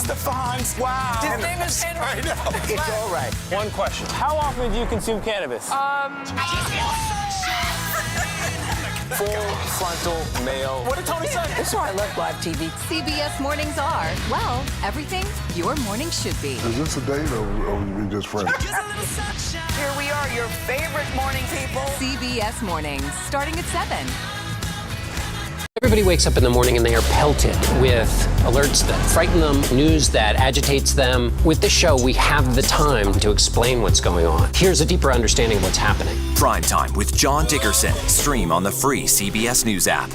Stefan's. Wow. His name is Henry. I know. It's all right. One question. How often do you consume cannabis? Full frontal male. What did Tony say? This is why I love live TV. CBS mornings are, well, everything your morning should be. Is this a date or we just friends? Here we are, your favorite morning people. CBS mornings, starting at 7. Everybody wakes up in the morning and they are pelted with alerts that frighten them, news that agitates them. With this show, we have the time to explain what's going on. Here's a deeper understanding of what's happening. Prime Time with John Dickerson. Stream on the free CBS News app.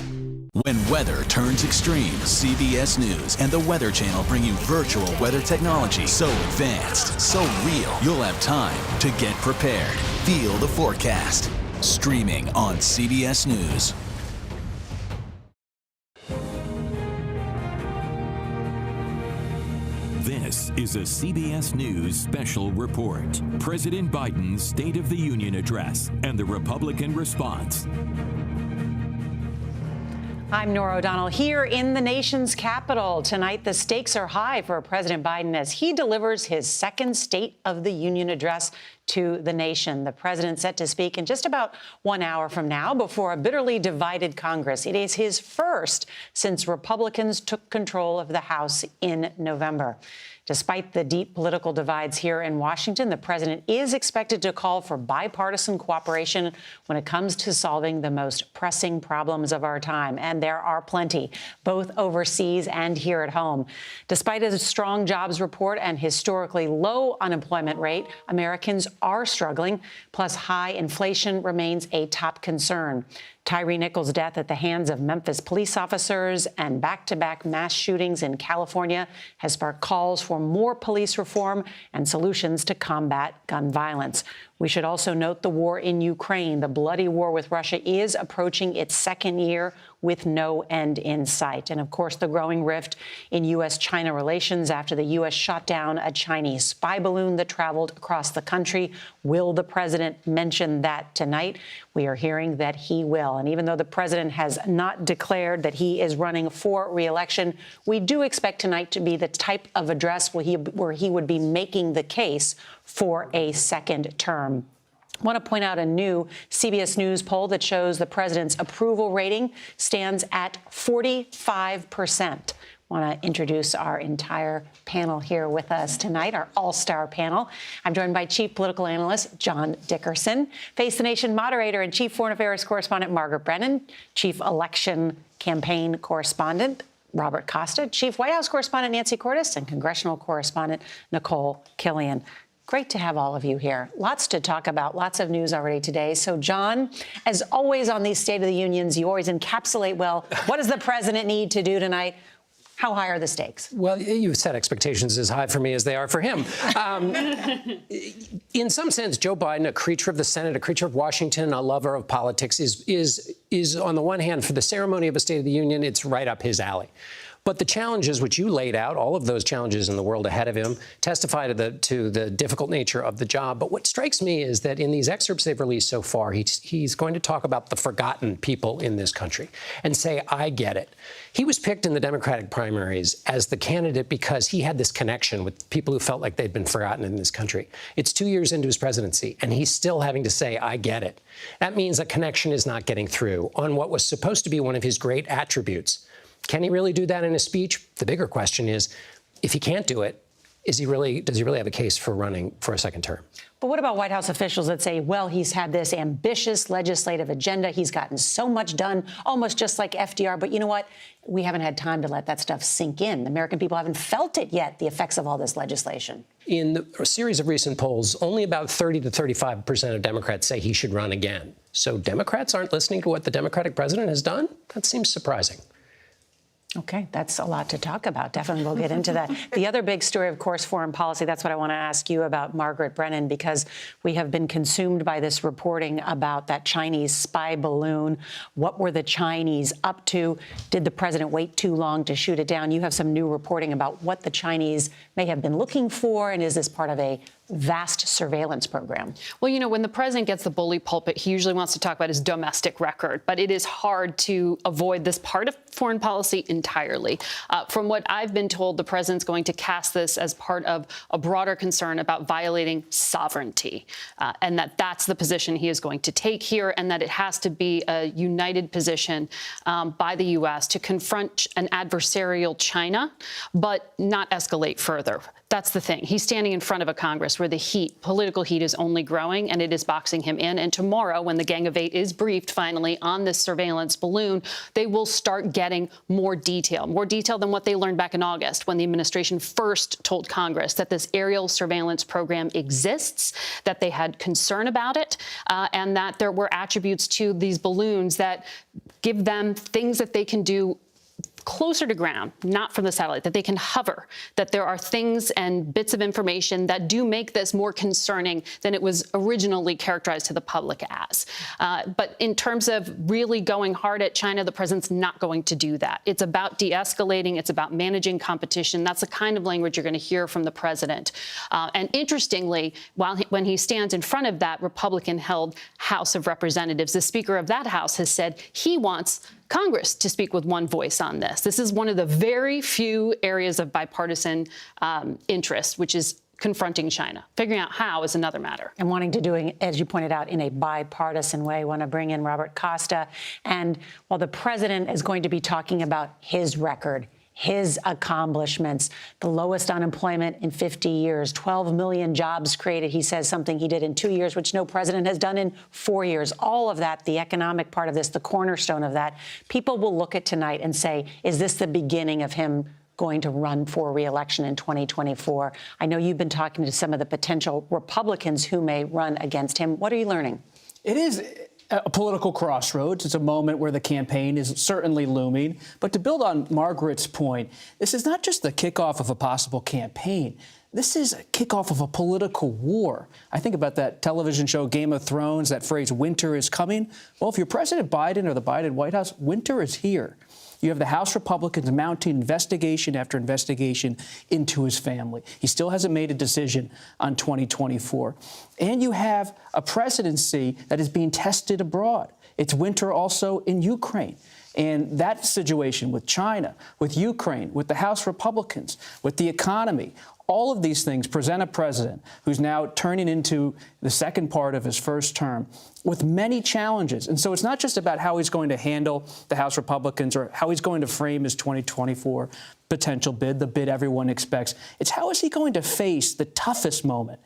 When weather turns extreme, CBS News and the Weather Channel bring you virtual weather technology so advanced, so real, you'll have time to get prepared. Feel the forecast. Streaming on CBS News. This is a CBS News special report. President Biden's State of the Union address and the Republican response. I'm Norah O'Donnell here in the nation's capital. Tonight, the stakes are high for President Biden as he delivers his second State of the Union address to the nation. The president set to speak in just about 1 hour from now before a bitterly divided Congress. It is his first since Republicans took control of the House in November. Despite the deep political divides here in Washington, the president is expected to call for bipartisan cooperation when it comes to solving the most pressing problems of our time. And there are plenty, both overseas and here at home. Despite a strong jobs report and historically low unemployment rate, Americans are struggling. Plus, high inflation remains a top concern. Tyree Nichols' death at the hands of Memphis police officers and back-to-back mass shootings in California has sparked calls for more police reform and solutions to combat gun violence. We should also note the war in Ukraine. The bloody war with Russia is approaching its second year with no end in sight. And, of course, the growing rift in U.S.-China relations after the U.S. shot down a Chinese spy balloon that traveled across the country. Will the president mention that tonight? We are hearing that he will. And even though the president has not declared that he is running for re-election, we do expect tonight to be the type of address where he would be making the case for a second term. I want to point out a new CBS News poll that shows the president's approval rating stands at 45%. I want to introduce our entire panel here with us tonight, our all-star panel. I'm joined by Chief Political Analyst John Dickerson, Face the Nation moderator and Chief Foreign Affairs Correspondent Margaret Brennan, Chief Election Campaign Correspondent Robert Costa, Chief White House Correspondent Nancy Cordes, and Congressional Correspondent Nicole Killian. Great to have all of you here. Lots to talk about, lots of news already today. So, John, as always on these State of the Unions, you always encapsulate well. What does the president need to do tonight? How high are the stakes? Well, you've set expectations as high for me as they are for him. In some sense, Joe Biden, a creature of the Senate, a creature of Washington, a lover of politics, is on the one hand, for the ceremony of a State of the Union, it's right up his alley. But the challenges which you laid out, all of those challenges in the world ahead of him, testify to the difficult nature of the job. But what strikes me is that in these excerpts they've released so far, he's going to talk about the forgotten people in this country and say, I get it. He was picked in the Democratic primaries as the candidate because he had this connection with people who felt like they'd been forgotten in this country. It's 2 years into his presidency, and he's still having to say, I get it. That means a connection is not getting through on what was supposed to be one of his great attributes. Can he really do that in a speech? The bigger question is, if he can't do it, does he really have a case for running for a second term? But what about White House officials that say, well, he's had this ambitious legislative agenda. He's gotten so much done, almost just like FDR. But you know what? We haven't had time to let that stuff sink in. The American people haven't felt it yet, the effects of all this legislation. In a series of recent polls, only about 30 to 35% of Democrats say he should run again. So Democrats aren't listening to what the Democratic president has done? That seems surprising. Okay, that's a lot to talk about. Definitely we'll get into that. The other big story, of course, foreign policy. That's what I want to ask you about, Margaret Brennan, because we have been consumed by this reporting about that Chinese spy balloon. What were the Chinese up to? Did the president wait too long to shoot it down? You have some new reporting about what the Chinese may have been looking for, and is this part of a vast surveillance program. Well, you know, when the president gets the bully pulpit, he usually wants to talk about his domestic record, but it is hard to avoid this part of foreign policy entirely. From what I've been told, the president's going to cast this as part of a broader concern about violating sovereignty, and that's the position he is going to take here, and that it has to be a united position by the U.S. to confront an adversarial China, but not escalate further. That's the thing. He's standing in front of a Congress where the political heat is only growing, and it is boxing him in. And tomorrow, when the Gang of Eight is briefed finally on this surveillance balloon, they will start getting more detail than what they learned back in August when the administration first told Congress that this aerial surveillance program exists, that they had concern about it, and that there were attributes to these balloons that give them things that they can do closer to ground, not from the satellite, that they can hover, that there are things and bits of information that do make this more concerning than it was originally characterized to the public as. But in terms of really going hard at China, the president's not going to do that. It's about de-escalating. It's about managing competition. That's the kind of language you're going to hear from the president. And interestingly, when he stands in front of that Republican-held House of Representatives, the Speaker of that House has said he wants Congress to speak with one voice on this. This is one of the very few areas of bipartisan interest, which is confronting China. Figuring out how is another matter. And wanting to do it, as you pointed out, in a bipartisan way. I want to bring in Robert Costa. And while the president is going to be talking about his record, his accomplishments, the lowest unemployment in 50 years, 12 million jobs created. He says something he did in 2 years, which no president has done in 4 years. All of that, the economic part of this, the cornerstone of that, people will look at tonight and say, is this the beginning of him going to run for re-election in 2024? I know you've been talking to some of the potential Republicans who may run against him. What are you learning? It is a political crossroads. It's a moment where the campaign is certainly looming. But to build on Margaret's point, this is not just the kickoff of a possible campaign. This is a kickoff of a political war. I think about that television show Game of Thrones, that phrase, winter is coming. Well, if you're President Biden or the Biden White House, winter is here. You have the House Republicans mounting investigation after investigation into his family. He still hasn't made a decision on 2024. And you have a presidency that is being tested abroad. It's winter also in Ukraine. And that situation with China, with Ukraine, with the House Republicans, with the economy, all of these things present a president who's now turning into the second part of his first term with many challenges. And so it's not just about how he's going to handle the House Republicans or how he's going to frame his 2024 potential bid, the bid everyone expects. It's how is he going to face the toughest moment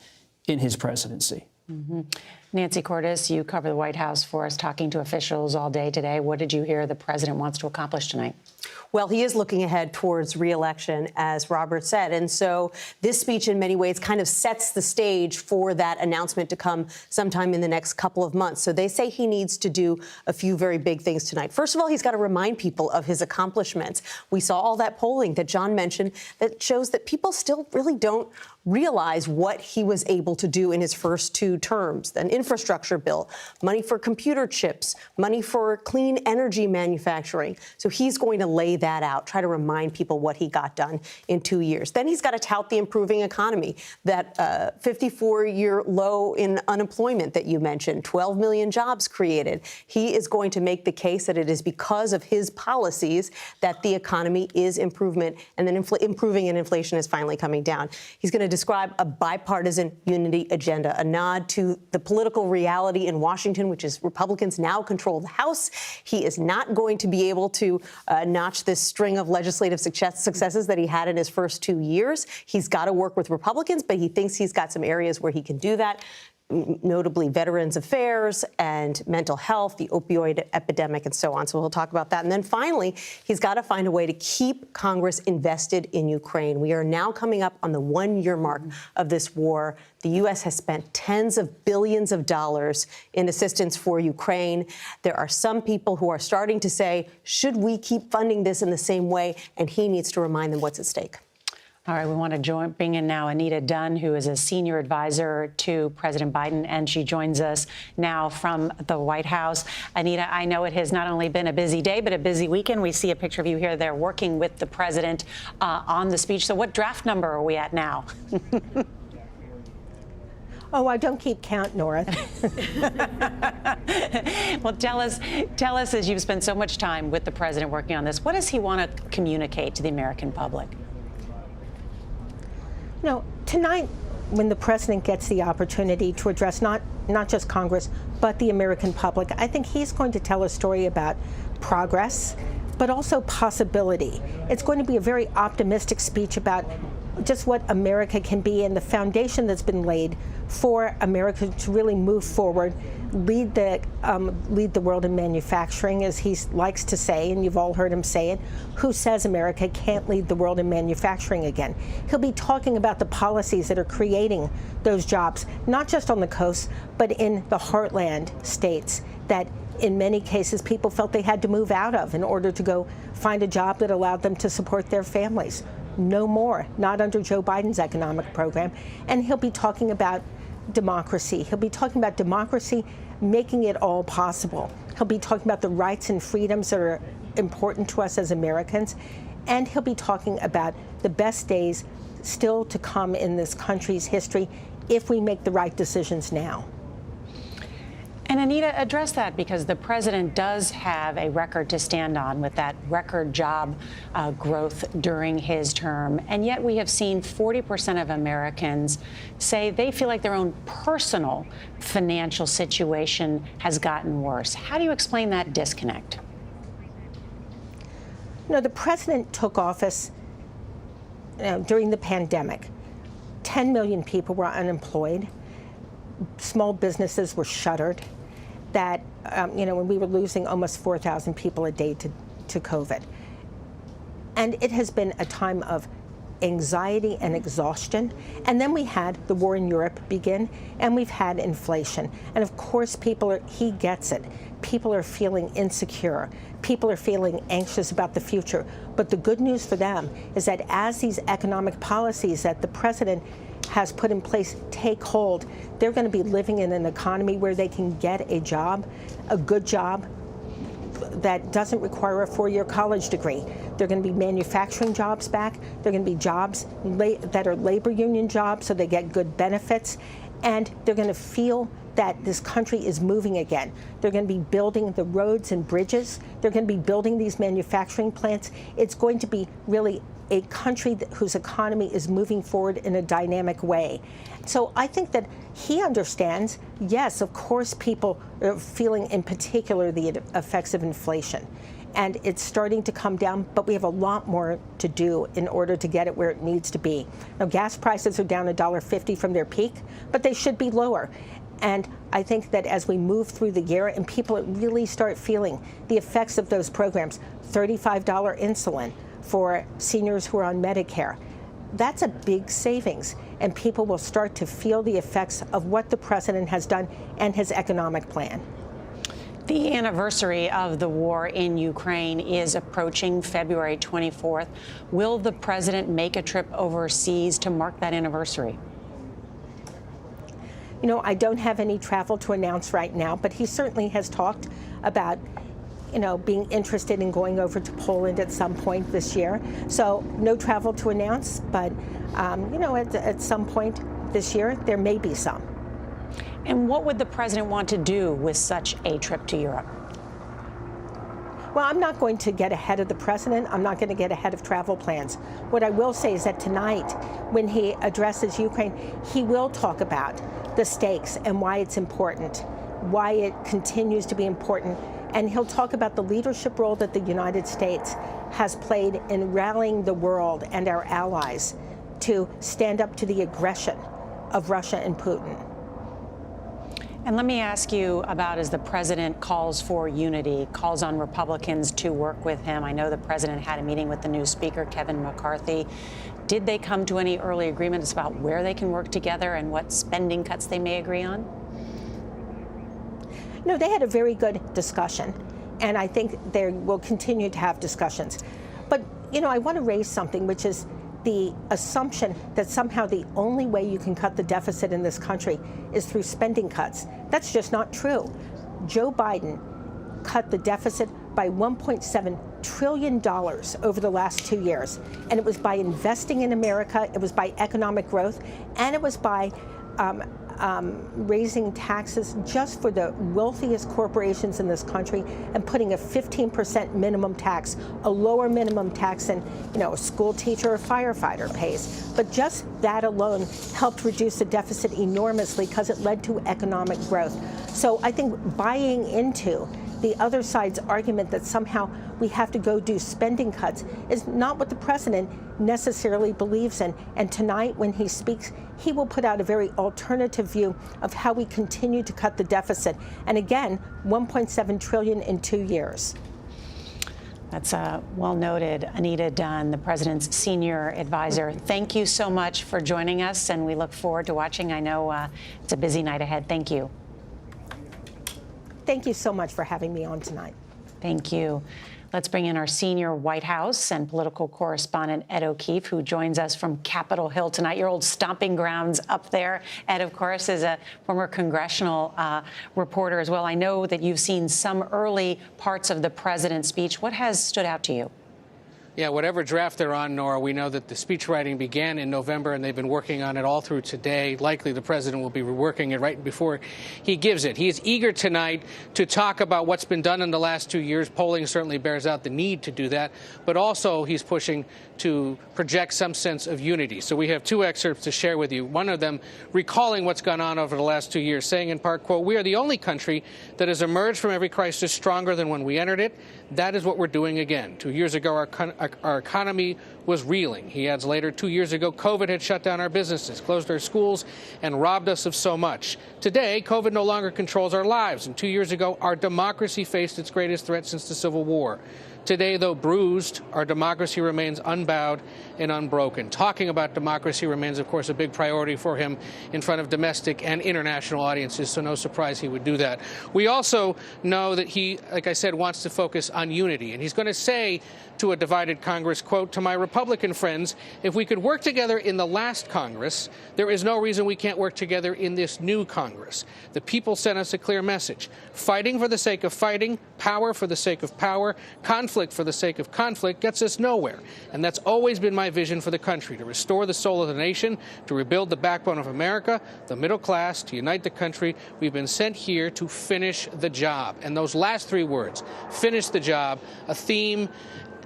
in his presidency. Mm-hmm. Nancy Cordes, you cover the White House for us, talking to officials all day today. What did you hear the president wants to accomplish tonight? Well, he is looking ahead towards re-election, as Robert said. And so this speech, in many ways, kind of sets the stage for that announcement to come sometime in the next couple of months. So they say he needs to do a few very big things tonight. First of all, he's got to remind people of his accomplishments. We saw all that polling that John mentioned that shows that people still really don't realize what he was able to do in his first 2 terms. An infrastructure bill, money for computer chips, money for clean energy manufacturing. So he's going to lay that out, try to remind people what he got done in 2 years. Then he's got to tout the improving economy, that 54-year low in unemployment that you mentioned, 12 million jobs created. He is going to make the case that it is because of his policies that the economy is improving and inflation is finally coming down. He's going to describe a bipartisan unity agenda, a nod to the political reality in Washington, which is Republicans now control the House. He is not going to be able to notch this string of legislative successes that he had in his first 2 years. He's got to work with Republicans, but he thinks he's got some areas where he can do that, notably Veterans Affairs and mental health, the opioid epidemic, and so on. So we'll talk about that. And then finally, he's got to find a way to keep Congress invested in Ukraine. We are now coming up on the 1-year mark of this war. The U.S. has spent tens of billions of dollars in assistance for Ukraine. There are some people who are starting to say, should we keep funding this in the same way? And he needs to remind them what's at stake. All right, we want to bring in now Anita Dunn, who is a senior advisor to President Biden, and she joins us now from the White House. Anita, I know it has not only been a busy day, but a busy weekend. We see a picture of you here there working with the president on the speech. So what draft number are we at now? Oh, I don't keep count, Nora. Well, tell us, as you've spent so much time with the president working on this, what does he want to communicate to the American public? You know, tonight, when the president gets the opportunity to address not just Congress, but the American public, I think he's going to tell a story about progress, but also possibility. It's going to be a very optimistic speech about just what America can be and the foundation that's been laid for America to really move forward, lead the world in manufacturing, as he likes to say, and you've all heard him say it. Who says America can't lead the world in manufacturing again? He'll be talking about the policies that are creating those jobs, not just on the coast, but in the heartland states that in many cases people felt they had to move out of in order to go find a job that allowed them to support their families. No more, not under Joe Biden's economic program. And he'll be talking about democracy. He'll be talking about democracy, making it all possible. He'll be talking about the rights and freedoms that are important to us as Americans. And he'll be talking about the best days still to come in this country's history if we make the right decisions now. And Anita, address that, because the president does have a record to stand on with that record job growth during his term. And yet we have seen 40% of Americans say they feel like their own personal financial situation has gotten worse. How do you explain that disconnect? You know, the president took office during the pandemic. 10 million people were unemployed. Small businesses were shuttered. That, when we were losing almost 4,000 people a day to COVID. And it has been a time of anxiety and exhaustion. And then we had the war in Europe begin, and we've had inflation. And of course, he gets it. People are feeling insecure. People are feeling anxious about the future. But the good news for them is that as these economic policies that the president has put in place take hold, they're going to be living in an economy where they can get a job, a good job that doesn't require a 4-year college degree. They're going to be manufacturing jobs back. They're going to be jobs that are labor union jobs, so they get good benefits. And they're going to feel that this country is moving again. They're going to be building the roads and bridges. They're going to be building these manufacturing plants. It's going to be really a country whose economy is moving forward in a dynamic way. So I think that he understands, yes, of course, people are feeling in particular the effects of inflation. And it's starting to come down, but we have a lot more to do in order to get it where it needs to be. Now, gas prices are down $1.50 from their peak, but they should be lower. And I think that as we move through the year and people really start feeling the effects of those programs, $35 insulin for seniors who are on Medicare, that's a big savings. And people will start to feel the effects of what the president has done and his economic plan. The anniversary of the war in Ukraine is approaching February 24th. Will the president make a trip overseas to mark that anniversary? You know, I don't have any travel to announce right now, but he certainly has talked about, being interested in going over to Poland at some point this year. So no travel to announce, but, at some point this year, there may be some. And what would the president want to do with such a trip to Europe? Well, I'm not going to get ahead of the president. I'm not going to get ahead of travel plans. What I will say is that tonight, when he addresses Ukraine, he will talk about the stakes and why it's important, why it continues to be important. And he'll talk about the leadership role that the United States has played in rallying the world and our allies to stand up to the aggression of Russia and Putin. And let me ask you about, as the president calls for unity, calls on Republicans to work with him. I know the president had a meeting with the new speaker, Kevin McCarthy. Did they come to any early agreements about where they can work together and what spending cuts they may agree on? No, they had a very good discussion, and I think they will continue to have discussions. But, I want to raise something, which is the assumption that somehow the only way you can cut the deficit in this country is through spending cuts. That's just not true. Joe Biden cut the deficit by $1.7 trillion over the last 2 years. And it was by investing in America, it was by economic growth, and it was by raising taxes just for the wealthiest corporations in this country and putting a 15% minimum tax, a lower minimum tax than, a school teacher or firefighter pays. But just that alone helped reduce the deficit enormously because it led to economic growth. So I think buying into the other side's argument that somehow we have to go do spending cuts is not what the president necessarily believes in. And tonight, when he speaks, he will put out a very alternative view of how we continue to cut the deficit. And again, $1.7 trillion in 2 years. That's well noted. Anita Dunn, the president's senior advisor. Thank you so much for joining us, and we look forward to watching. I know it's a busy night ahead. Thank you. Thank you so much for having me on tonight. Thank you. Let's bring in our senior White House and political correspondent, Ed O'Keefe, who joins us from Capitol Hill tonight, your old stomping grounds up there. Ed, of course, is a former congressional reporter as well. I know that you've seen some early parts of the president's speech. What has stood out to you? Yeah, whatever draft they're on, Nora, we know that the speech writing began in November, and they've been working on it all through today. Likely the president will be reworking it right before he gives it. He is eager tonight to talk about what's been done in the last 2 years. Polling certainly bears out the need to do that, but also he's pushing to project some sense of unity. So we have two excerpts to share with you. One of them recalling what's gone on over the last 2 years, saying in part, quote, "We are the only country that has emerged from every crisis stronger than when we entered it. That is what we're doing again. 2 years ago, our economy was reeling." He adds later, 2 years ago, COVID had shut down our businesses, closed our schools, and robbed us of so much. Today, COVID no longer controls our lives. And 2 years ago, our democracy faced its greatest threat since the Civil War. Today, though bruised, our democracy remains unbowed and unbroken. Talking about democracy remains, of course, a big priority for him in front of domestic and international audiences, so no surprise he would do that. We also know that he, like I said, wants to focus on unity, and he's going to say to a divided Congress, quote, "To my Republican friends, if we could work together in the last Congress, there is no reason we can't work together in this new Congress. The people sent us a clear message. Fighting for the sake of fighting, power for the sake of power, conflict for the sake of conflict gets us nowhere. And that's always been my vision for the country, to restore the soul of the nation, to rebuild the backbone of America, the middle class, to unite the country. We've been sent here to finish the job." And those last three words, finish the job, a theme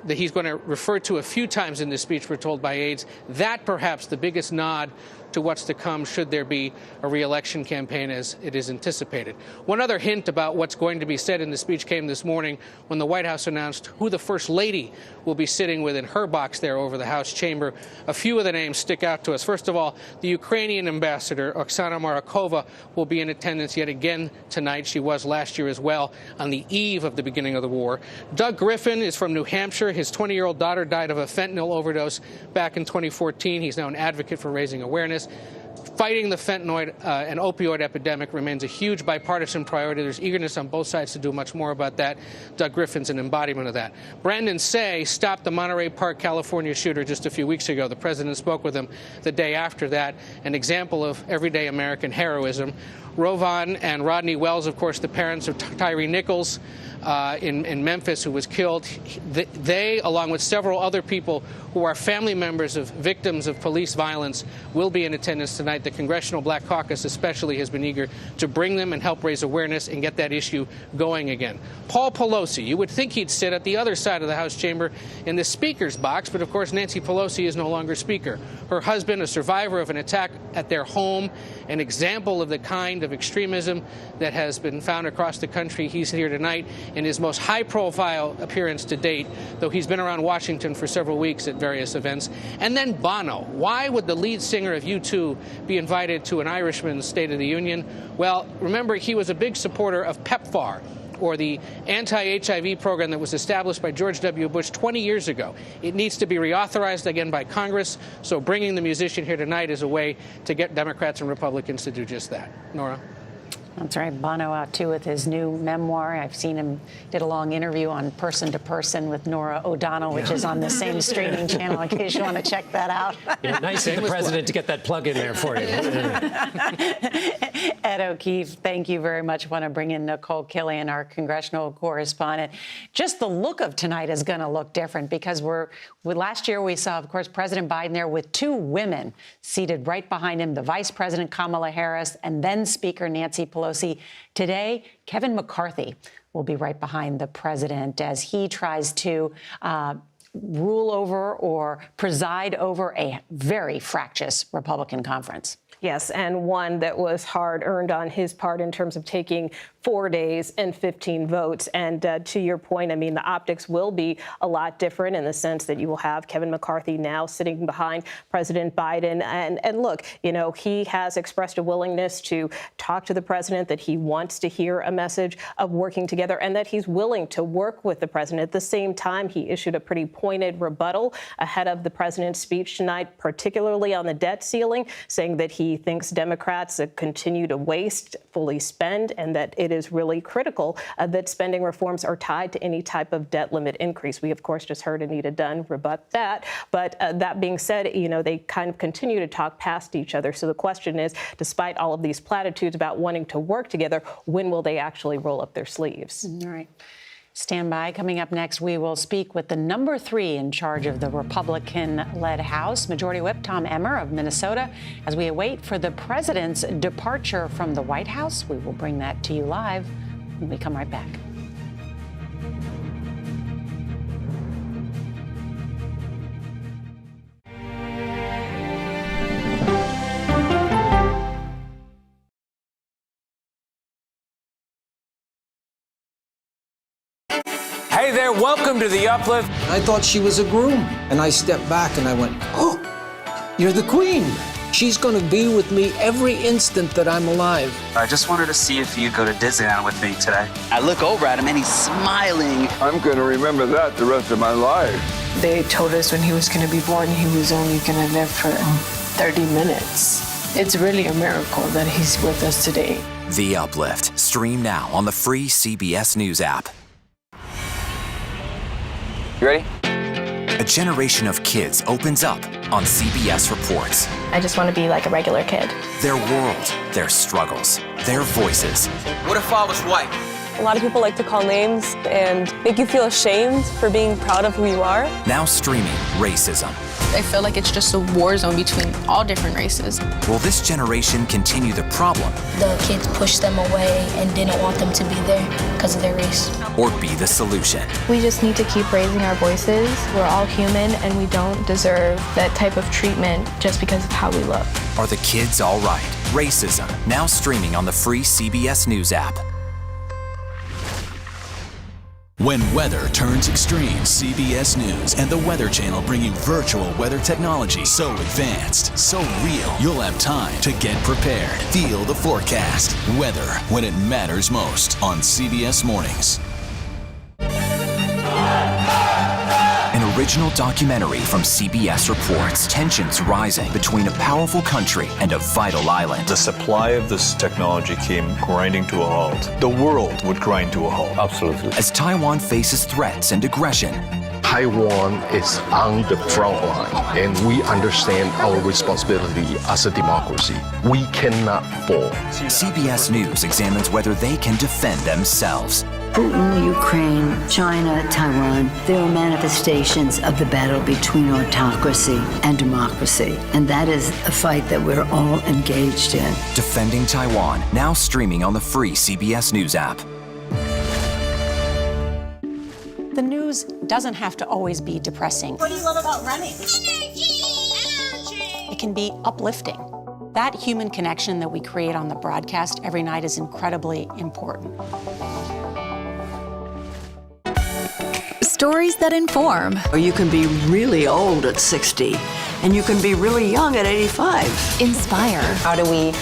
that he's going to refer to a few times in this speech, we're told by aides, that perhaps the biggest nod to what's to come should there be a re-election campaign as it is anticipated. One other hint about what's going to be said in the speech came this morning when the White House announced who the First Lady will be sitting with in her box there over the House chamber. A few of the names stick out to us. First of all, the Ukrainian ambassador, Oksana Marakova, will be in attendance yet again tonight. She was last year as well on the eve of the beginning of the war. Doug Griffin is from New Hampshire. His 20-year-old daughter died of a fentanyl overdose back in 2014. He's now an advocate for raising awareness. Fighting the fentanyl and opioid epidemic remains a huge bipartisan priority. There's eagerness on both sides to do much more about that. Doug Griffin's an embodiment of that. Brandon Say stopped the Monterey Park, California shooter just a few weeks ago. The president spoke with him the day after that, an example of everyday American heroism. Rovan and Rodney Wells, of course, the parents of Tyree Nichols in Memphis, who was killed. They, along with several other people who are family members of victims of police violence, will be in attendance tonight. The Congressional Black Caucus especially has been eager to bring them and help raise awareness and get that issue going again. Paul Pelosi, you would think he'd sit at the other side of the House chamber in the Speaker's box, but of course Nancy Pelosi is no longer Speaker. Her husband, a survivor of an attack at their home, an example of the kind of extremism that has been found across the country. He's here tonight in his most high-profile appearance to date, though he's been around Washington for several weeks at various events. And then Bono. Why would the lead singer of U2 be invited to an Irishman's State of the Union? Well, remember, he was a big supporter of PEPFAR, or the anti-HIV program that was established by George W. Bush 20 years ago. It needs to be reauthorized again by Congress, so bringing the musician here tonight is a way to get Democrats and Republicans to do just that. Nora? That's right. Bono out, too, with his new memoir. I've seen him did a long interview on Person to Person with Nora O'Donnell, which is on the same streaming channel in case you want to check that out. Yeah, nice of the president to get that plug in there for you. Ed O'Keefe, thank you very much. I want to bring in Nicole Killian, our congressional correspondent. Just the look of tonight is going to look different because last year we saw, of course, President Biden there with two women seated right behind him, the Vice President Kamala Harris and then Speaker Nancy Pelosi. Today, Kevin McCarthy will be right behind the president as he tries to rule over or preside over a very fractious Republican conference. Yes, and one that was hard-earned on his part in terms of taking 4 days and 15 votes. And to your point, I mean, the optics will be a lot different in the sense that you will have Kevin McCarthy now sitting behind President Biden. And look, you know, he has expressed a willingness to talk to the president, that he wants to hear a message of working together and that he's willing to work with the president. At the same time, he issued a pretty pointed rebuttal ahead of the president's speech tonight, particularly on the debt ceiling, saying that he thinks Democrats continue to waste, fully spend, and that it is really critical that spending reforms are tied to any type of debt limit increase. We, of course, just heard Anita Dunn rebut that. But that being said, you know, they kind of continue to talk past each other. So the question is, despite all of these platitudes about wanting to work together, when will they actually roll up their sleeves? All right. Stand by. Coming up next, we will speak with the number 3 in charge of the Republican-led House, Majority Whip Tom Emmer of Minnesota. As we await for the president's departure from the White House, we will bring that to you live when we come right back. Hey there, welcome to The Uplift. I thought she was a groom, and I stepped back and I went, oh, you're the queen. She's going to be with me every instant that I'm alive. I just wanted to see if you'd go to Disneyland with me today. I look over at him and he's smiling. I'm going to remember that the rest of my life. They told us when he was going to be born, he was only going to live for 30 minutes. It's really a miracle that he's with us today. The Uplift. Stream now on the free CBS News app. You ready? A generation of kids opens up on CBS Reports. I just want to be like a regular kid. Their world, their struggles, their voices. What if I was white? A lot of people like to call names and make you feel ashamed for being proud of who you are. Now streaming racism. I feel like it's just a war zone between all different races. Will this generation continue the problem? The kids pushed them away and didn't want them to be there because of their race. Or be the solution? We just need to keep raising our voices. We're all human and we don't deserve that type of treatment just because of how we look. Are the kids all right? Racism, now streaming on the free CBS News app. When weather turns extreme, CBS News and the Weather Channel bring you virtual weather technology so advanced, so real, you'll have time to get prepared. Feel the forecast. Weather when it matters most on CBS Mornings. An original documentary from CBS reports tensions rising between a powerful country and a vital island. The supply of this technology came grinding to a halt. The world would grind to a halt. Absolutely. As Taiwan faces threats and aggression, Taiwan is on the front line, and we understand our responsibility as a democracy. We cannot fall. CBS News examines whether they can defend themselves. Putin, Ukraine, China, Taiwan, they are manifestations of the battle between autocracy and democracy. And that is a fight that we're all engaged in. Defending Taiwan, now streaming on the free CBS News app. The news doesn't have to always be depressing. What do you love about running? It can be uplifting. That human connection that we create on the broadcast every night is incredibly important. Stories that inform. You can be really old at 60, and you can be really young at 85. Inspire. How do we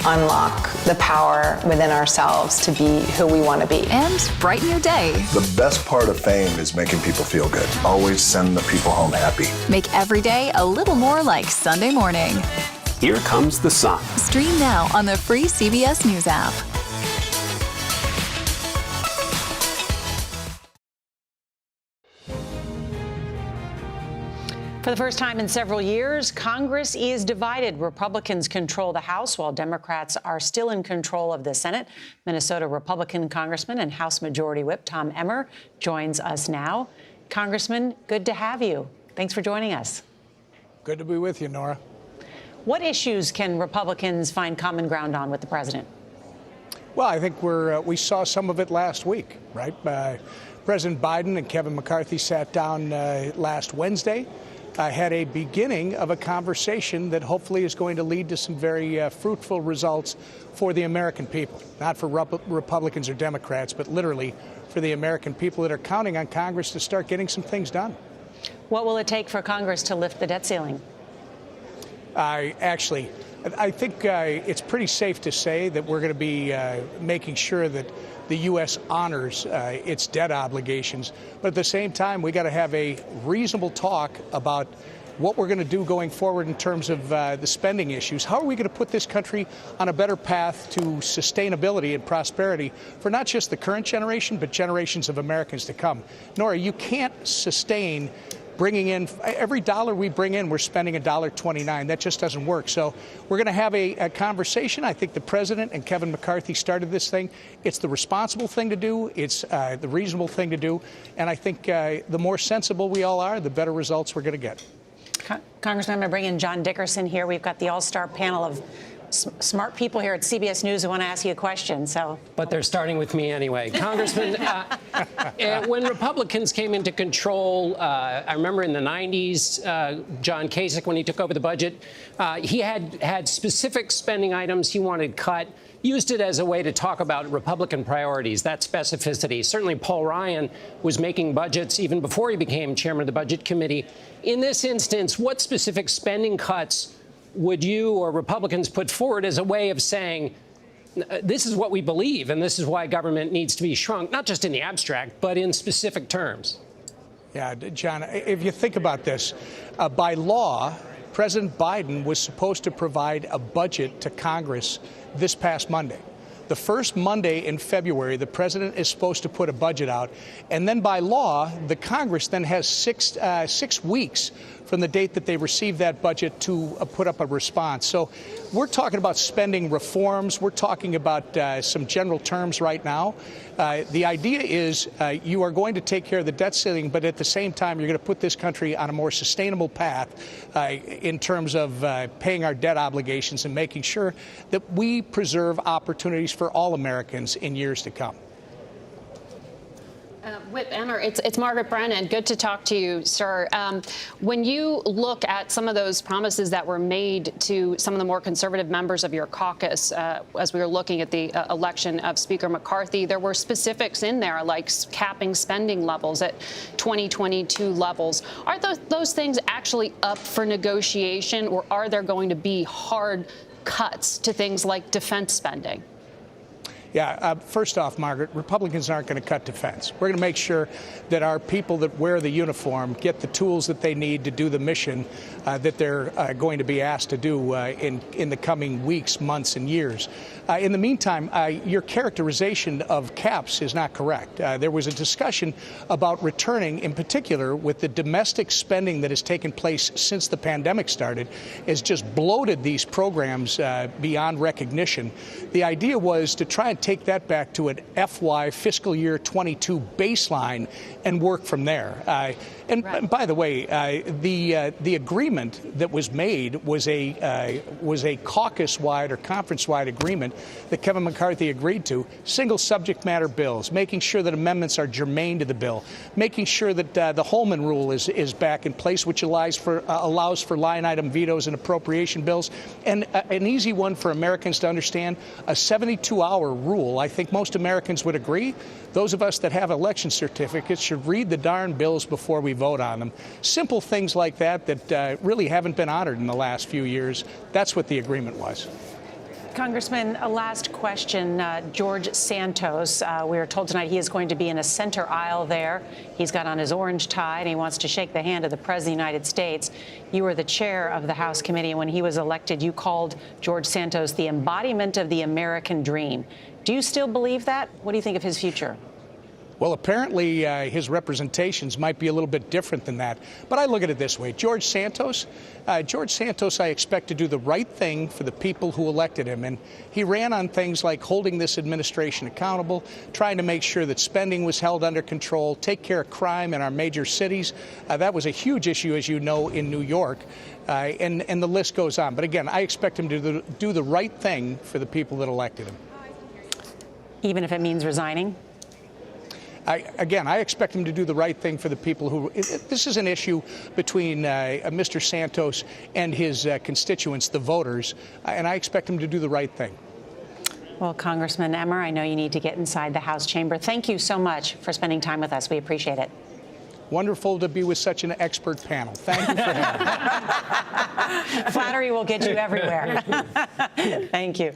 unlock the power within ourselves to be who we want to be? And brighten your day. The best part of fame is making people feel good. Always send the people home happy. Make every day a little more like Sunday morning. Here comes the sun. Stream now on the free CBS News app. For the first time in several years, Congress is divided. Republicans control the House, while Democrats are still in control of the Senate. Minnesota Republican Congressman and House Majority Whip Tom Emmer joins us now. Congressman, good to have you. Thanks for joining us. Good to be with you, Nora. What issues can Republicans find common ground on with the president? Well, I think we saw some of it last week, right? President Biden and Kevin McCarthy sat down last Wednesday. Had a beginning of a conversation that hopefully is going to lead to some very fruitful results for the American people, not for Republicans or Democrats, but literally for the American people that are counting on Congress to start getting some things done. What will it take for Congress to lift the debt ceiling? I think it's pretty safe to say that we're going to be making sure that the U.S. honors its debt obligations. But at the same time, we got to have a reasonable talk about what we're going to do going forward in terms of the spending issues. How are we going to put this country on a better path to sustainability and prosperity for not just the current generation, but generations of Americans to come? Nora, you can't sustain bringing in every dollar we bring in, we're spending $1.29. That just doesn't work. So we're going to have a conversation. I think the president and Kevin McCarthy started this thing. It's the responsible thing to do. It's the reasonable thing to do. And I think the more sensible we all are, the better results we're going to get. Congressman, I'm going to bring in John Dickerson here. We've got the all-star panel of smart people here at CBS News who want to ask you a question. But they're starting with me anyway. Congressman, when Republicans came into control, I remember in the 90s, John Kasich, when he took over the budget, he had specific spending items he wanted cut, used it as a way to talk about Republican priorities, that specificity. Certainly Paul Ryan was making budgets even before he became chairman of the Budget Committee. In this instance, what specific spending cuts would you or Republicans put forward as a way of saying, this is what we believe, and this is why government needs to be shrunk, not just in the abstract, but in specific terms? Yeah, John, if you think about this, by law, President Biden was supposed to provide a budget to Congress this past Monday. The first Monday in February, the president is supposed to put a budget out. And then by law, the Congress then has six weeks from the date that they receive that budget to put up a response. So we're talking about spending reforms. We're talking about some general terms right now. The idea is you are going to take care of the debt ceiling, but at the same time, you're going to put this country on a more sustainable path in terms of paying our debt obligations and making sure that we preserve opportunities for all Americans in years to come. Whip Emmer, it's Margaret Brennan. Good to talk to you, sir. When you look at some of those promises that were made to some of the more conservative members of your caucus, as we were looking at the election of Speaker McCarthy, there were specifics in there like capping spending levels at 2022 levels. Are those things actually up for negotiation, or are there going to be hard cuts to things like defense spending? Yeah, first off, Margaret, Republicans aren't going to cut defense. We're going to make sure that our people that wear the uniform get the tools that they need to do the mission that they're going to be asked to do in the coming weeks, months, and years. In the meantime, your characterization of caps is not correct. There was a discussion about returning, in particular, with the domestic spending that has taken place since the pandemic started, has just bloated these programs beyond recognition. The idea was to try and take that back to an FY fiscal year 22 baseline and work from there. And by the way, the agreement that was made was a caucus-wide or conference-wide agreement that Kevin McCarthy agreed to. Single subject matter bills, making sure that amendments are germane to the bill, making sure that the Holman rule is back in place, which allows for line item vetoes and appropriation bills, and an easy one for Americans to understand, a 72-hour rule. I think most Americans would agree. Those of us that have election certificates should read the darn bills before we vote on them. Simple things like that really haven't been honored in the last few years. That's what the agreement was. Congressman, a last question. George Santos, we were told tonight he is going to be in a center aisle there. He's got on his orange tie, and he wants to shake the hand of the President of the United States. You were the chair of the House committee, and when he was elected, you called George Santos the embodiment of the American dream. Do you still believe that? What do you think of his future? Well, apparently his representations might be a little bit different than that. But I look at it this way. George Santos, I expect to do the right thing for the people who elected him. And he ran on things like holding this administration accountable, trying to make sure that spending was held under control, take care of crime in our major cities. That was a huge issue, as you know, in New York. And the list goes on. But again, I expect him to do the right thing for the people that elected him. Even if it means resigning? I expect him to do the right thing for the people who. This is an issue between Mr. Santos and his constituents, the voters, and I expect him to do the right thing. Well, Congressman Emmer, I know you need to get inside the House chamber. Thank you so much for spending time with us. We appreciate it. Wonderful to be with such an expert panel. Thank you for having me. Flattery will get you everywhere. Thank you.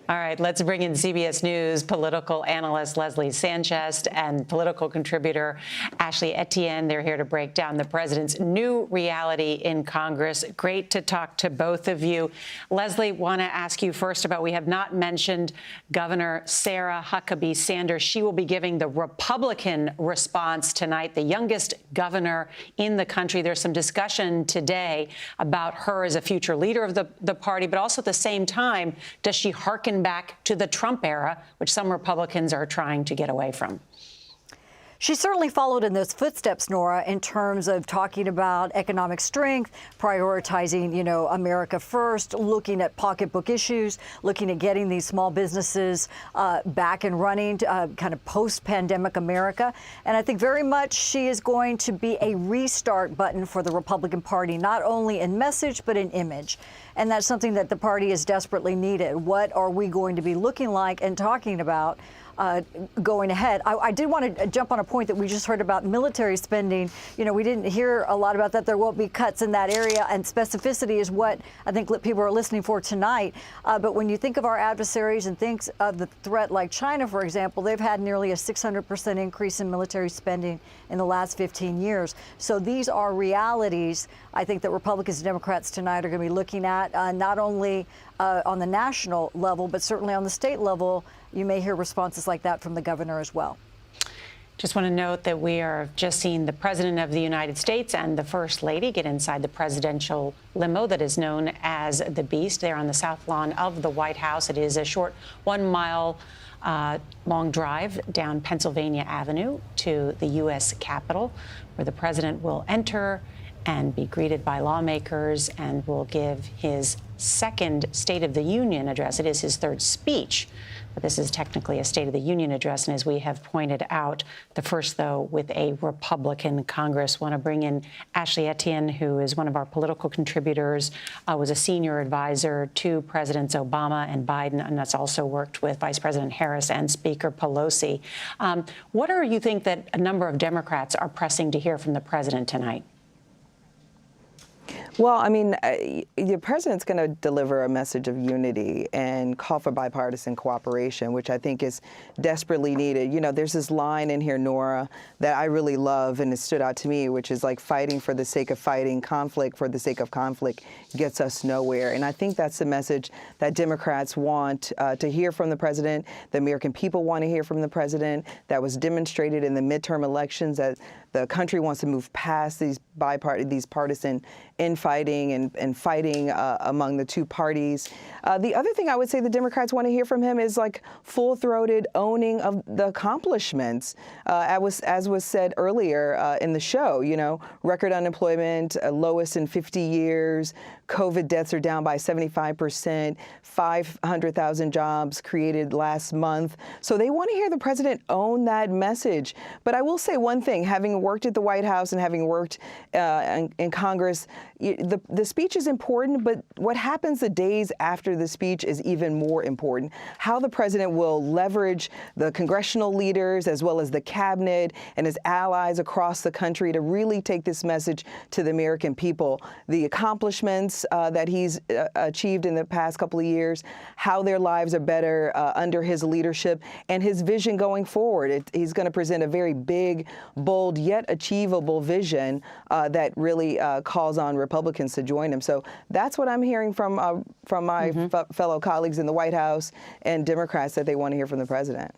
All right, let's bring in CBS News political analyst Leslie Sanchez and political contributor Ashley Etienne. They're here to break down the president's new reality in Congress. Great to talk to both of you. Leslie, want to ask you first about, we have not mentioned Governor Sarah Huckabee Sanders. She will be giving the Republican response tonight, the youngest governor in the country. There's some discussion today about her as a future leader of the party, but also at the same time, does she hearken back to the Trump era, which some Republicans are trying to get away from? She certainly followed in those footsteps, Nora, in terms of talking about economic strength, prioritizing, America first, looking at pocketbook issues, looking at getting these small businesses back and running, kind of post-pandemic America. And I think very much she is going to be a restart button for the Republican Party, not only in message, but in image. And that's something that the party is desperately needed. What are we going to be looking like and talking about going ahead? I did want to jump on a point that we just heard about military spending. We didn't hear a lot about that. There won't be cuts in that area, and specificity is what I think people are listening for tonight. But when you think of our adversaries and think of the threat like China, for example, they've had nearly a 600% increase in military spending in the last 15 years. So these are realities, I think, that Republicans and Democrats tonight are going to be looking at, not only on the national level, but certainly on the state level. You may hear responses like that from the governor as well. Just want to note that we are just seeing the President of the United States and the First Lady get inside the presidential limo that is known as the Beast. They're on the south lawn of the White House. It is a short 1 mile long drive down Pennsylvania Avenue to the U.S. Capitol, where the president will enter and be greeted by lawmakers and will give his second State of the Union address. It is his third speech, but this is technically a State of the Union address. And as we have pointed out, the first, though, with a Republican Congress. Want to bring in Ashley Etienne, who is one of our political contributors, was a senior advisor to Presidents Obama and Biden, and that's also worked with Vice President Harris and Speaker Pelosi. What do you think that a number of Democrats are pressing to hear from the president tonight? Well, I mean, the president's going to deliver a message of unity and call for bipartisan cooperation, which I think is desperately needed. There's this line in here, Nora, that I really love, and it stood out to me, which is like fighting for the sake of fighting, conflict for the sake of conflict gets us nowhere. And I think that's the message that Democrats want to hear from the president, the American people want to hear from the president. That was demonstrated in the midterm elections, that the country wants to move past these partisan infighting and fighting among the two parties. The other thing I would say the Democrats want to hear from him is like full-throated owning of the accomplishments. As was said earlier in the show, record unemployment, lowest in 50 years. COVID deaths are down by 75%, 500,000 jobs created last month. So they want to hear the president own that message. But I will say one thing, having worked at the White House and having worked in Congress, the speech is important, but what happens the days after the speech is even more important. How the president will leverage the congressional leaders as well as the cabinet and his allies across the country to really take this message to the American people. The accomplishments that he's achieved in the past couple of years, how their lives are better under his leadership, and his vision going forward. He's going to present a very big, bold, yet achievable vision that really calls on Republicans to join him. So that's what I'm hearing from my fellow colleagues in the White House and Democrats that they want to hear from the president.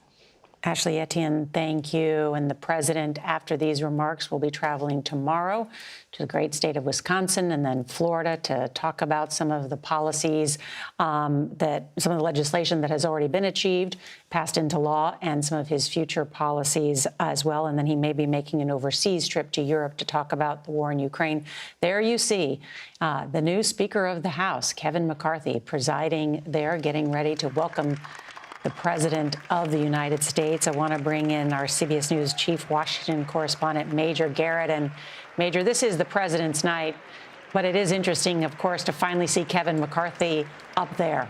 Ashley Etienne, thank you. And the president, after these remarks, will be traveling tomorrow to the great state of Wisconsin and then Florida to talk about some of the policies some of the legislation that has already been achieved, passed into law, and some of his future policies as well. And then he may be making an overseas trip to Europe to talk about the war in Ukraine. There you see the new Speaker of the House, Kevin McCarthy, presiding there, getting ready to welcome the President of the United States. I want to bring in our CBS News chief Washington correspondent, Major Garrett. And Major, this is the President's night, but it is interesting, of course, to finally see Kevin McCarthy up there.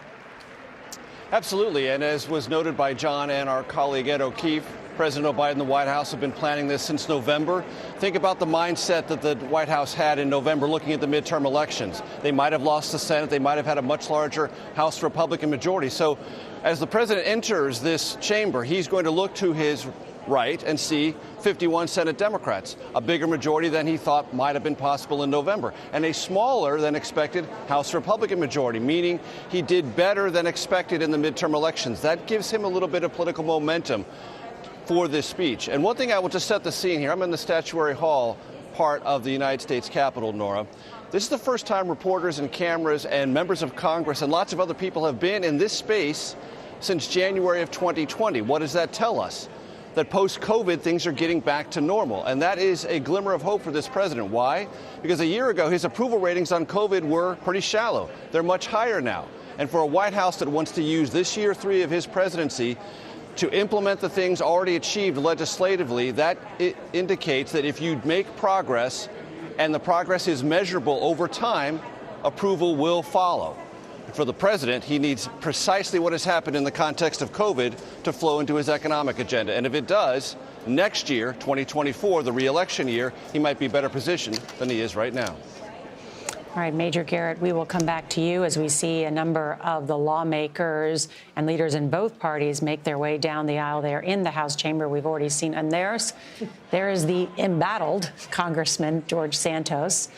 Absolutely. And as was noted by John and our colleague Ed O'Keefe, President Biden and the White House have been planning this since November. Think about the mindset that the White House had in November looking at the midterm elections. They might have lost the Senate. They might have had a much larger House Republican majority. So as the president enters this chamber, he's going to look to his right and see 51 Senate Democrats, a bigger majority than he thought might have been possible in November, and a smaller than expected House Republican majority, meaning he did better than expected in the midterm elections. That gives him a little bit of political momentum for this speech. And one thing I will just set the scene here. I'm in the Statuary Hall part of the United States Capitol, Nora. This is the first time reporters and cameras and members of Congress and lots of other people have been in this space since January of 2020. What does that tell us? That post-COVID, things are getting back to normal. And that is a glimmer of hope for this president. Why? Because a year ago, his approval ratings on COVID were pretty shallow. They're much higher now. And for a White House that wants to use this year 3 of his presidency to implement the things already achieved legislatively, that indicates that if you make progress and the progress is measurable over time, approval will follow. For the president, he needs precisely what has happened in the context of COVID to flow into his economic agenda. And if it does, next year, 2024, the re-election year, he might be better positioned than he is right now. All right, Major Garrett, we will come back to you as we see a number of the lawmakers and leaders in both parties make their way down the aisle there in the House chamber. We've already seen, and there is the embattled Congressman George Santos.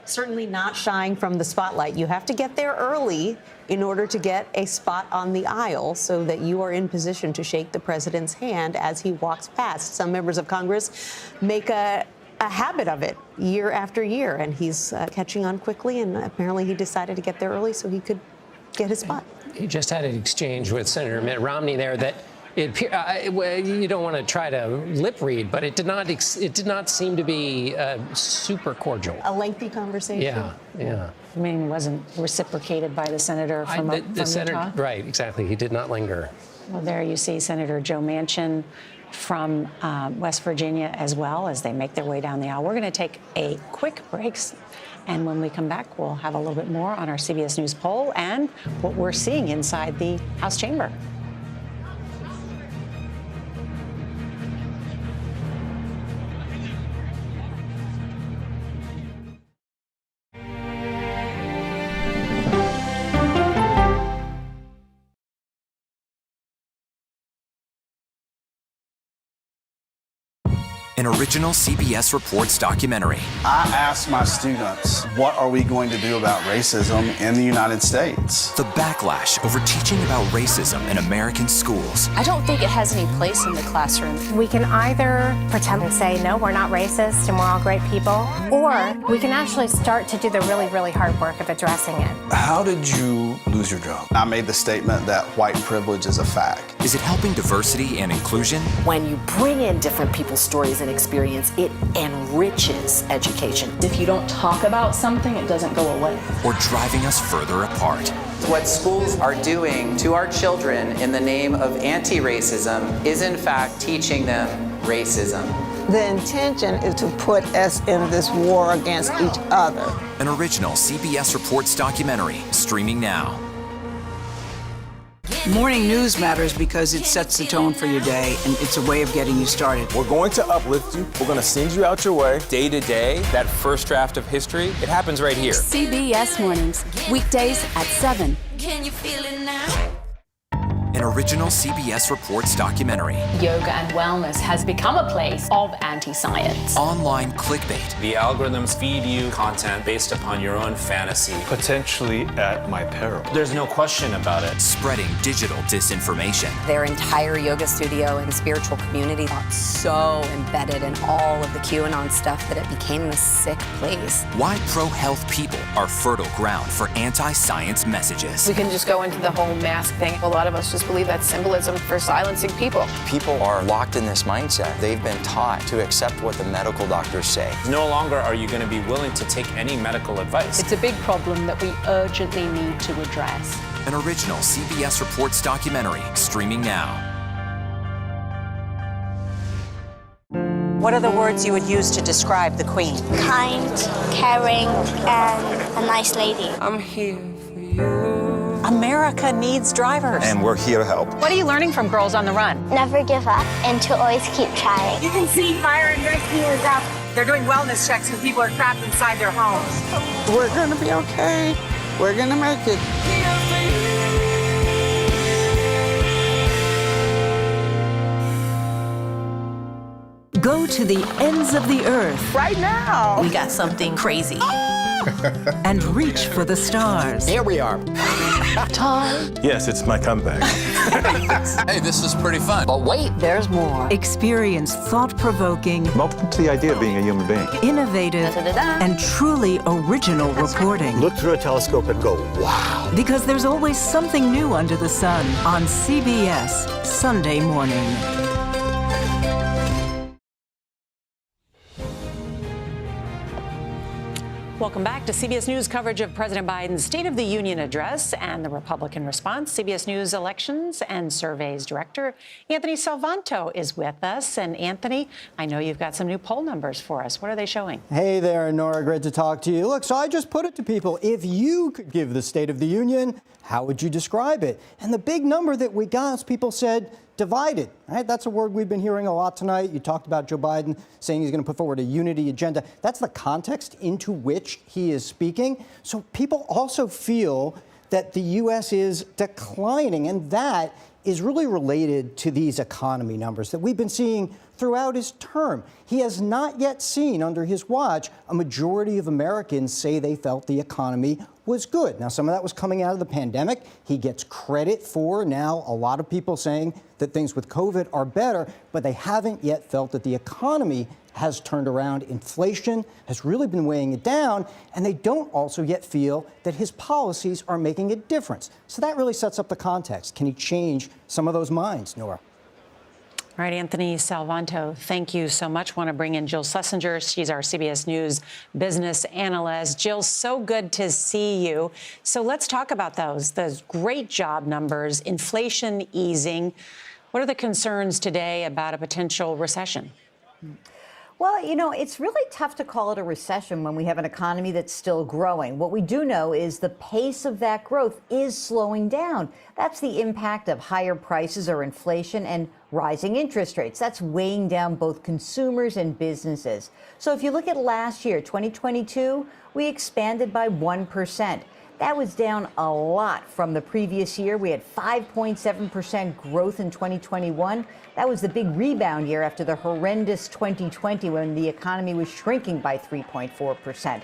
Certainly not shying from the spotlight. You have to get there early in order to get a spot on the aisle so that you are in position to shake the president's hand as he walks past. Some members of Congress make a habit of it year after year, and he's catching on quickly, and apparently he decided to get there early so he could get his spot. He just had an exchange with Senator Mitt Romney there that you don't want to try to lip read, but it did not seem to be super cordial. A lengthy conversation. Yeah. I mean, it wasn't reciprocated by the senator from Utah? Right, exactly. He did not linger. Well, there you see Senator Joe Manchin from West Virginia as well as they make their way down the aisle. We're going to take a quick break, and when we come back, we'll have a little bit more on our CBS News poll and what we're seeing inside the House chamber. An original CBS Reports documentary. I asked my students, what are we going to do about racism in the United States? The backlash over teaching about racism in American schools. I don't think it has any place in the classroom. We can either pretend and say, no, we're not racist and we're all great people, or we can actually start to do the really, really hard work of addressing it. How did you lose your job? I made the statement that white privilege is a fact. Is it helping diversity and inclusion? When you bring in different people's stories and experience, it enriches education. If you don't talk about something, it doesn't go away. Or driving us further apart? What schools are doing to our children in the name of anti-racism is in fact teaching them racism. The intention is to put us in this war against each other. An original CBS Reports documentary, streaming now. Morning news matters because it sets the tone for your day, and it's a way of getting you started. We're going to uplift you. We're going to send you out your way. Day to day, that first draft of history, it happens right here. CBS Mornings, weekdays at 7. Can you feel it now? an original CBS Reports documentary. Yoga and wellness has become a place of anti-science. Online clickbait. The algorithms feed you content based upon your own fantasy. Potentially at my peril. There's no question about it. Spreading digital disinformation. Their entire yoga studio and spiritual community got so embedded in all of the QAnon stuff that it became a sick place. Why pro-health people are fertile ground for anti-science messages. We can just go into the whole mask thing. A lot of us just believe that's symbolism for silencing people. People are locked in this mindset. They've been taught to accept what the medical doctors say. No longer are you going to be willing to take any medical advice. It's a big problem that we urgently need to address. An original CBS Reports documentary streaming now. What are the words you would use to describe the Queen? Kind, caring, and a nice lady. I'm here for you. America needs drivers. And we're here to help. What are you learning from Girls on the Run? Never give up and to always keep trying. You can see Myron Ricky is up. They're doing wellness checks when people are trapped inside their homes. We're gonna be okay. We're gonna make it. Go to the ends of the earth. Right now. We got something crazy. And reach for the stars. Here we are. Time. Yes, it's my comeback. Hey, this is pretty fun. But wait, there's more. Experience thought-provoking. I'm open to the idea of being a human being. Innovative and truly original reporting. Look through a telescope and go, wow. Because there's always something new under the sun on CBS Sunday morning. Welcome back to CBS News coverage of President Biden's State of the Union address and the Republican response. CBS News elections and surveys director Anthony Salvanto is with us. And Anthony, I know you've got some new poll numbers for us. What are they showing? Hey there, Nora. Great to talk to you. Look, so I just put it to people. If you could give the State of the Union, how would you describe it? And the big number that we got is people said divided, right? That's a word we've been hearing a lot tonight. You talked about Joe Biden saying he's going to put forward a unity agenda. That's the context into which he is speaking. So people also feel that the U.S. is declining, and that is really related to these economy numbers that we've been seeing throughout his term. He has not yet seen under his watch a majority of Americans say they felt the economy was good. Now, some of that was coming out of the pandemic. He gets credit for now a lot of people saying that things with COVID are better, but they haven't yet felt that the economy has turned around. Inflation has really been weighing it down, and they don't also yet feel that his policies are making a difference. So that really sets up the context. Can he change some of those minds, Nora? All right, Anthony Salvanto, thank you so much. Want to bring in Jill Schlesinger. She's our CBS News business analyst. Jill, so good to see you. So let's talk about those great job numbers, inflation easing. What are the concerns today about a potential recession? Well, you know, it's really tough to call it a recession when we have an economy that's still growing. What we do know is the pace of that growth is slowing down. That's the impact of higher prices or inflation and rising interest rates. That's weighing down both consumers and businesses. So if you look at last year, 2022, we expanded by 1%. That was down a lot from the previous year. We had 5.7% growth in 2021. That was the big rebound year after the horrendous 2020 when the economy was shrinking by 3.4%.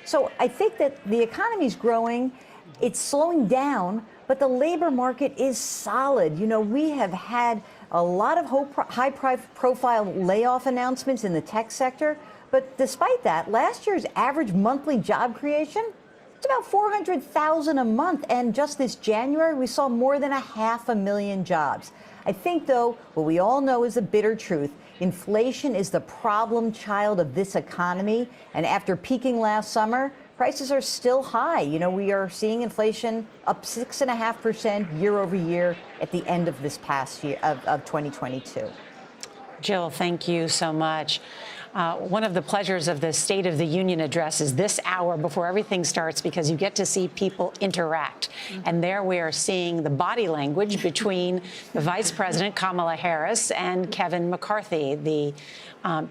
So I think that the economy's growing, it's slowing down, but the labor market is solid. You know, we have had a lot of high-profile layoff announcements in the tech sector, but despite that, last year's average monthly job creation, it's about 400,000 a month, and just this January, we saw more than 500,000 jobs. I think, though, what we all know is the bitter truth. Inflation is the problem child of this economy, and after peaking last summer, prices are still high. You know, we are seeing inflation up 6.5% year over year at the end of this past year of 2022. Jill, thank you so much. One of the pleasures of the State of the Union address is this hour before everything starts, because you get to see people interact. And there we are seeing the body language between the Vice President, Kamala Harris, and Kevin McCarthy, the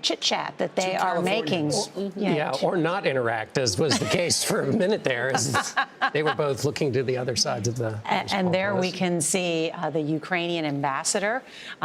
chit-chat that they are making. Or not interact, as was the case for a minute there. As they were both looking to the other sides of the... And there we can see the Ukrainian ambassador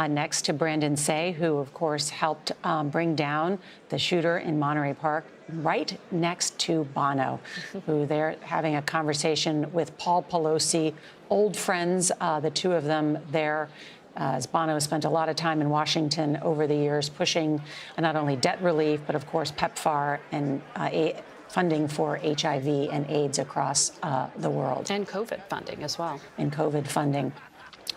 next to Brandon Say, who, of course, helped bring down the shooter in Monterey Park, right next to Bono, who they're having a conversation with Paul Pelosi, old friends, the two of them there. As Bono has spent a lot of time in Washington over the years pushing not only debt relief, but of course PEPFAR and funding for HIV and AIDS across the world. And COVID funding as well. And COVID funding.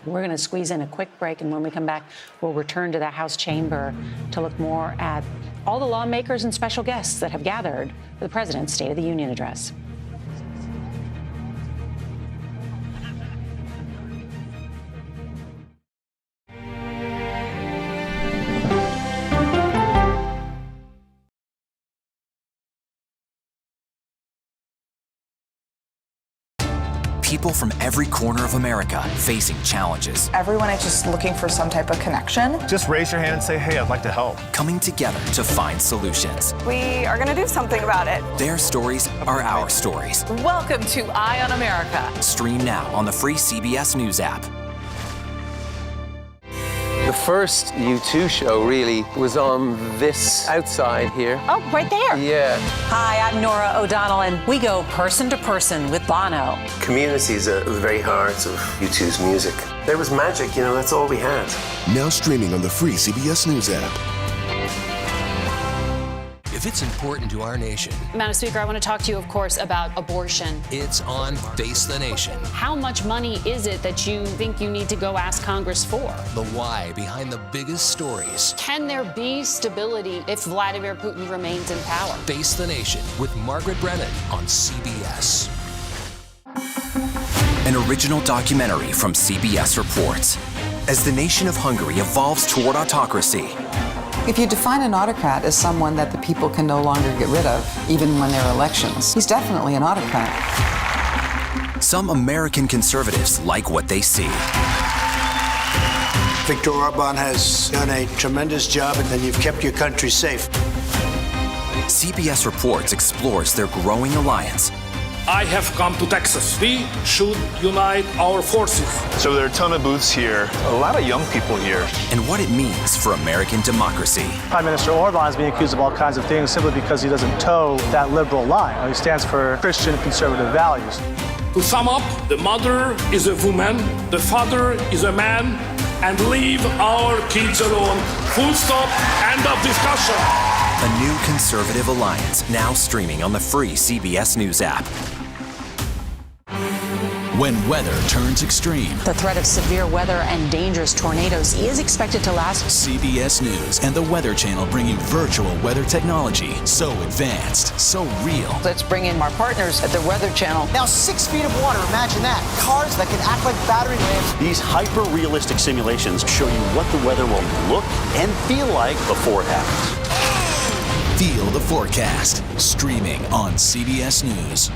We're going to squeeze in a quick break, and when we come back, we'll return to the House chamber to look more at all the lawmakers and special guests that have gathered for the President's State of the Union address. People from every corner of America facing challenges. Everyone is just looking for some type of connection. Just raise your hand and say, hey, I'd like to help. Coming together to find solutions. We are going to do something about it. Their stories are our stories. Welcome to Eye on America. Stream now on the free CBS News app. The first U2 show really was on this outside here. Oh, right there. Yeah. Hi, I'm Nora O'Donnell, and we go person to person with Bono. Community is at the very heart of U2's music. There was magic, that's all we had. Now streaming on the free CBS News app. If it's important to our nation. Madam Speaker, I want to talk to you, of course, about abortion. It's on Face the Nation. How much money is it that you think you need to go ask Congress for? The why behind the biggest stories. Can there be stability if Vladimir Putin remains in power? Face the Nation with Margaret Brennan on CBS. An original documentary from CBS reports. As the nation of Hungary evolves toward autocracy, if you define an autocrat as someone that the people can no longer get rid of, even when there are elections, he's definitely an autocrat. Some American conservatives like what they see. Viktor Orban has done a tremendous job, and you've kept your country safe. CBS Reports explores their growing alliance. I have come to Texas. We should unite our forces. So there are a ton of booths here, a lot of young people here. And what it means for American democracy. Prime Minister Orban is being accused of all kinds of things simply because he doesn't toe that liberal line. He stands for Christian conservative values. To sum up, the mother is a woman, the father is a man, and leave our kids alone. Full stop, end of discussion. A new conservative alliance now streaming on the free CBS News app. When weather turns extreme, The threat of severe weather and dangerous tornadoes is expected to last. CBS News and the Weather Channel bringing virtual weather technology so advanced, so real. Let's bring in our partners at the Weather Channel. Now 6 feet of water, imagine that. Cars that can act like battering rams. These hyper-realistic simulations show you what the weather will look and feel like before it happens. Feel the forecast, streaming on CBS News.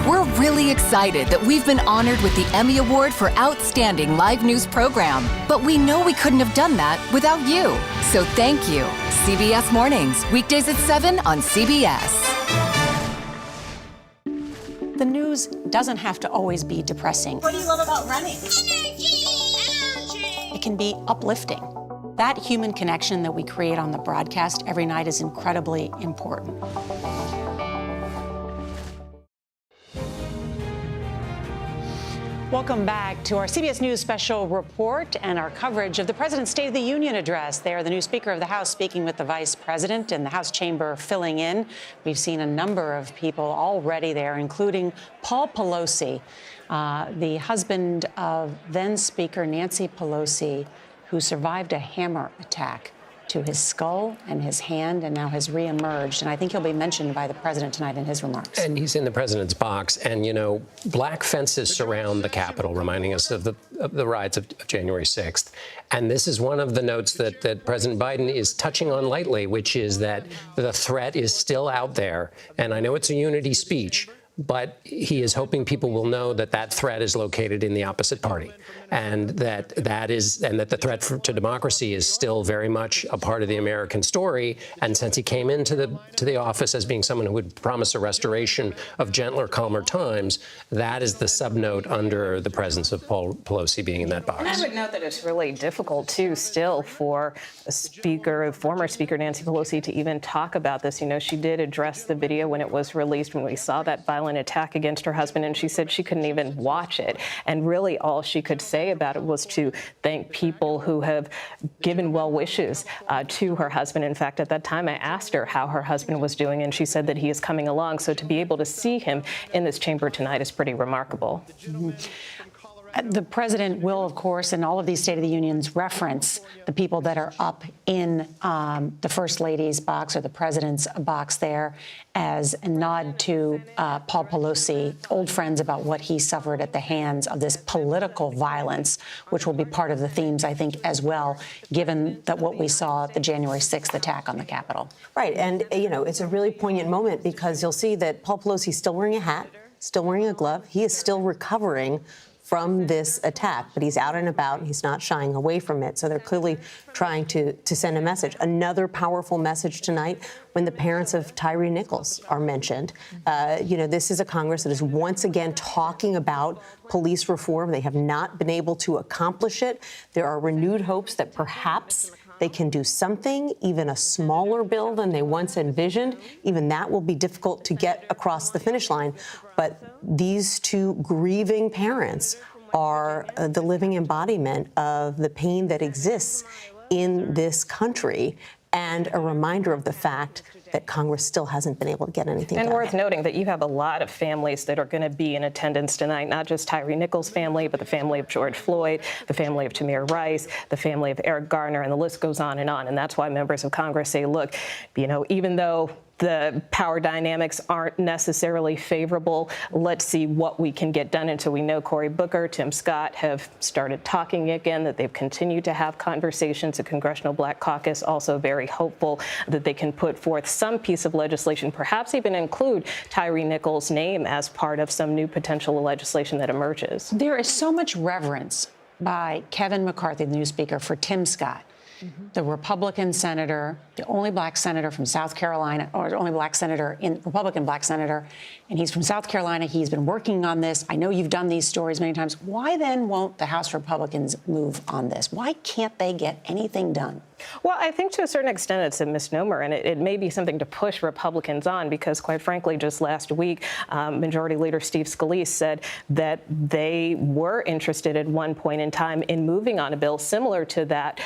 We're really excited that we've been honored with the Emmy Award for Outstanding Live News Program. But we know we couldn't have done that without you. So thank you. CBS Mornings, weekdays at 7 on CBS. The news doesn't have to always be depressing. What do you love about running? It can be uplifting. That human connection that we create on the broadcast every night is incredibly important. Welcome back to our CBS News special report and our coverage of the President's State of the Union address. There, the new Speaker of the House speaking with the Vice President and the House chamber filling in. We've seen a number of people already there, including Paul Pelosi, the husband of then Speaker Nancy Pelosi, who survived a hammer attack to his skull and his hand and now has reemerged. And I think he'll be mentioned by the president tonight in his remarks. And he's in the president's box. And, black fences surround the Capitol, reminding us of the riots of January 6th. And this is one of the notes that President Biden is touching on lightly, which is that the threat is still out there. And I know it's a unity speech, But he is hoping people will know that that threat is located in the opposite party, and that the threat to democracy is still very much a part of the American story. And since he came into the office as being someone who would promise a restoration of gentler, calmer times, that is the subnote under the presence of Paul Pelosi being in that box. And I would note that it's really difficult, too, still for former Speaker Nancy Pelosi to even talk about this. You know, she did address the video when it was released, when we saw that violent attack against her husband, and she said she couldn't even watch it. And really all she could say about it was to thank people who have given well wishes to her husband. In fact, at that time, I asked her how her husband was doing, and she said that he is coming along. So to be able to see him in this chamber tonight is pretty remarkable. Mm-hmm. The president will, of course, in all of these State of the Unions, reference the people that are up in the First Lady's box or the president's box there as a nod to Paul Pelosi, old friends, about what he suffered at the hands of this political violence, which will be part of the themes, I think, as well, given that what we saw at the January 6th attack on the Capitol. Right. And, you know, it's a really poignant moment because you'll see that Paul Pelosi is still wearing a hat, still wearing a glove. He is still recovering from this attack, but he's out and about. And he's not shying away from it. So they're clearly trying to send a message. Another powerful message tonight when the parents of Tyree Nichols are mentioned. You know, this is a Congress that is once again talking about police reform. They have not been able to accomplish it. There are renewed hopes that perhaps they can do something, even a smaller bill than they once envisioned. Even that will be difficult to get across the finish line. But these two grieving parents are the living embodiment of the pain that exists in this country and a reminder of the fact that Congress still hasn't been able to get anything done. And worth noting that you have a lot of families that are going to be in attendance tonight, not just Tyree Nichols' family, but the family of George Floyd, the family of Tamir Rice, the family of Eric Garner, and the list goes on. And that's why members of Congress say, look, you know, even though the power dynamics aren't necessarily favorable, let's see what we can get done. And so we know Cory Booker, Tim Scott have started talking again, that they've continued to have conversations. The Congressional Black Caucus also very hopeful that they can put forth some piece of legislation, perhaps even include Tyree Nichols' name as part of some new potential legislation that emerges. There is so much reverence by Kevin McCarthy, the new speaker, for Tim Scott. The Republican senator, the only black senator from South Carolina, or the only black senator, Republican black senator, and he's from South Carolina. He's been working on this. I know you've done these stories many times. Why then won't the House Republicans move on this? Why can't they get anything done? Well, I think to a certain extent it's a misnomer, and it may be something to push Republicans on because, quite frankly, just last week, Majority Leader Steve Scalise said that they were interested at one point in time in moving on a bill similar to that,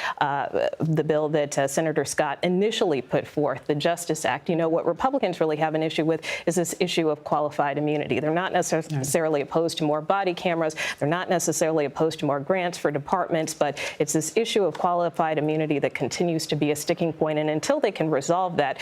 the bill that Senator Scott initially put forth, the Justice Act. You know, what Republicans really have an issue with is this issue of qualified immunity. They're not necessarily opposed to more body cameras. They're not necessarily opposed to more grants for departments, but it's this issue of qualified immunity that continues to be a sticking point. And until they can resolve that,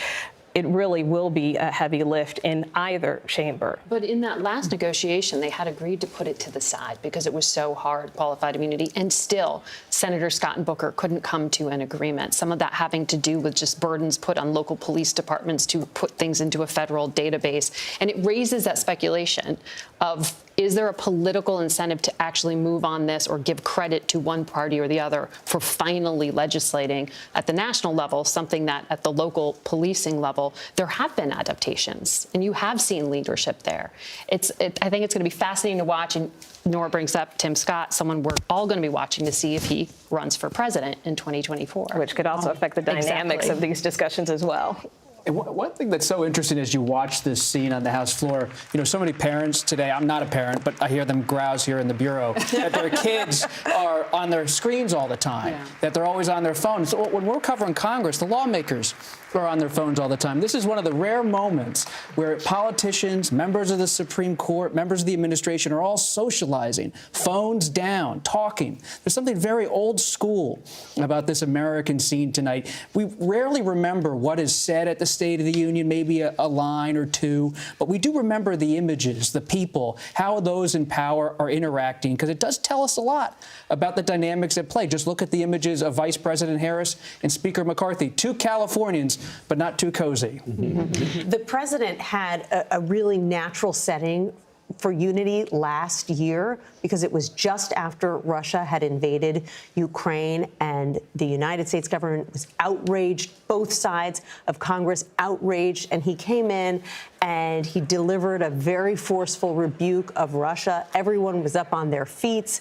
it really will be a heavy lift in either chamber. But in that last negotiation, they had agreed to put it to the side because it was so hard, qualified immunity, and still Senator Scott and Booker couldn't come to an agreement. Some of that having to do with just burdens put on local police departments to put things into a federal database. And it raises that speculation of, is there a political incentive to actually move on this or give credit to one party or the other for finally legislating at the national level, something that at the local policing level, there have been adaptations and you have seen leadership there. I think it's going to be fascinating to watch. And Nora brings up Tim Scott, someone we're all going to be watching to see if he runs for president in 2024. Which could also affect the dynamics of these discussions as well. And one thing that's so interesting as you watch this scene on the House floor, you know, so many parents today, I'm not a parent, but I hear them grouse here in the Bureau, that their kids are on their screens all the time, that they're always on their phones. So when we're covering Congress, the lawmakers are on their phones all the time. This is one of the rare moments where politicians, members of the Supreme Court, members of the administration are all socializing, phones down, talking. There's something very old school about this American scene tonight. We rarely remember what is said at the State of the Union, maybe a line or two, but we do remember the images, the people, how those in power are interacting, because it does tell us a lot about the dynamics at play. Just look at the images of Vice President Harris and Speaker McCarthy, two Californians, but not too cozy. The president had a really natural setting for unity last year because it was just after Russia had invaded Ukraine, and the United States government was outraged, both sides of Congress outraged, and he came in and he delivered a very forceful rebuke of Russia. Everyone was up on their feet.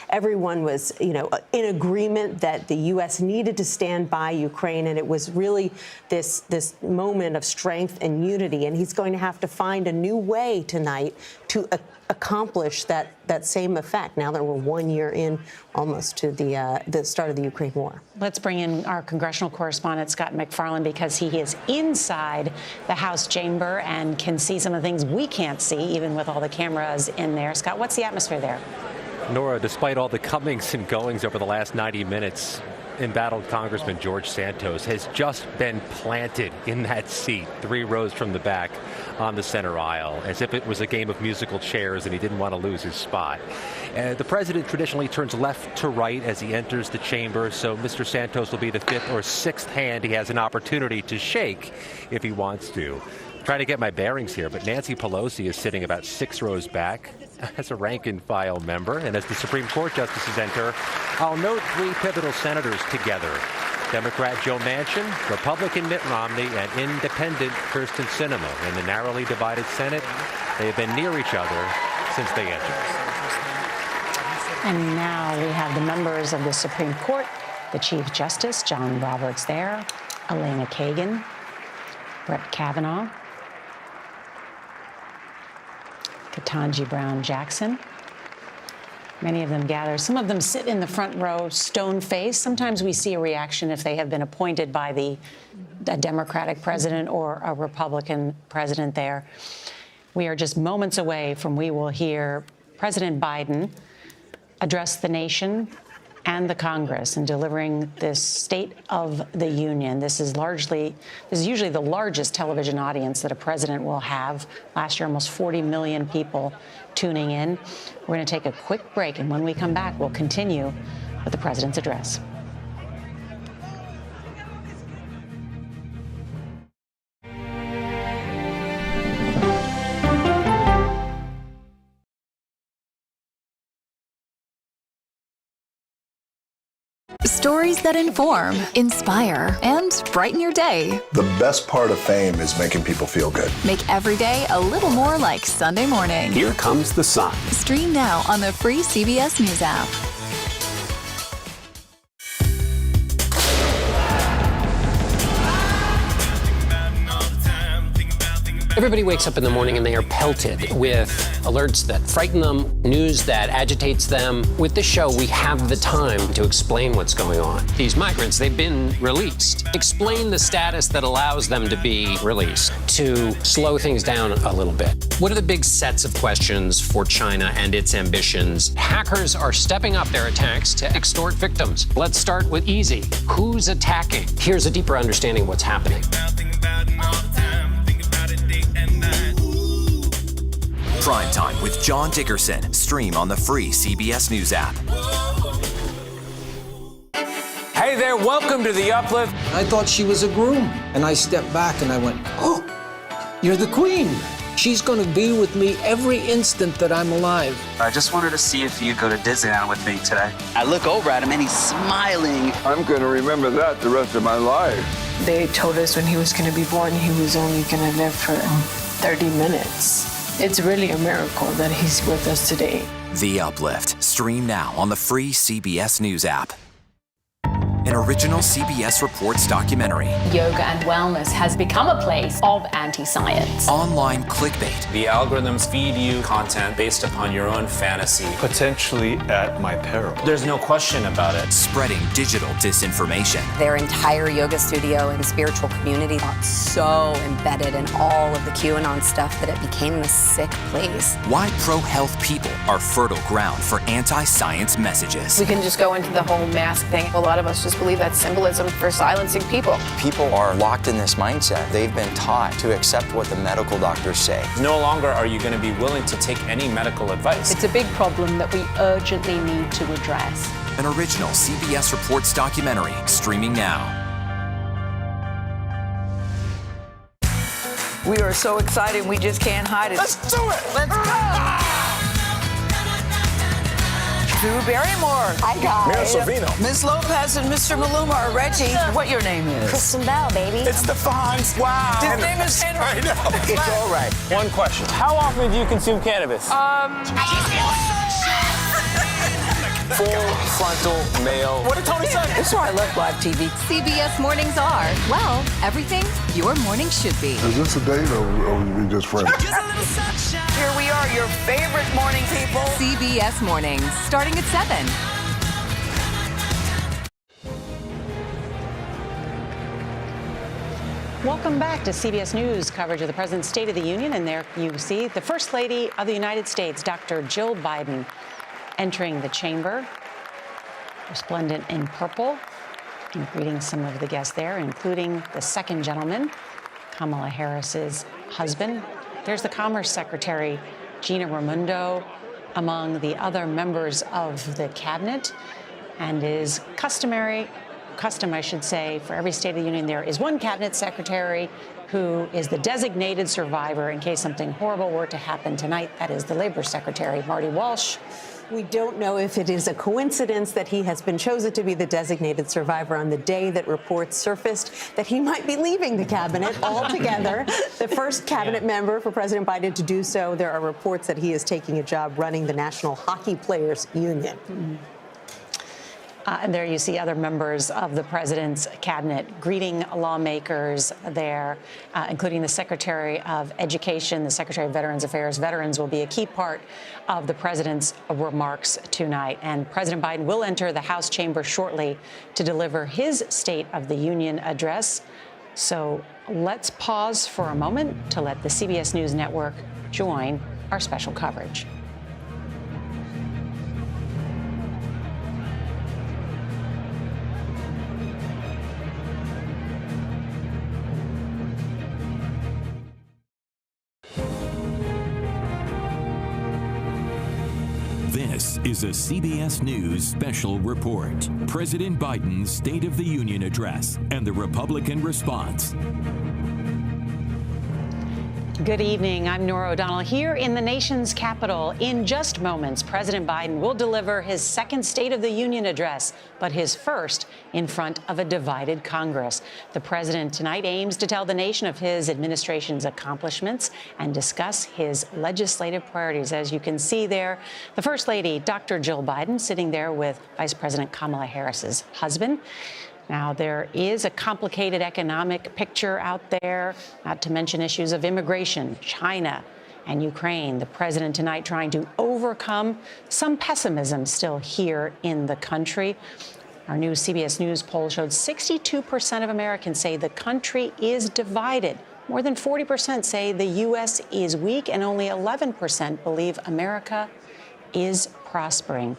Everyone was, in agreement that the U.S. needed to stand by Ukraine, and it was really this moment of strength and unity. And he's going to have to find a new way tonight to accomplish that same effect now that we're 1 year in almost to the start of the Ukraine war. Let's bring in our congressional correspondent, Scott McFarland, because he is inside the House chamber and can see some of the things we can't see, even with all the cameras in there. Scott, what's the atmosphere there? Nora, despite all the comings and goings over the last 90 minutes, embattled Congressman George Santos has just been planted in that seat 3 rows from the back on the center aisle, as if it was a game of musical chairs and he didn't want to lose his spot. The president traditionally turns left to right as he enters the chamber, so Mr. Santos will be the 5th or 6th hand he has an opportunity to shake if he wants to. Trying to get my bearings here, but Nancy Pelosi is sitting about 6 rows back as a rank-and-file member. And as the Supreme Court justices enter, I'll note 3 pivotal senators together. Democrat Joe Manchin, Republican Mitt Romney, and Independent Kyrsten Sinema. In the narrowly divided Senate, they have been near each other since they entered. And now we have the members of the Supreme Court, the Chief Justice, John Roberts there, Elena Kagan, Brett Kavanaugh, Ketanji Brown Jackson. Many of them gather. Some of them sit in the front row, stone-faced. Sometimes we see a reaction if they have been appointed by a Democratic president or a Republican president there. We are just moments away from we will hear President Biden address the nation and the Congress in delivering this State of the Union. This is usually the largest television audience that a president will have. Last year, almost 40 million people tuning in. We're going to take a quick break, and when we come back, we'll continue with the president's address. Stories that inform, inspire, and brighten your day. The best part of fame is making people feel good. Make every day a little more like Sunday morning. Here comes the sun. Stream now on the free CBS News app. Everybody wakes up in the morning and they are pelted with alerts that frighten them, news that agitates them. With this show, we have the time to explain what's going on. These migrants, they've been released. Explain the status that allows them to be released, to slow things down a little bit. What are the big sets of questions for China and its ambitions? Hackers are stepping up their attacks to extort victims. Let's start with easy. Who's attacking? Here's a deeper understanding of what's happening. Prime Time with John Dickerson. Stream on the free CBS News app. Hey there, welcome to The Uplift. I thought she was a groom, and I stepped back and I went, oh, you're the queen. She's going to be with me every instant that I'm alive. I just wanted to see if you'd go to Disneyland with me today. I look over at him and he's smiling. I'm going to remember that the rest of my life. They told us when he was going to be born, he was only going to live for 30 minutes. It's really a miracle that he's with us today. The Uplift. Stream now on the free CBS News app. An original CBS Reports documentary. Yoga and wellness has become a place of anti-science. Online clickbait. The algorithms feed you content based upon your own fantasy. Potentially at my peril. There's no question about it. Spreading digital disinformation. Their entire yoga studio and spiritual community got so embedded in all of the QAnon stuff that it became this sick place. Why pro-health people are fertile ground for anti-science messages. We can just go into the whole mask thing. A lot of us just just believe that's symbolism for silencing people. People are locked in this mindset. They've been taught to accept what the medical doctors say. No longer are you going to be willing to take any medical advice. It's a big problem that we urgently need to address. An original CBS Reports documentary streaming now. We are so excited, we just can't hide it. Let's do it! Let's go! Drew Barrymore. Hi, guys. Mira Sorvino. Ms. Lopez and Mr. Maluma are Reggie. What your name is? Kristen Bell, baby. It's the Fonz. Wow. His name is Henry. I know. It's all right. One question. How often do you consume cannabis? Full frontal male. What did Tony say? That's why I love live TV. CBS Mornings are, well, everything your morning should be. Is this a date or are we just friends? Here we are, your favorite morning people. CBS Mornings, starting at 7. Welcome back to CBS News coverage of the President's State of the Union. And there you see the First Lady of the United States, Dr. Jill Biden, entering the chamber, resplendent in purple, and greeting some of the guests there, including the second gentleman, Kamala Harris's husband. There's the Commerce Secretary, Gina Raimondo, among the other members of the cabinet. And is custom, I should say, for every State of the Union, there is one cabinet secretary who is the designated survivor in case something horrible were to happen tonight. That is the Labor Secretary, Marty Walsh. We don't know if it is a coincidence that he has been chosen to be the designated survivor on the day that reports surfaced that he might be leaving the cabinet altogether. The first cabinet member for President Biden to do so. There are reports that he is taking a job running the National Hockey Players Union. And there you see other members of the president's cabinet greeting lawmakers there, including the Secretary of Education, the Secretary of Veterans Affairs. Veterans will be a key part of the president's remarks tonight. And President Biden will enter the House chamber shortly to deliver his State of the Union address. So let's pause for a moment to let the CBS News Network join our special coverage. This is a CBS News special report. President Biden's State of the Union address and the Republican response. Good evening. I'm Norah O'Donnell here in the nation's capital. In just moments, President Biden will deliver his second State of the Union address, but his first in front of a divided Congress. The president tonight aims to tell the nation of his administration's accomplishments and discuss his legislative priorities. As you can see there, the First Lady, Dr. Jill Biden, sitting there with Vice President Kamala Harris's husband. Now, there is a complicated economic picture out there, not to mention issues of immigration, China, and Ukraine. The president tonight trying to overcome some pessimism still here in the country. Our new CBS News poll showed 62% of Americans say the country is divided. More than 40% say the U.S. is weak, and only 11% believe America is prospering.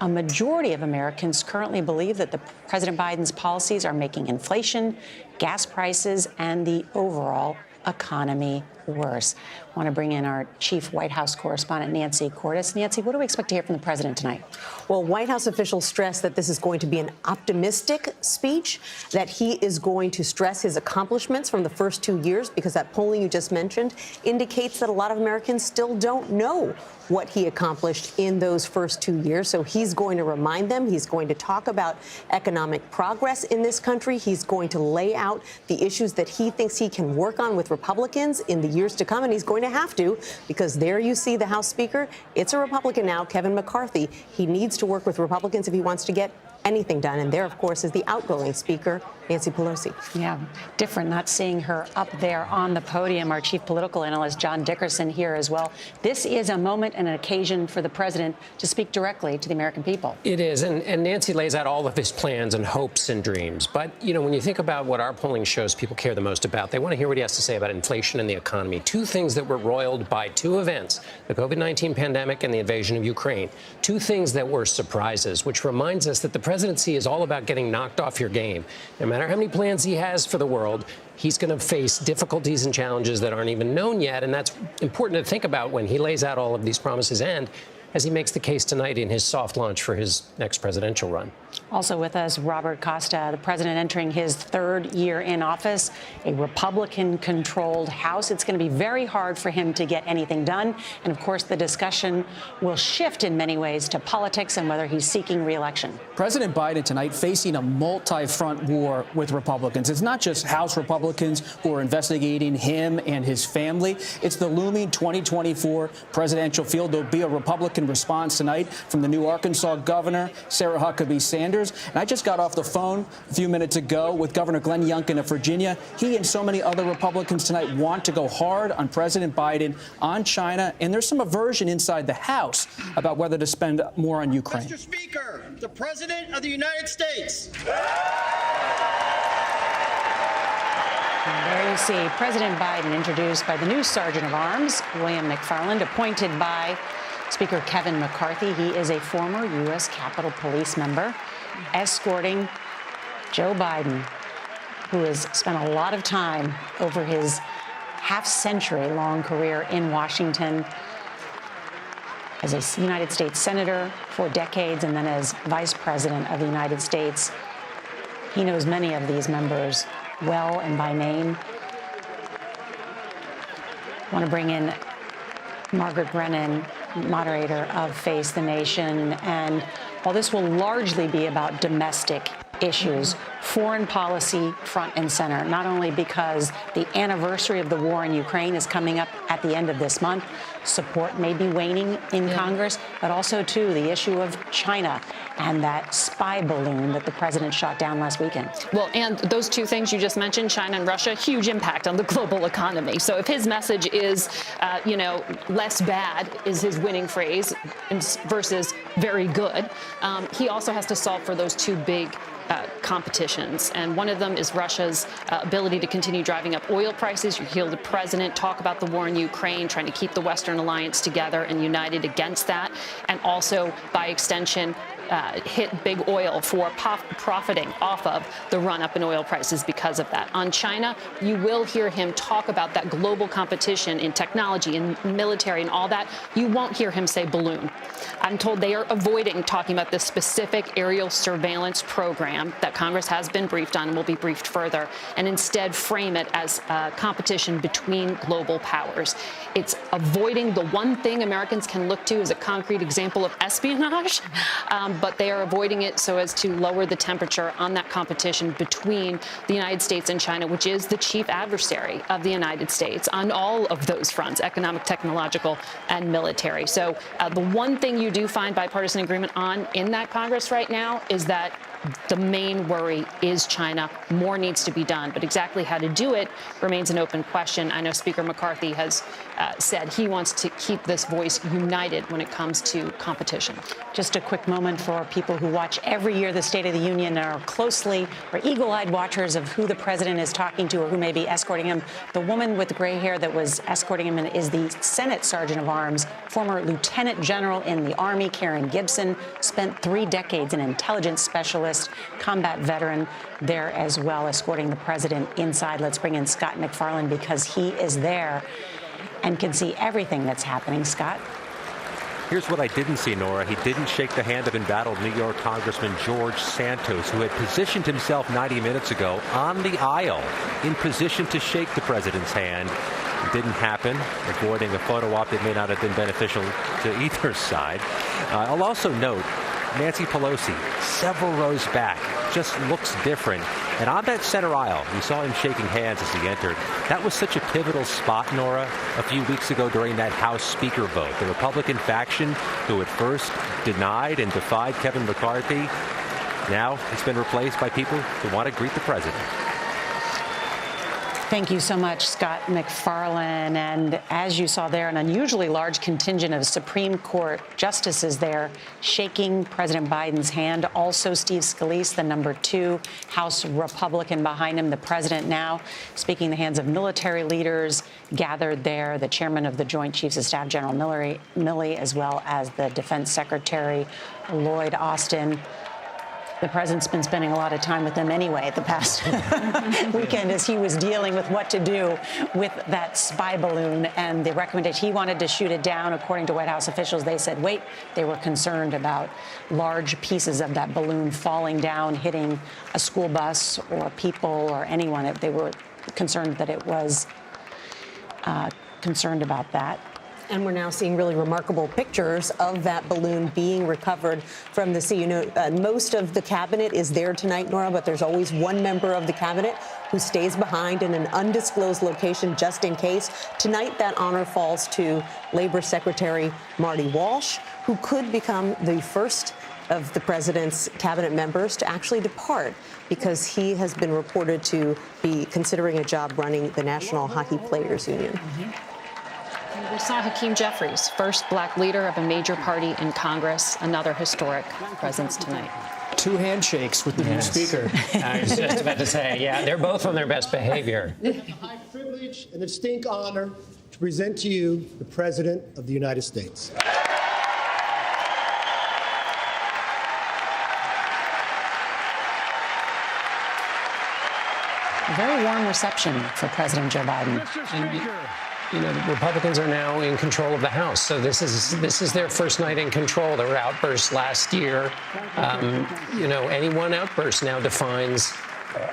A majority of Americans currently believe that President Biden's policies are making inflation, gas prices, and the overall economy worse. I want to bring in our chief White House correspondent, Nancy Cordes. Nancy, what do we expect to hear from the president tonight? Well, White House officials stress that this is going to be an optimistic speech, that he is going to stress his accomplishments from the first 2 years, because that polling you just mentioned indicates that a lot of Americans still don't know what he accomplished in those first 2 years. So he's going to remind them. He's going to talk about economic progress in this country. He's going to lay out the issues that he thinks he can work on with Republicans in the years to come. And he's going to have to, because there you see the House Speaker. It's a Republican now, Kevin McCarthy. He needs to work with Republicans if he wants to get anything done. And there, of course, is the outgoing Speaker, Nancy Pelosi. Yeah, different not seeing her up there on the podium. Our chief political analyst, John Dickerson, here as well. This is a moment and an occasion for the president to speak directly to the American people. It is. And Nancy lays out all of his plans and hopes and dreams. But, you know, when you think about what our polling shows people care the most about, they want to hear what he has to say about inflation and the economy. Two things that were roiled by two events, the COVID-19 pandemic and the invasion of Ukraine. Two things that were surprises, which reminds us that the president presidency is all about getting knocked off your game. No matter how many plans he has for the world, he's going to face difficulties and challenges that aren't even known yet. And that's important to think about when he lays out all of these promises and as he makes the case tonight in his soft launch for his next presidential run. Also with us, Robert Costa, the president entering his third year in office, a Republican-controlled House. It's going to be very hard for him to get anything done. And, of course, the discussion will shift in many ways to politics and whether he's seeking re-election. President Biden tonight facing a multi-front war with Republicans. It's not just House Republicans who are investigating him and his family. It's the looming 2024 presidential field. There'll be a Republican response tonight from the new Arkansas governor, Sarah Huckabee Sanders. And I just got off the phone a few minutes ago with Governor Glenn Youngkin of Virginia. He and so many other Republicans tonight want to go hard on President Biden, on China, and there's some aversion inside the House about whether to spend more on Ukraine. Mr. Speaker, the President of the United States. And there you see President Biden introduced by the new Sergeant of Arms, William McFarland, appointed by Speaker Kevin McCarthy. He is a former U.S. Capitol Police member, escorting Joe Biden, who has spent a lot of time over his half-century-long career in Washington as a United States Senator for decades and then as Vice President of the United States. He knows many of these members well and by name. I want to bring in Margaret Brennan, moderator of Face the Nation. And while this will largely be about domestic issues, foreign policy front and center, not only because the anniversary of the war in Ukraine is coming up at the end of this month, support may be waning in Congress, but also, too, the issue of China and that spy balloon that the president shot down last weekend. Well, and those two things you just mentioned, China and Russia, huge impact on the global economy. So if his message is, less bad is his winning phrase versus very good, he also has to solve for those two big competitions. And one of them is Russia's ability to continue driving up oil prices. You hear the president talk about the war in Ukraine, trying to keep the Western alliance together and united against that. And also, by extension, hit big oil for profiting off of the run-up in oil prices because of that. On China, you will hear him talk about that global competition in technology and military and all that. You won't hear him say balloon. I'm told they are avoiding talking about this specific aerial surveillance program that Congress has been briefed on and will be briefed further, and instead frame it as a competition between global powers. It's avoiding the one thing Americans can look to as a concrete example of espionage, but they are avoiding it so as to lower the temperature on that competition between the United States and China, which is the chief adversary of the United States on all of those fronts, economic, technological, and military. So the one thing you do find bipartisan agreement on in that Congress right now is that the main worry is China. More needs to be done, but exactly how to do it remains an open question. I know Speaker McCarthy has said he wants to keep this voice united when it comes to competition. Just a quick moment for people who watch every year the State of the Union and are closely or eagle-eyed watchers of who the president is talking to or who may be escorting him. The woman with the gray hair that was escorting him is the Senate Sergeant of Arms, former Lieutenant General in the Army, Karen Gibson, spent 3 decades an intelligence specialist, combat veteran there as well, escorting the president inside. Let's bring in Scott McFarland because he is there and can see everything that's happening. Scott? Here's what I didn't see, Nora. He didn't shake the hand of embattled New York Congressman George Santos, who had positioned himself 90 minutes ago on the aisle in position to shake the president's hand. It didn't happen, avoiding a photo op that may not have been beneficial to either side. I'll also note Nancy Pelosi, several rows back, just looks different. And on that center aisle, we saw him shaking hands as he entered. That was such a pivotal spot, Nora, a few weeks ago during that House Speaker vote. The Republican faction, who at first denied and defied Kevin McCarthy, now it's been replaced by people who want to greet the president. Thank you so much, Scott McFarland. And as you saw there, an unusually large contingent of Supreme Court justices there shaking President Biden's hand. Also, Steve Scalise, the number 2 House Republican behind him. The president now speaking the hands of military leaders gathered there. The chairman of the Joint Chiefs of Staff, General Milley, as well as the Defense Secretary, Lloyd Austin. The president's been spending a lot of time with them anyway the past weekend as he was dealing with what to do with that spy balloon and the recommendation. He wanted to shoot it down. According to White House officials, they said, wait, they were concerned about large pieces of that balloon falling down, hitting a school bus or people or anyone. They were concerned that it was concerned about that. And we're now seeing really remarkable pictures of that balloon being recovered from the sea. You know, most of the cabinet is there tonight, Nora, but there's always one member of the cabinet who stays behind in an undisclosed location just in case. Tonight, that honor falls to Labor Secretary Marty Walsh, who could become the first of the president's cabinet members to actually depart because he has been reported to be considering a job running the National Hockey Players Union. We saw Hakeem Jeffries, first black leader of a major party in Congress, another historic presence tonight. 2 handshakes with the new speaker. I was just about to say, yeah, they're both on their best behavior. It's a high privilege and a distinct honor to present to you the President of the United States. A very warm reception for President Joe Biden. You know, the Republicans are now in control of the House, so this is their first night in control. There were outbursts last year. You know, any one outburst now defines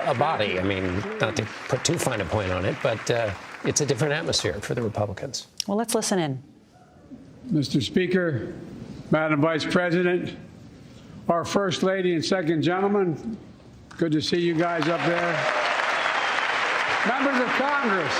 a body. I mean, not to put too fine a point on it, but it's a different atmosphere for the Republicans. Well, let's listen in. Mr. Speaker, Madam Vice President, our First Lady and Second Gentleman, good to see you guys up there. Members of Congress.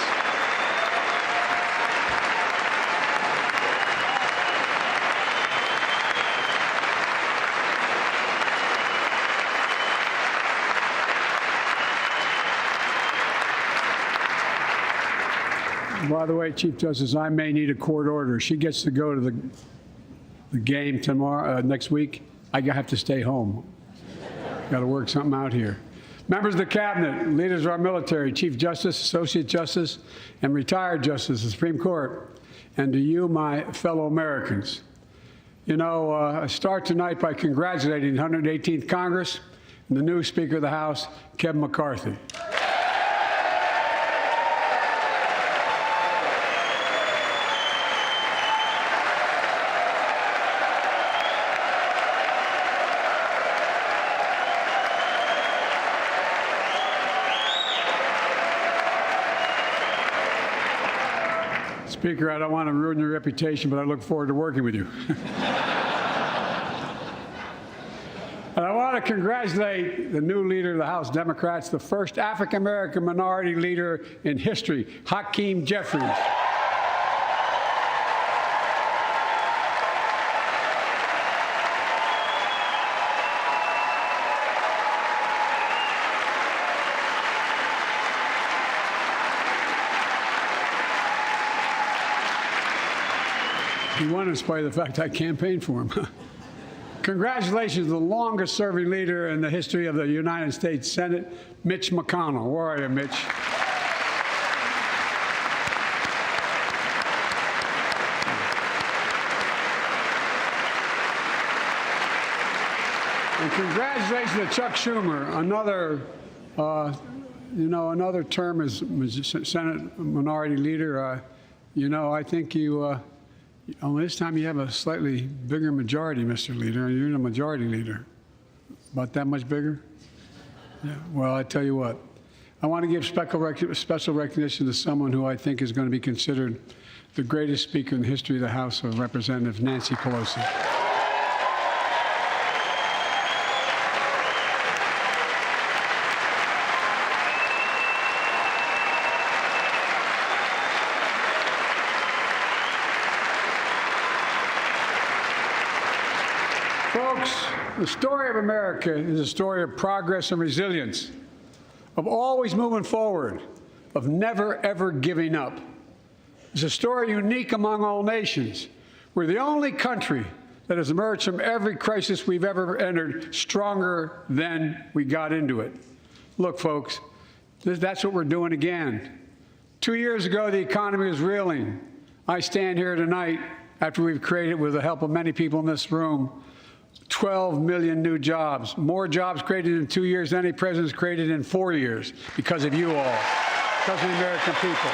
By the way, Chief Justice, I may need a court order. She gets to go to the game tomorrow, next week. I have to stay home. Got to work something out here. Members of the Cabinet, leaders of our military, Chief Justice, Associate Justice, and retired Justice of the Supreme Court, and to you, my fellow Americans. You know, I start tonight by congratulating the 118th Congress and the new Speaker of the House, Kevin McCarthy. Speaker, I don't want to ruin your reputation, but I look forward to working with you. And I want to congratulate the new leader of the House Democrats, the first African-American minority leader in history, Hakeem Jeffries. He won in spite of the fact I campaigned for him. Congratulations to the longest-serving leader in the history of the United States Senate, Mitch McConnell. Where are you, Mitch? And congratulations to Chuck Schumer, another term as Senate Minority Leader. I think you. This time you have a slightly bigger majority, Mr. Leader, and you're in a majority leader. About that much bigger? Yeah. Well, I tell you what, I want to give special recognition to someone who I think is going to be considered the greatest speaker in the history of the House of Representatives, Nancy Pelosi. Folks, the story of America is a story of progress and resilience, of always moving forward, of never, ever giving up. It's a story unique among all nations. We're the only country that has emerged from every crisis we've ever entered stronger than we got into it. Look, folks, that's what we're doing again. 2 years ago, the economy was reeling. I stand here tonight after we've created, with the help of many people in this room, 12 million new jobs, more jobs created in 2 years than any president's created in 4 years because of you all, because of the American people.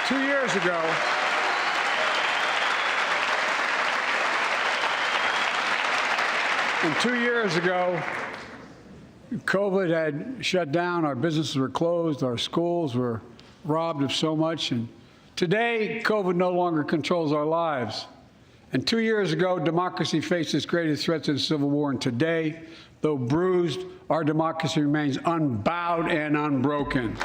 2 years ago, and 2 years ago, COVID had shut down, our businesses were closed, our schools were robbed of so much, and today, COVID no longer controls our lives. And 2 years ago, democracy faced its greatest threat to the Civil War, and today, though bruised, our democracy remains unbowed and unbroken.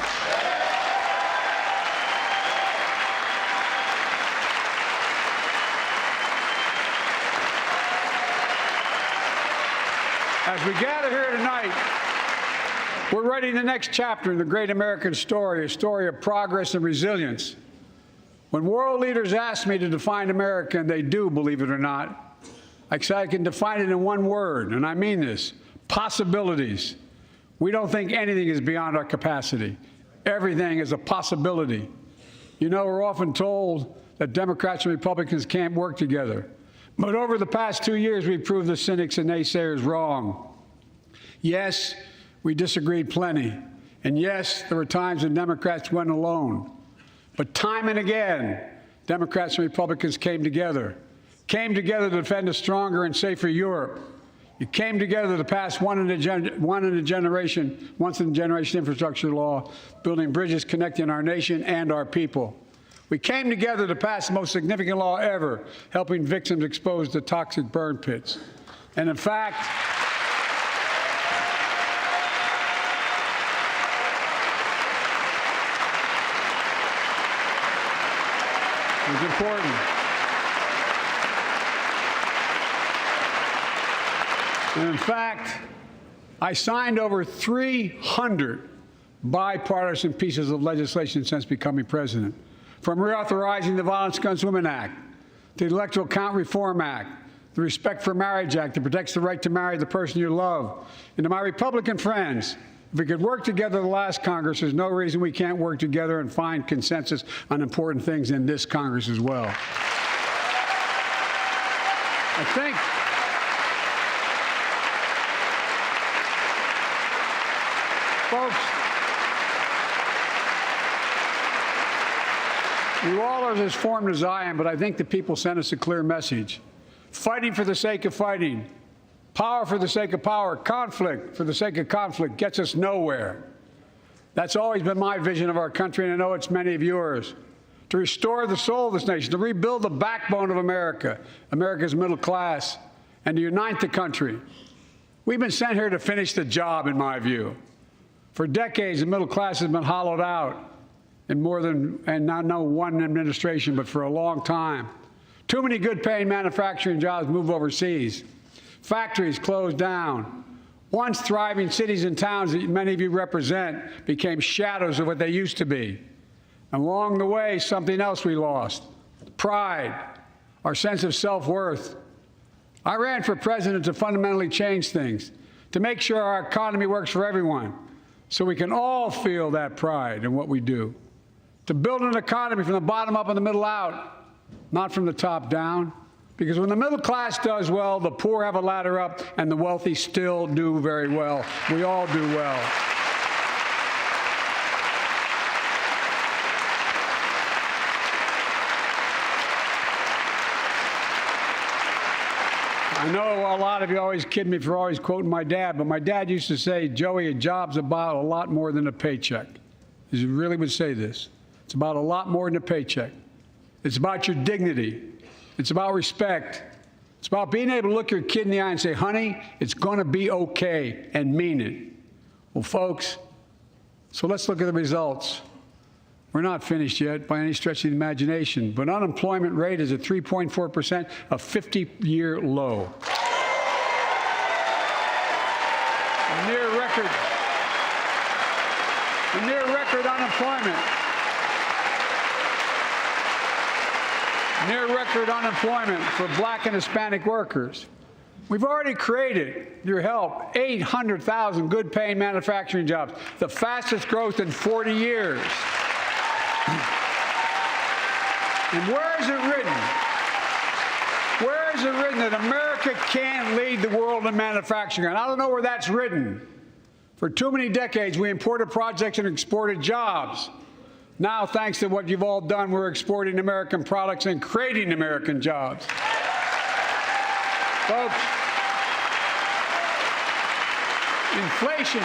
As we gather here tonight, we're writing the next chapter in the great American story, a story of progress and resilience. When world leaders ask me to define America, and they do, believe it or not, I can define it in one word, and I mean this: possibilities. We don't think anything is beyond our capacity. Everything is a possibility. You know, we're often told that Democrats and Republicans can't work together. But over the past 2 years, we've proved the cynics and naysayers wrong. Yes, we disagreed plenty. And yes, there were times when Democrats went alone. But time and again, Democrats and Republicans came together to defend a stronger and safer Europe. You came together to pass once in a generation infrastructure law, building bridges connecting our nation and our people. We came together to pass the most significant law ever, helping victims exposed to toxic burn pits. And in fact, it was important. And in fact, I signed over 300 bipartisan pieces of legislation since becoming president. From reauthorizing the Violence Against Women Act, to the Electoral Count Reform Act, the Respect for Marriage Act that protects the right to marry the person you love. And to my Republican friends, if we could work together the last Congress, there's no reason we can't work together and find consensus on important things in this Congress as well. I think folks, you all are as formed as I am, but I think the people sent us a clear message. Fighting for the sake of fighting, power for the sake of power, conflict for the sake of conflict gets us nowhere. That's always been my vision of our country, and I know it's many of yours. To restore the soul of this nation, to rebuild the backbone of America, America's middle class, and to unite the country. We've been sent here to finish the job, in my view. For decades, the middle class has been hollowed out. In more than, and not no one administration, but for a long time. Too many good-paying manufacturing jobs move overseas. Factories closed down. Once thriving cities and towns that many of you represent became shadows of what they used to be. And along the way, something else we lost: pride, our sense of self-worth. I ran for president to fundamentally change things, to make sure our economy works for everyone, so we can all feel that pride in what we do. To build an economy from the bottom up and the middle out, not from the top down. Because when the middle class does well, the poor have a ladder up, and the wealthy still do very well. We all do well. I know a lot of you always kid me for always quoting my dad, but my dad used to say, Joey, a job's about a lot more than a paycheck. He really would say this. It's about a lot more than a paycheck. It's about your dignity. It's about respect. It's about being able to look your kid in the eye and say, honey, it's going to be okay, and mean it. Well, folks, so let's look at the results. We're not finished yet by any stretch of the imagination, but unemployment rate is at 3.4%, a 50-year low. A near record unemployment. Near record unemployment for Black and Hispanic workers. We've already created, your help, 800,000 good-paying manufacturing jobs, the fastest growth in 40 years. And where is it written? are written that America can't lead the world in manufacturing. And I don't know where that's written. For too many decades, we imported projects and exported jobs. Now, thanks to what you've all done, we're exporting American products and creating American jobs. Folks, Inflation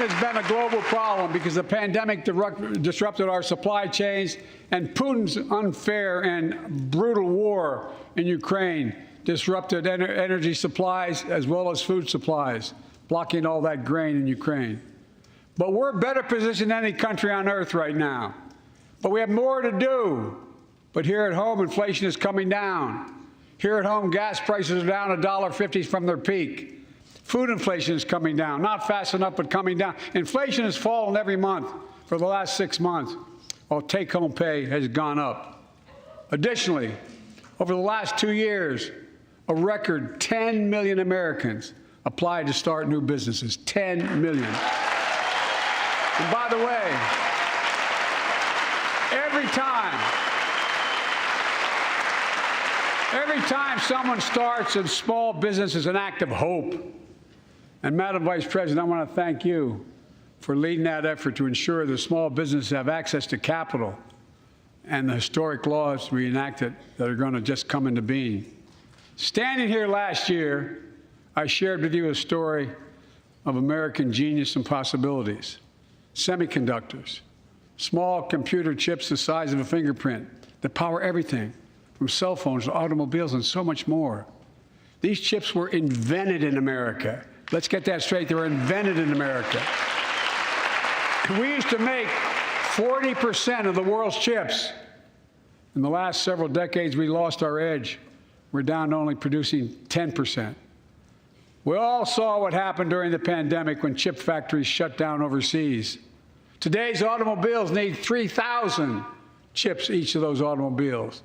has been a global problem because the pandemic disrupted our supply chains, and Putin's unfair and brutal war in Ukraine disrupted energy supplies as well as food supplies, blocking all that grain in Ukraine. But we're better positioned than any country on earth right now. But we have more to do. But here at home, inflation is coming down. Here at home, gas prices are down $1.50 from their peak. Food inflation is coming down, not fast enough, but coming down. Inflation has fallen every month for the last 6 months, while take-home pay has gone up. Additionally, over the last 2 years, a record 10 million Americans applied to start new businesses. 10 million. And by the way, every time someone starts a small business is an act of hope. And Madam Vice President, I want to thank you for leading that effort to ensure that small businesses have access to capital and the historic laws we enacted that are going to just come into being. Standing here last year, I shared with you a story of American genius and possibilities. Semiconductors, small computer chips the size of a fingerprint that power everything from cell phones to automobiles and so much more. These chips were invented in America. Let's get that straight. They were invented in America. We used to make 40% of the world's chips. In the last several decades, we lost our edge. We're down to only producing 10%. We all saw what happened during the pandemic when chip factories shut down overseas. Today's automobiles need 3,000 chips, each of those automobiles.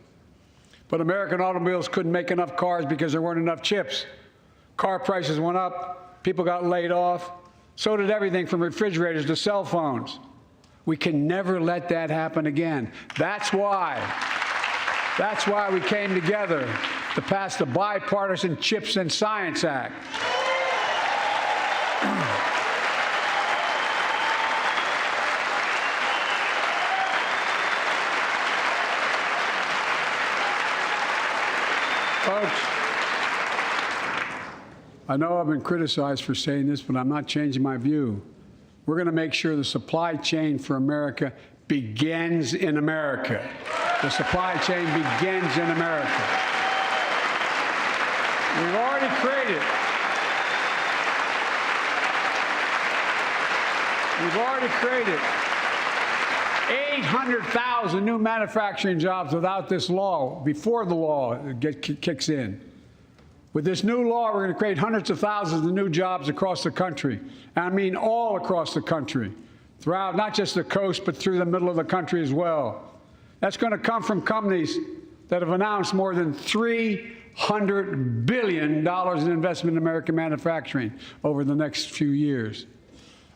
But American automobiles couldn't make enough cars because there weren't enough chips. Car prices went up. People got laid off. So did everything from refrigerators to cell phones. We can never let that happen again. That's why we came together to pass the Bipartisan Chips and Science Act. Folks, I know I've been criticized for saying this, but I'm not changing my view. We're going to make sure the supply chain for America begins in America. The supply chain begins in America. We've already created 800,000 new manufacturing jobs without this law, before the law kicks in. With this new law, we're going to create hundreds of thousands of new jobs across the country. And I mean all across the country, throughout not just the coast, but through the middle of the country as well. That's going to come from companies that have announced more than $300 billion in investment in American manufacturing over the next few years.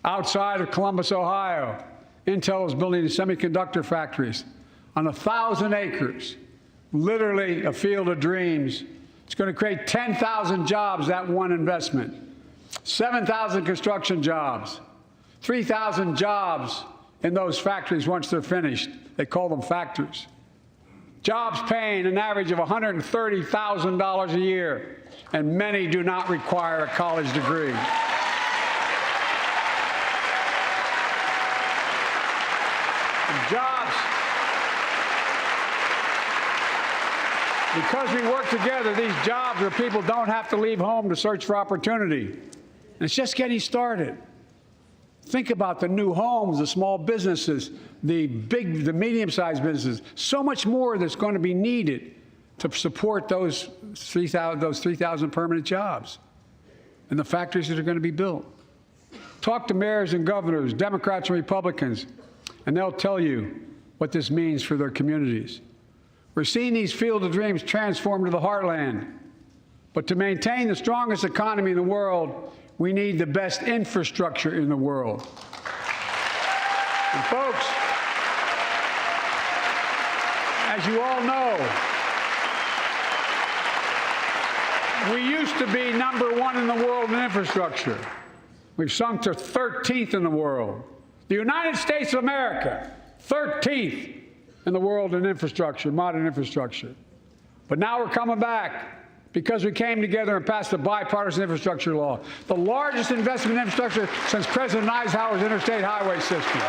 Outside of Columbus, Ohio, Intel is building semiconductor factories on 1,000 acres, literally a field of dreams. It's going to create 10,000 jobs, that one investment, 7,000 construction jobs, 3,000 jobs in those factories once they're finished. They call them factories. Jobs paying an average of $130,000 a year, and many do not require a college degree. Jobs. Because we work together, these jobs where people don't have to leave home to search for opportunity. And it's just getting started. Think about the new homes, the small businesses, the medium-sized businesses, so much more that's going to be needed to support those 3,000 permanent jobs and the factories that are going to be built. Talk to mayors and governors, Democrats and Republicans, and they'll tell you what this means for their communities. We're seeing these field of dreams transform to the heartland. But to maintain the strongest economy in the world, we need the best infrastructure in the world. And folks, as you all know, We used to be #1 in the world in infrastructure. We've sunk to 13th in the world. The United States of America, 13th in the world in infrastructure, modern infrastructure. But now we're coming back because we came together and passed the bipartisan infrastructure law, the largest investment in infrastructure since President Eisenhower's interstate highway system.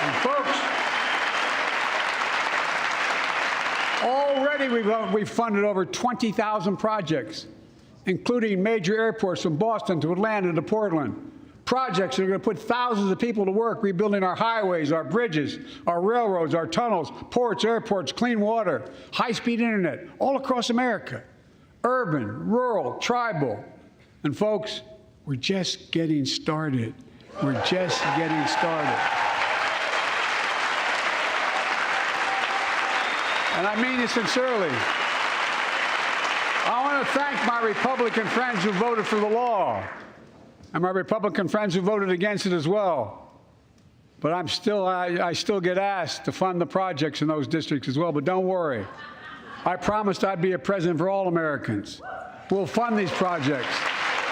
And folks, already we've funded over 20,000 projects, including major airports from Boston to Atlanta to Portland. Projects that are going to put thousands of people to work rebuilding our highways, our bridges, our railroads, our tunnels, ports, airports, clean water, high-speed internet, all across America. Urban, rural, tribal. And folks, we're just getting started. We're just getting started. And I mean it sincerely. I want to thank my Republican friends who voted for the law, and my Republican friends who voted against it as well. But I still get asked to fund the projects in those districts as well. But don't worry. I promised I'd be a president for all Americans. We'll fund these projects.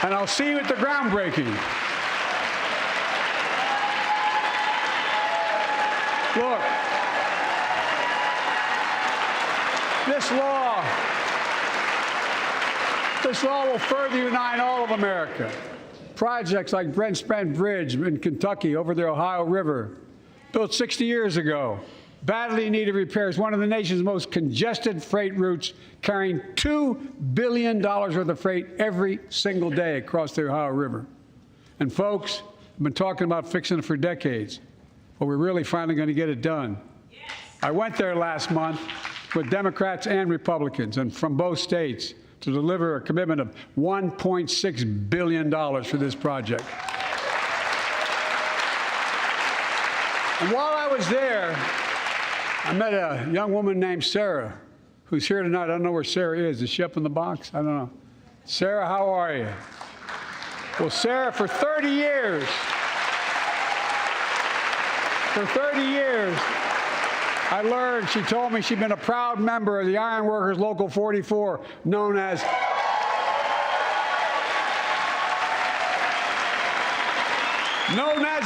And I'll see you at the groundbreaking. Look, this law will further unite all of America. Projects like Brent Spence Bridge in Kentucky over the Ohio River, built 60 years ago, badly needed repairs, one of the nation's most congested freight routes, carrying $2 billion worth of freight every single day across the Ohio River. And folks, I've been talking about fixing it for decades, but we're really finally going to get it done. Yes. I went there last month with Democrats and Republicans, and from both states, to deliver a commitment of $1.6 billion for this project. And while I was there, I met a young woman named Sarah, who's here tonight. I don't know where Sarah is. Is she up in the box? I don't know. Sarah, how are you? Well, Sarah, for 30 years, I learned, she told me she'd been a proud member of the Iron Workers Local 44, known as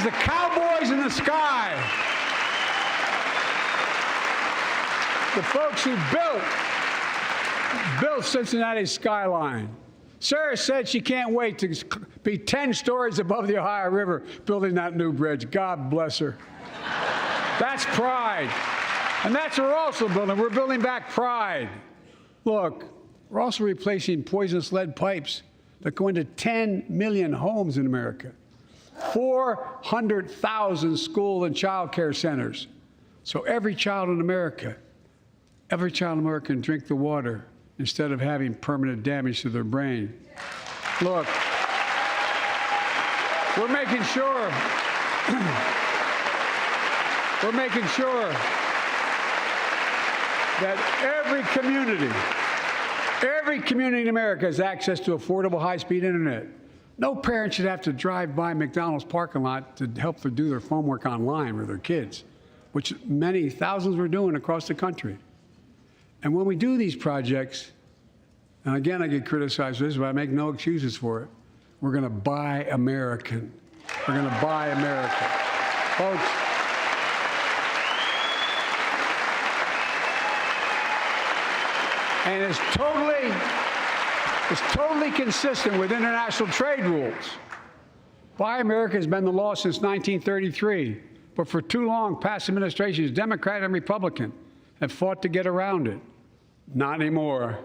the Cowboys in the Sky. The folks who built Cincinnati's skyline. Sarah said she can't wait to be 10 stories above the Ohio River building that new bridge. God bless her. That's pride. And that's what we're also building. We're building back pride. Look, we're also replacing poisonous lead pipes that go into 10 million homes in America, 400,000 school and child care centers. So every child in America can drink the water instead of having permanent damage to their brain. Look, we're making sure that every community in America has access to affordable high-speed internet. No parent should have to drive by McDonald's parking lot to help them do their homework online with their kids, which many thousands were doing across the country. And when we do these projects, and again I get criticized for this, but I make no excuses for it, we're going to buy American. We're going to buy America. Folks, and it's totally consistent with international trade rules. Buy America has been the law since 1933, but for too long, past administrations, Democrat and Republican, have fought to get around it. Not anymore.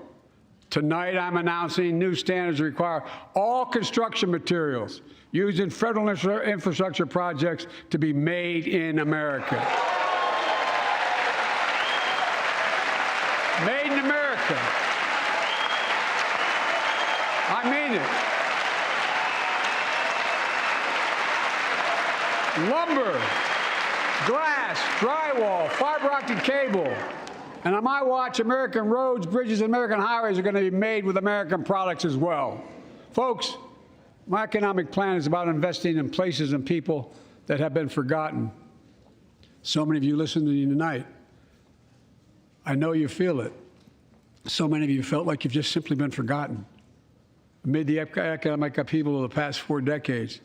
Tonight, I'm announcing new standards that require all construction materials used in federal infrastructure projects to be made in America. Made in America. I mean it. Lumber, glass, drywall, fiber optic cable. And on my watch, American roads, bridges, and American highways are going to be made with American products as well. Folks, my economic plan is about investing in places and people that have been forgotten. So many of you listening to me tonight I know you feel it. So many of you felt like you've just simply been forgotten. Amid the economic upheaval of the past 4 decades,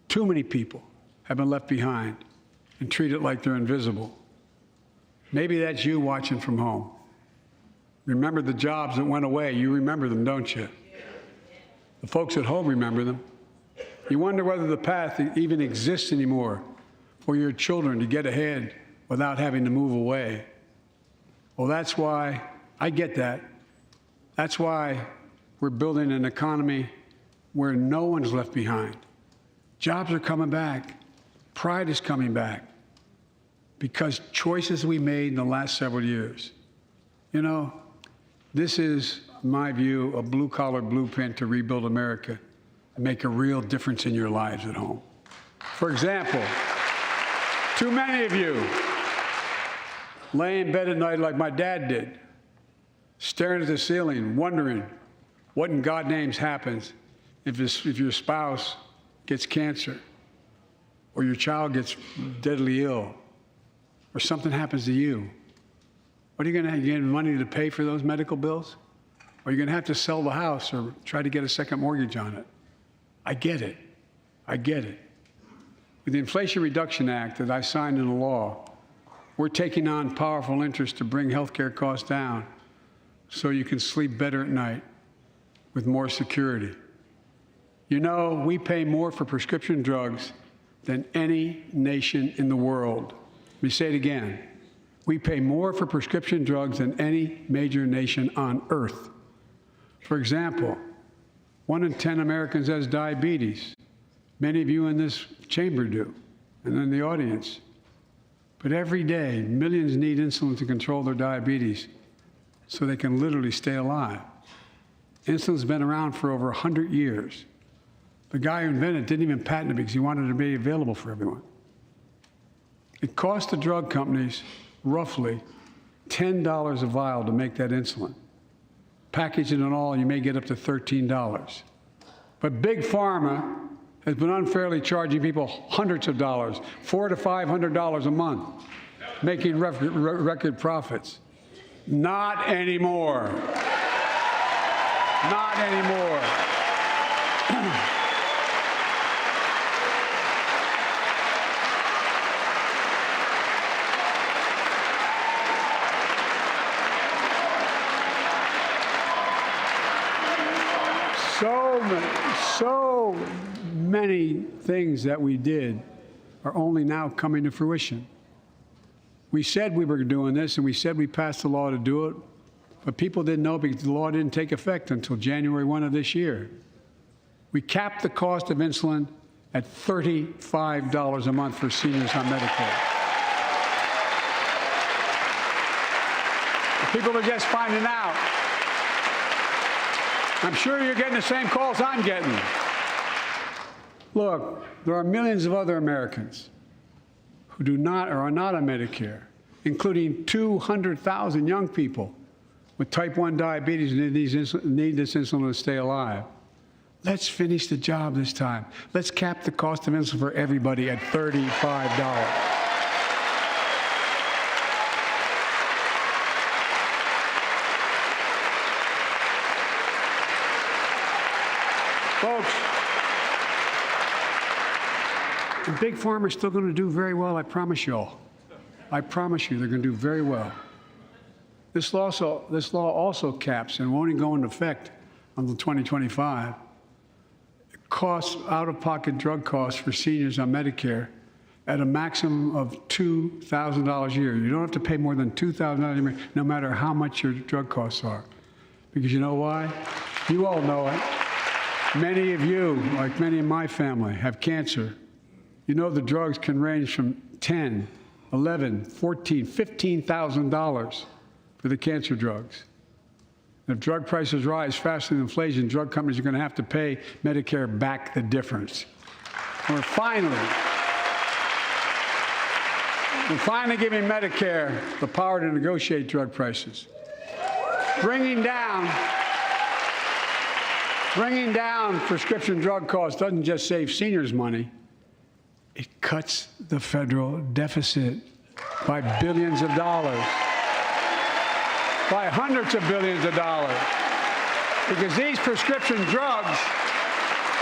too many people have been left behind and treated like they're invisible. Maybe that's you watching from home. Remember the jobs that went away. You remember them, don't you? The folks at home remember them. You wonder whether the path even exists anymore for your children to get ahead without having to move away. Well, that's why I get that. That's why we're building an economy where no one's left behind. Jobs are coming back. Pride is coming back because choices we made in the last several years. You know, this is, in my view, a blue-collar blueprint to rebuild America and make a real difference in your lives at home. For example, too many of you lay in bed at night like my dad did, staring at the ceiling, wondering what in God's name happens if your spouse gets cancer, or your child gets deadly ill, or something happens to you. What are you going to get money to pay for those medical bills? Or are you going to have to sell the house or try to get a second mortgage on it? I get it. I get it. With the Inflation Reduction Act that I signed into law, we're taking on powerful interests to bring health care costs down so you can sleep better at night with more security. You know, we pay more for prescription drugs than any nation in the world. Let me say it again. We pay more for prescription drugs than any major nation on earth. For example, 1 in 10 Americans has diabetes. Many of you in this chamber do, and in the audience. But every day, millions need insulin to control their diabetes so they can literally stay alive. Insulin's been around for over 100 years. The guy who invented it didn't even patent it because he wanted it to be available for everyone. It cost the drug companies roughly $10 a vial to make that insulin. Package it and all, you may get up to $13. But Big Pharma has been unfairly charging people hundreds of dollars, $400 to $500 a month, making record profits. Not anymore. Not anymore. So many things that we did are only now coming to fruition. We said we were doing this, and we said we passed a law to do it, but people didn't know because the law didn't take effect until January 1 of this year. We capped the cost of insulin at $35 a month for seniors on Medicare. People are just finding out. I'm sure you're getting the same calls I'm getting. Look, there are millions of other Americans who do not or are not on Medicare, including 200,000 young people with type 1 diabetes who need this insulin to stay alive. Let's finish the job this time. Let's cap the cost of insulin for everybody at $35. Folks, and Big Pharma is still going to do very well, I promise you all. I promise you they're going to do very well. This law also caps and won't even go into effect until 2025. Costs, out-of-pocket drug costs for seniors on Medicare at a maximum of $2,000 a year. You don't have to pay more than $2,000 a year, no matter how much your drug costs are. Because you know why? You all know it. Many of you, like many in my family, have cancer. You know the drugs can range from $10,000, $11,000, $14,000, $15,000 for the cancer drugs. And if drug prices rise faster than inflation, drug companies are going to have to pay Medicare back the difference. We're finally giving Medicare the power to negotiate drug prices. Bringing down prescription drug costs doesn't just save seniors money, it cuts the federal deficit by billions of dollars. by hundreds of billions of dollars. Because these prescription drugs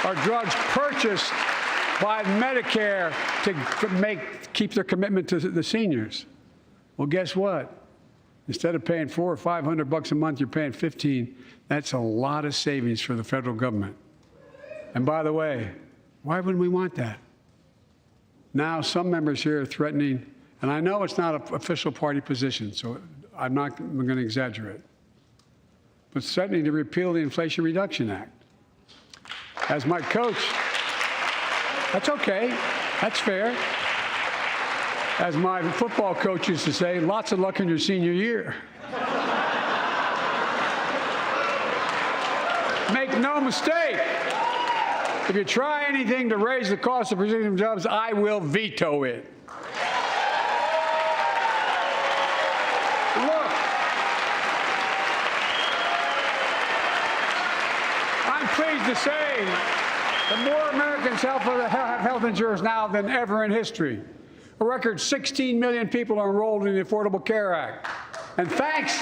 are drugs purchased by Medicare to keep their commitment to the seniors. Well, guess what? Instead of paying $400 or $500 a month, you're paying $15. That's a lot of savings for the federal government. And by the way, why wouldn't we want that? Now, some members here are threatening, and I know it's not an official party position, so I'm going to exaggerate, but threatening to repeal the Inflation Reduction Act. As my coach, that's okay, that's fair. As my football coach used to say, lots of luck in your senior year. Make no mistake, if you try anything to raise the cost of prescription drugs, I will veto it. Look, I'm pleased to say that more Americans have health insurance now than ever in history. A record 16 million people are enrolled in the Affordable Care Act. And thanks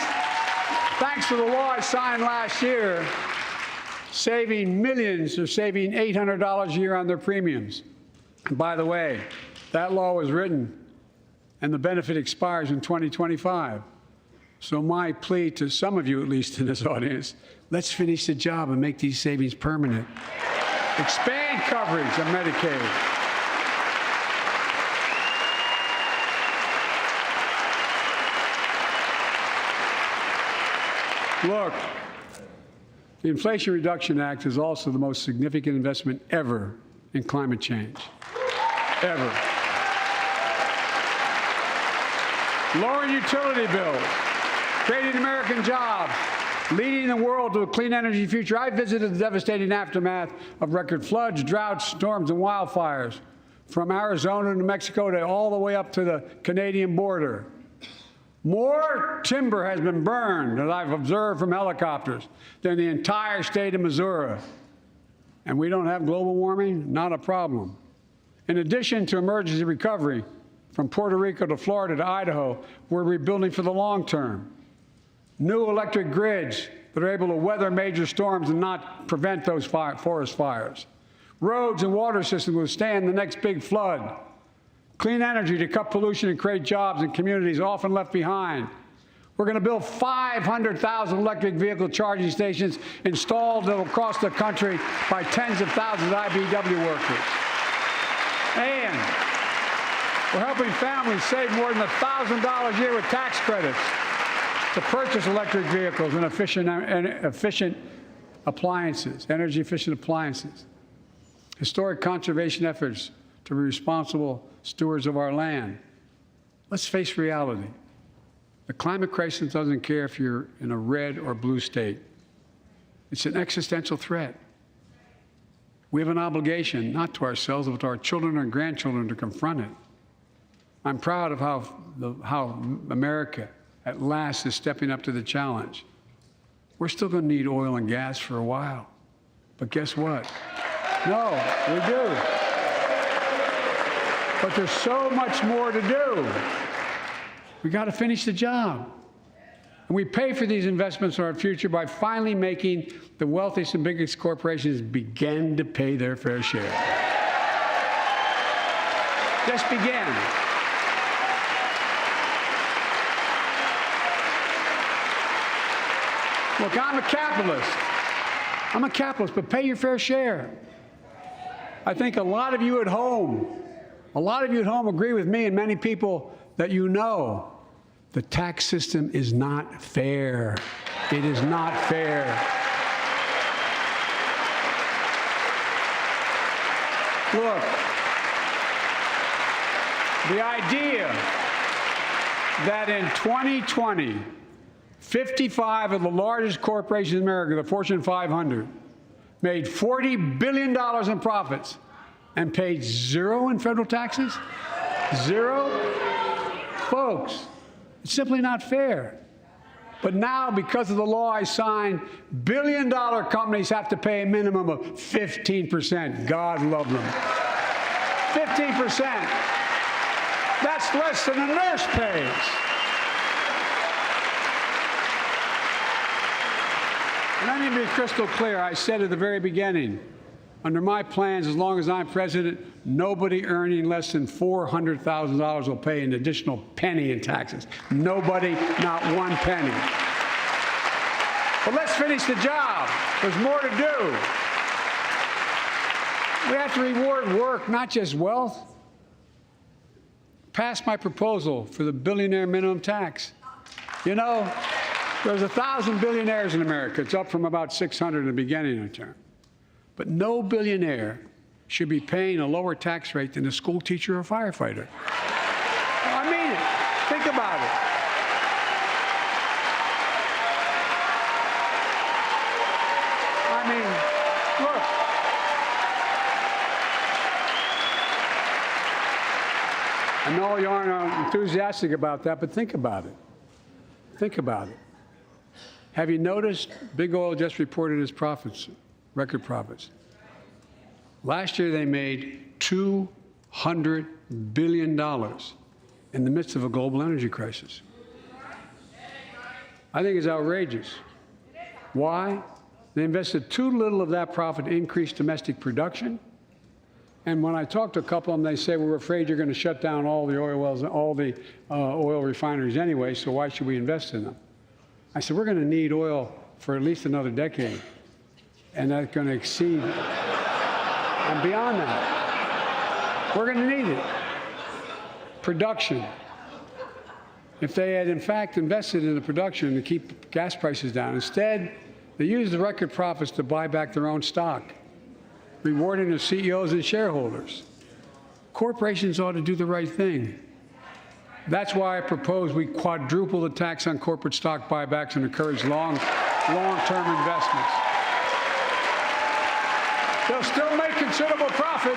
to the law I signed last year, saving millions are saving $800 a year on their premiums. And by the way, that law was written and the benefit expires in 2025. So my plea to some of you, at least in this audience, let's finish the job and make these savings permanent. Expand coverage of Medicaid. Look, the Inflation Reduction Act is also the most significant investment ever in climate change. Ever. Lowering utility bills, creating American jobs, leading the world to a clean energy future. I visited the devastating aftermath of record floods, droughts, storms, and wildfires from Arizona to Mexico to all the way up to the Canadian border. More timber has been burned, as I've observed from helicopters, than the entire state of Missouri. And we don't have global warming? Not a problem. In addition to emergency recovery, from Puerto Rico to Florida to Idaho, we're rebuilding for the long term. New electric grids that are able to weather major storms and not prevent those forest fires. Roads and water systems withstand the next big flood. Clean energy to cut pollution and create jobs in communities often left behind. We're going to build 500,000 electric vehicle charging stations installed across the country by tens of thousands of IBEW workers. And we're helping families save more than $1,000 a year with tax credits to purchase electric vehicles and efficient appliances, energy-efficient appliances. Historic conservation efforts to be responsible stewards of our land. Let's face reality. The climate crisis doesn't care if you're in a red or blue state. It's an existential threat. We have an obligation, not to ourselves, but to our children and grandchildren to confront it. I'm proud of how America, at last, is stepping up to the challenge. We're still going to need oil and gas for a while. But guess what? No, we do. But there's so much more to do. We got to finish the job. And we pay for these investments in our future by finally making the wealthiest and biggest corporations begin to pay their fair share. Just begin. Look, I'm a capitalist, but pay your fair share. I think a lot of you at home agree with me and many people that you know. The tax system is not fair. It is not fair. Look, the idea that in 2020, 55 of the largest corporations in America, the Fortune 500, made $40 billion in profits and paid zero in federal taxes? Zero? Folks, it's simply not fair. But now, because of the law I signed, billion-dollar companies have to pay a minimum of 15%. God love them. 15%. That's less than a nurse pays. Let me be crystal clear. I said at the very beginning, under my plans, as long as I'm president, nobody earning less than $400,000 will pay an additional penny in taxes. Nobody, not one penny. But let's finish the job. There's more to do. We have to reward work, not just wealth. Pass my proposal for the billionaire minimum tax. You know, there's 1,000 billionaires in America. It's up from about 600 in the beginning of the term. But no billionaire should be paying a lower tax rate than a school teacher or firefighter. I mean it. Think about it. I mean, look. I know you aren't enthusiastic about that, but think about it. Think about it. Have you noticed Big Oil just reported its profits, record profits? Last year they made $200 billion in the midst of a global energy crisis. I think it's outrageous. Why? They invested too little of that profit to increase domestic production. And when I talk to a couple of them, they say, we're afraid you're going to shut down all the oil wells, all the oil refineries anyway, so why should we invest in them? I said, we're going to need oil for at least another decade, and that's going to exceed and beyond that. We're going to need it. Production. If they had, in fact, invested in the production to keep gas prices down, instead, they used the record profits to buy back their own stock, rewarding the CEOs and shareholders. Corporations ought to do the right thing. That's why I propose we quadruple the tax on corporate stock buybacks and encourage long-term investments. They'll still make considerable profit.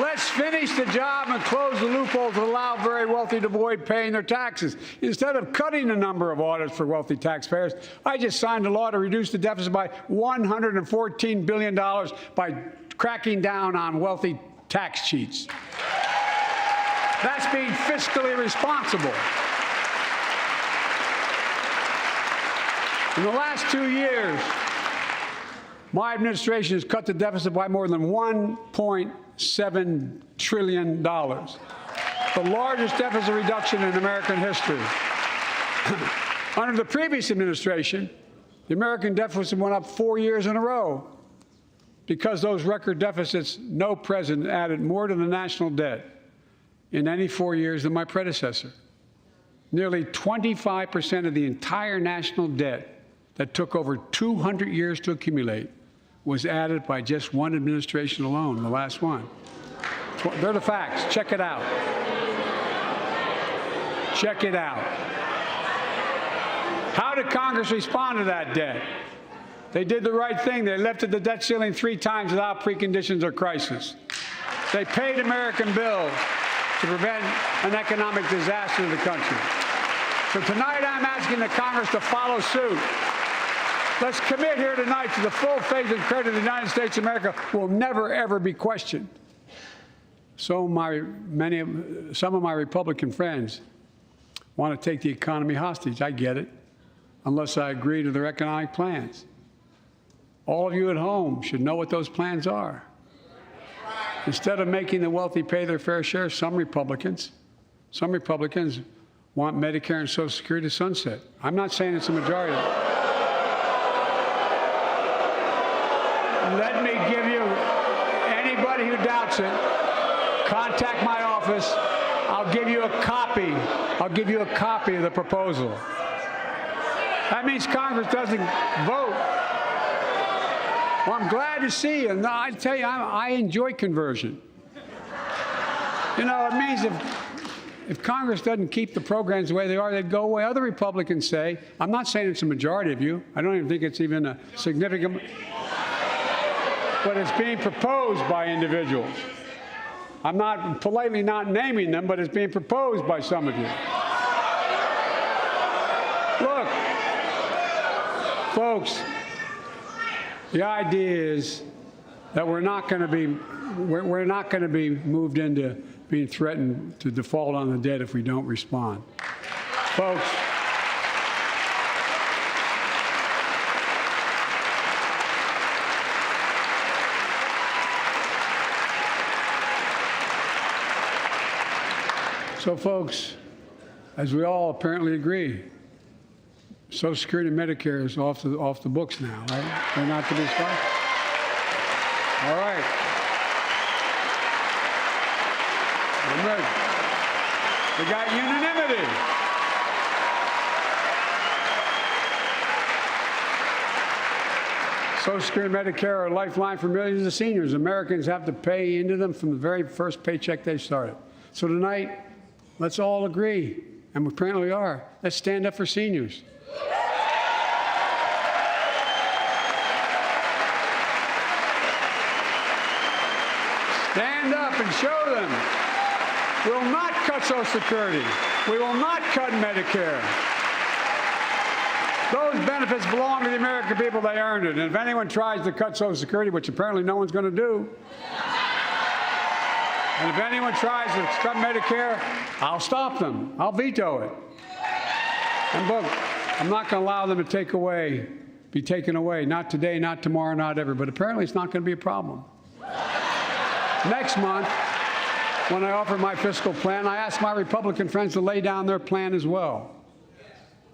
Let's finish the job and close the loopholes that allow very wealthy to avoid paying their taxes. Instead of cutting the number of audits for wealthy taxpayers, I just signed a law to reduce the deficit by $114 billion by cracking down on wealthy tax cheats. That's being fiscally responsible. In the last 2 years, my administration has cut the deficit by more than $1.7 trillion, the largest deficit reduction in American history. Under the previous administration, the American deficit went up 4 years in a row. Because those record deficits, no president added more to the national debt in any 4 years than my predecessor. Nearly 25% of the entire national debt that took over 200 years to accumulate was added by just one administration alone, the last one. They're the facts. Check it out. Check it out. How did Congress respond to that debt? They did the right thing. They lifted the debt ceiling 3 times without preconditions or crisis. They paid American bills to prevent an economic disaster in the country. So tonight I'm asking the Congress to follow suit. Let's commit here tonight to the full faith and credit of the United States of America will never, ever be questioned. Some of my Republican friends want to take the economy hostage. I get it, unless I agree to their economic plans. All of you at home should know what those plans are. Instead of making the wealthy pay their fair share, some Republicans want Medicare and Social Security to sunset. I'm not saying it's a majority. Let me give you, anybody who doubts it, contact my office. I'll give you a copy. I'll give you a copy of the proposal. That means Congress doesn't vote. Well, I'm glad to see you. No, I tell you, I enjoy conversion. You know, it means if Congress doesn't keep the programs the way they are, they'd go away. Other Republicans say, I'm not saying it's a majority of you. I don't even think it's even a significant, but it's being proposed by individuals. I'm not politely not naming them, but it's being proposed by some of you. Look, folks, the idea is that we're not going to be moved into being threatened to default on the debt if we don't respond. Folks, So, folks, as we all apparently agree, Social Security and Medicare is off the books now, right? They're not to be stopped. All right. I'm ready. We got unanimity. Social Security and Medicare are a lifeline for millions of seniors. Americans have to pay into them from the very first paycheck they started. So tonight, let's all agree, and we apparently are, let's stand up for seniors. Stand up and show them. We will not cut Social Security. We will not cut Medicare. Those benefits belong to the American people. They earned it. And if anyone tries to cut Social Security, which apparently no one's going to do, and if anyone tries to cut Medicare, I'll stop them. I'll veto it. And look, I'm not going to allow them to be taken away. Not today, not tomorrow, not ever. But apparently it's not going to be a problem. Next month, when I offer my fiscal plan, I ask my Republican friends to lay down their plan as well.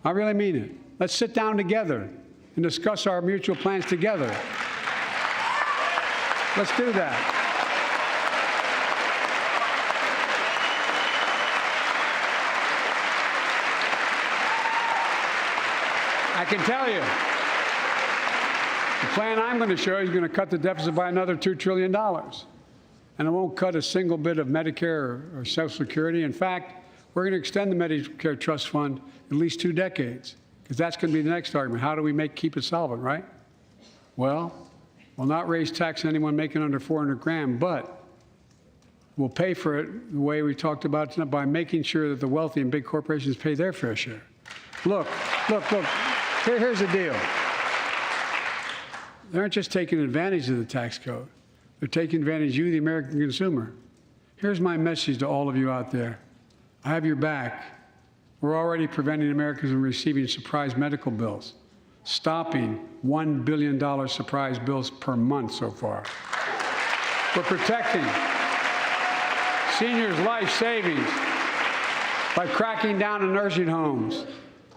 I really mean it. Let's sit down together and discuss our mutual plans together. Let's do that. I can tell you, the plan I'm going to show you is going to cut the deficit by another $2 trillion. And it won't cut a single bit of Medicare or Social Security. In fact, we're going to extend the Medicare Trust Fund at least 2 decades, because that's going to be the next argument. How do we keep it solvent, right? Well, we'll not raise tax on anyone making under $400,000, but we'll pay for it the way we talked about tonight, by making sure that the wealthy and big corporations pay their fair share. Look. Here's the deal. They aren't just taking advantage of the tax code. They're taking advantage of you, the American consumer. Here's my message to all of you out there. I have your back. We're already preventing Americans from receiving surprise medical bills, stopping $1 billion surprise bills per month so far. We're protecting seniors' life savings by cracking down on nursing homes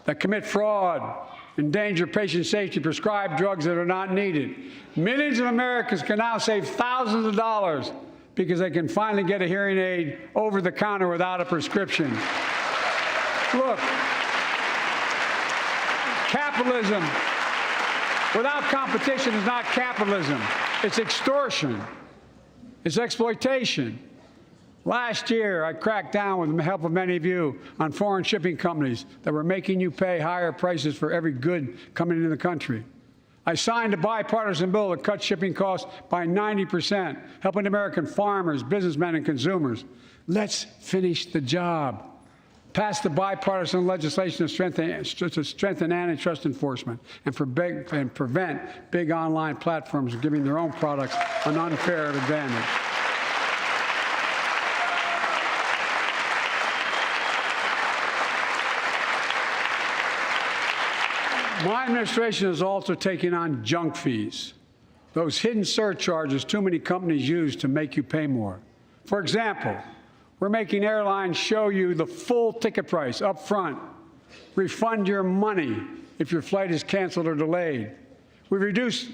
that commit fraud, endanger patient safety, prescribe drugs that are not needed. Millions of Americans can now save thousands of dollars because they can finally get a hearing aid over the counter without a prescription. Look, capitalism without competition is not capitalism. It's extortion. It's exploitation. Last year, I cracked down with the help of many of you on foreign shipping companies that were making you pay higher prices for every good coming into the country. I signed a bipartisan bill that cut shipping costs by 90%, helping American farmers, businessmen, and consumers. Let's finish the job. Pass the bipartisan legislation to strengthen antitrust enforcement and prevent big online platforms from giving their own products an unfair advantage. My administration is also taking on junk fees, those hidden surcharges too many companies use to make you pay more. For example, we're making airlines show you the full ticket price up front, refund your money if your flight is canceled or delayed. We've reduced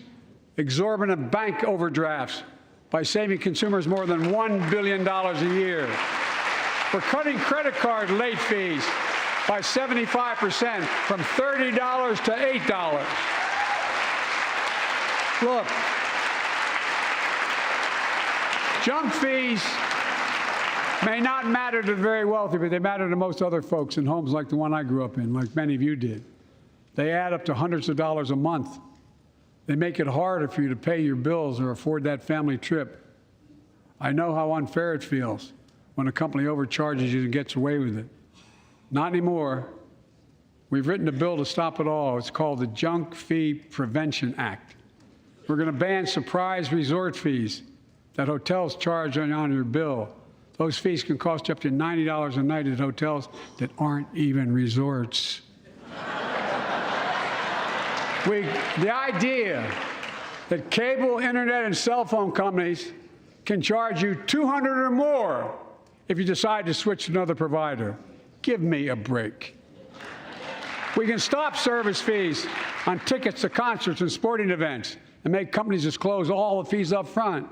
exorbitant bank overdrafts by saving consumers more than $1 billion a year. We're cutting credit card late fees by 75%, from $30 to $8. Look, junk fees may not matter to the very wealthy, but they matter to most other folks in homes like the one I grew up in, like many of you did. They add up to hundreds of dollars a month. They make it harder for you to pay your bills or afford that family trip. I know how unfair it feels when a company overcharges you and gets away with it. Not anymore. We've written a bill to stop it all. It's called the Junk Fee Prevention Act. We're going to ban surprise resort fees that hotels charge on your bill. Those fees can cost you up to $90 a night at hotels that aren't even resorts. The idea that cable, internet, and cell phone companies can charge you $200 or more if you decide to switch to another provider. Give me a break. We can stop service fees on tickets to concerts and sporting events and make companies disclose all the fees up front.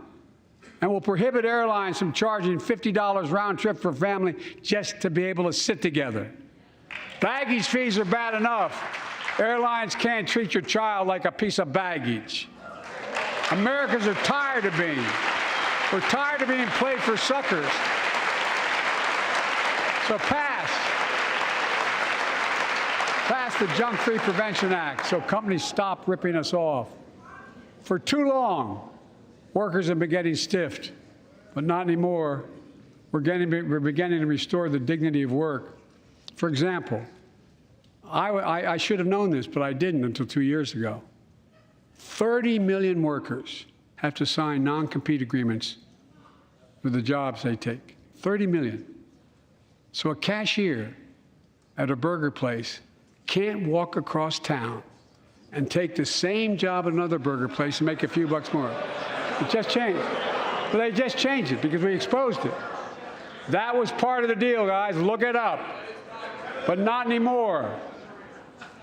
And we'll prohibit airlines from charging $50 round trip for a family just to be able to sit together. Baggage fees are bad enough. Airlines can't treat your child like a piece of baggage. Americans are tired of being. We're tired of being played for suckers. So pass the Junk-Free Prevention Act so companies stop ripping us off. For too long, workers have been getting stiffed, but not anymore. We're beginning to restore the dignity of work. For example, I should have known this, but I didn't until 2 years ago. 30 million workers have to sign non-compete agreements for the jobs they take. 30 million. So a cashier at a burger place can't walk across town and take the same job at another burger place and make a few bucks more. It just changed. But they just changed it because we exposed it. That was part of the deal, guys. Look it up. But not anymore.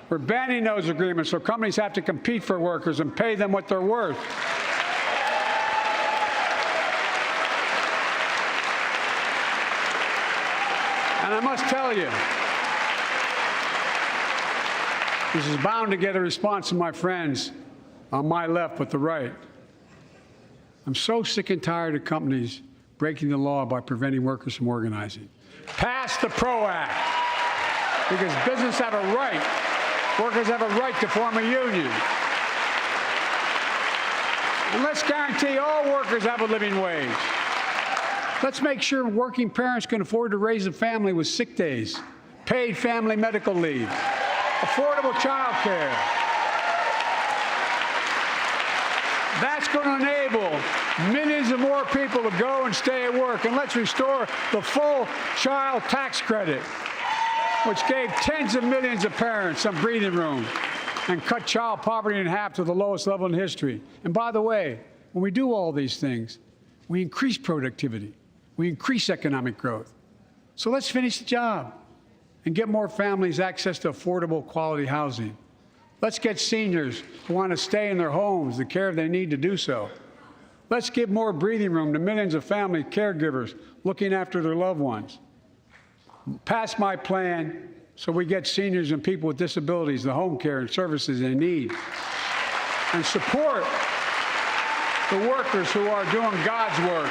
We're banning those agreements so companies have to compete for workers and pay them what they're worth. And I must tell you, this is bound to get a response from my friends on my left but the right. I'm so sick and tired of companies breaking the law by preventing workers from organizing. Pass the PRO Act, because business have a right, workers have a right to form a union. And let's guarantee all workers have a living wage. Let's make sure working parents can afford to raise a family with sick days, paid family medical leave, affordable child care. That's going to enable millions of more people to go and stay at work. And let's restore the full child tax credit, which gave tens of millions of parents some breathing room and cut child poverty in half to the lowest level in history. And by the way, when we do all these things, we increase productivity. We increase economic growth. So let's finish the job and get more families access to affordable, quality housing. Let's get seniors who want to stay in their homes the care they need to do so. Let's give more breathing room to millions of family caregivers looking after their loved ones. Pass my plan so we get seniors and people with disabilities the home care and services they need. And support the workers who are doing God's work.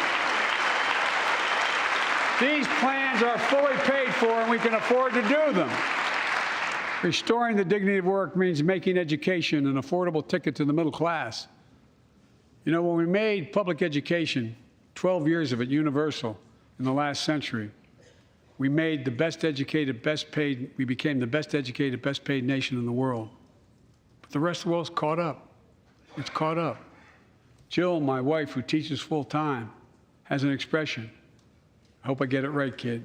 These plans are fully paid for, and we can afford to do them. Restoring the dignity of work means making education an affordable ticket to the middle class. You know, when we made public education, 12 years of it, universal in the last century, we made the best educated, best paid, we became the best educated, best paid nation in the world. But the rest of the world's caught up. It's caught up. Jill, my wife, who teaches full time, has an expression. I hope I get it right, kid.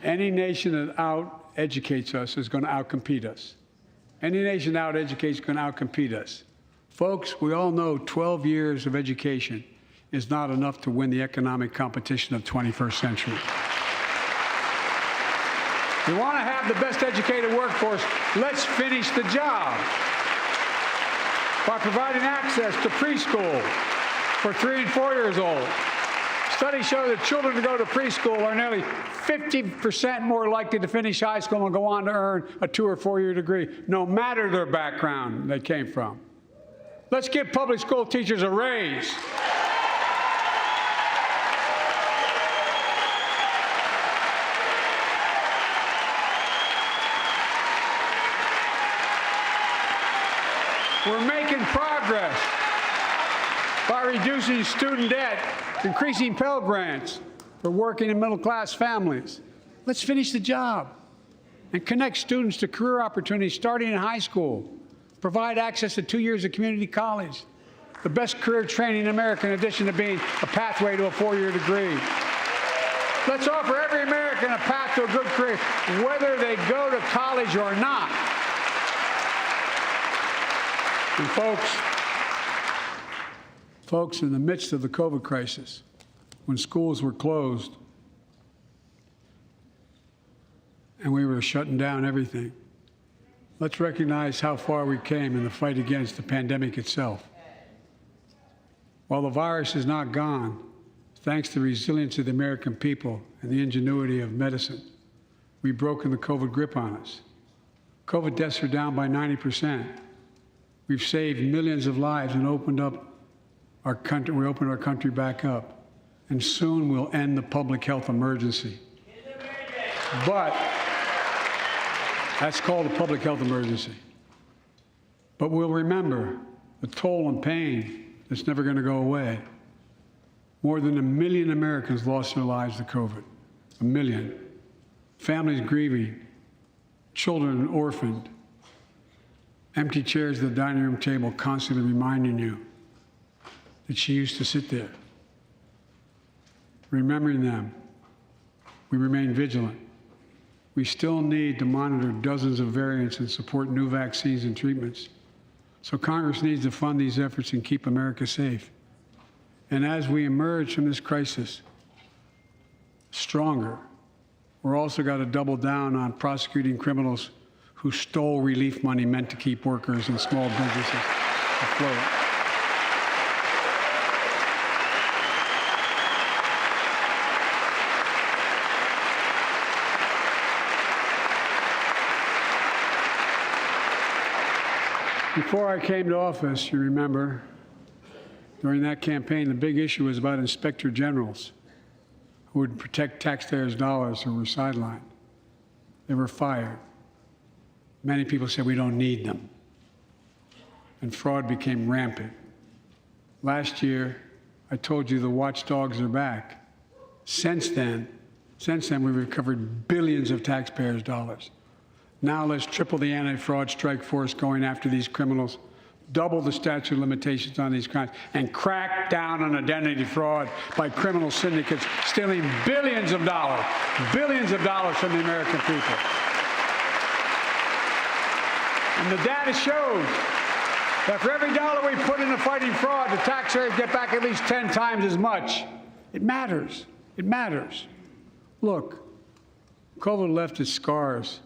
Any nation that out-educates us is going to out-compete us. Any nation that out-educates is going to out-compete us. Folks, we all know 12 years of education is not enough to win the economic competition of the 21st century. We want to have the best educated workforce. Let's finish the job by providing access to preschool for 3 and 4 years old. Studies show that children who go to preschool are nearly 50% more likely to finish high school and go on to earn a 2 or 4 year degree, no matter their background they came from. Let's give public school teachers a raise. We're making progress by reducing student debt, increasing Pell Grants for working and middle-class families. Let's finish the job and connect students to career opportunities starting in high school. Provide access to 2 years of community college, the best career training in America, in addition to being a pathway to a 4-year degree. Let's offer every American a path to a good career, whether they go to college or not. And folks, in the midst of the COVID crisis, when schools were closed, and we were shutting down everything. Let's recognize how far we came in the fight against the pandemic itself. While the virus is not gone, thanks to the resilience of the American people and the ingenuity of medicine, we've broken the COVID grip on us. COVID deaths are down by 90%. We've saved millions of lives and opened up our country. We opened our country back up, and soon we'll end the public health emergency. But that's called a public health emergency. But we'll remember the toll and pain that's never going to go away. More than 1 million Americans lost their lives to COVID. 1 million. Families grieving, children orphaned, empty chairs at the dining room table constantly reminding you that she used to sit there. Remembering them, we remain vigilant. We still need to monitor dozens of variants and support new vaccines and treatments. So Congress needs to fund these efforts and keep America safe. And as we emerge from this crisis stronger, we're also got to double down on prosecuting criminals who stole relief money meant to keep workers and small businesses afloat. Before I came to office, you remember, during that campaign, the big issue was about inspector generals who would protect taxpayers' dollars who were sidelined. They were fired. Many people said we don't need them. And fraud became rampant. Last year, I told you the watchdogs are back. Since then, we've recovered billions of taxpayers' dollars. Now let's triple the anti-fraud strike force going after these criminals, double the statute of limitations on these crimes, and crack down on identity fraud by criminal syndicates stealing billions of dollars from the American people. And the data shows that for every dollar we put into fighting fraud, the taxpayers get back at least 10 times as much. It matters. It matters. Look, COVID left its scars,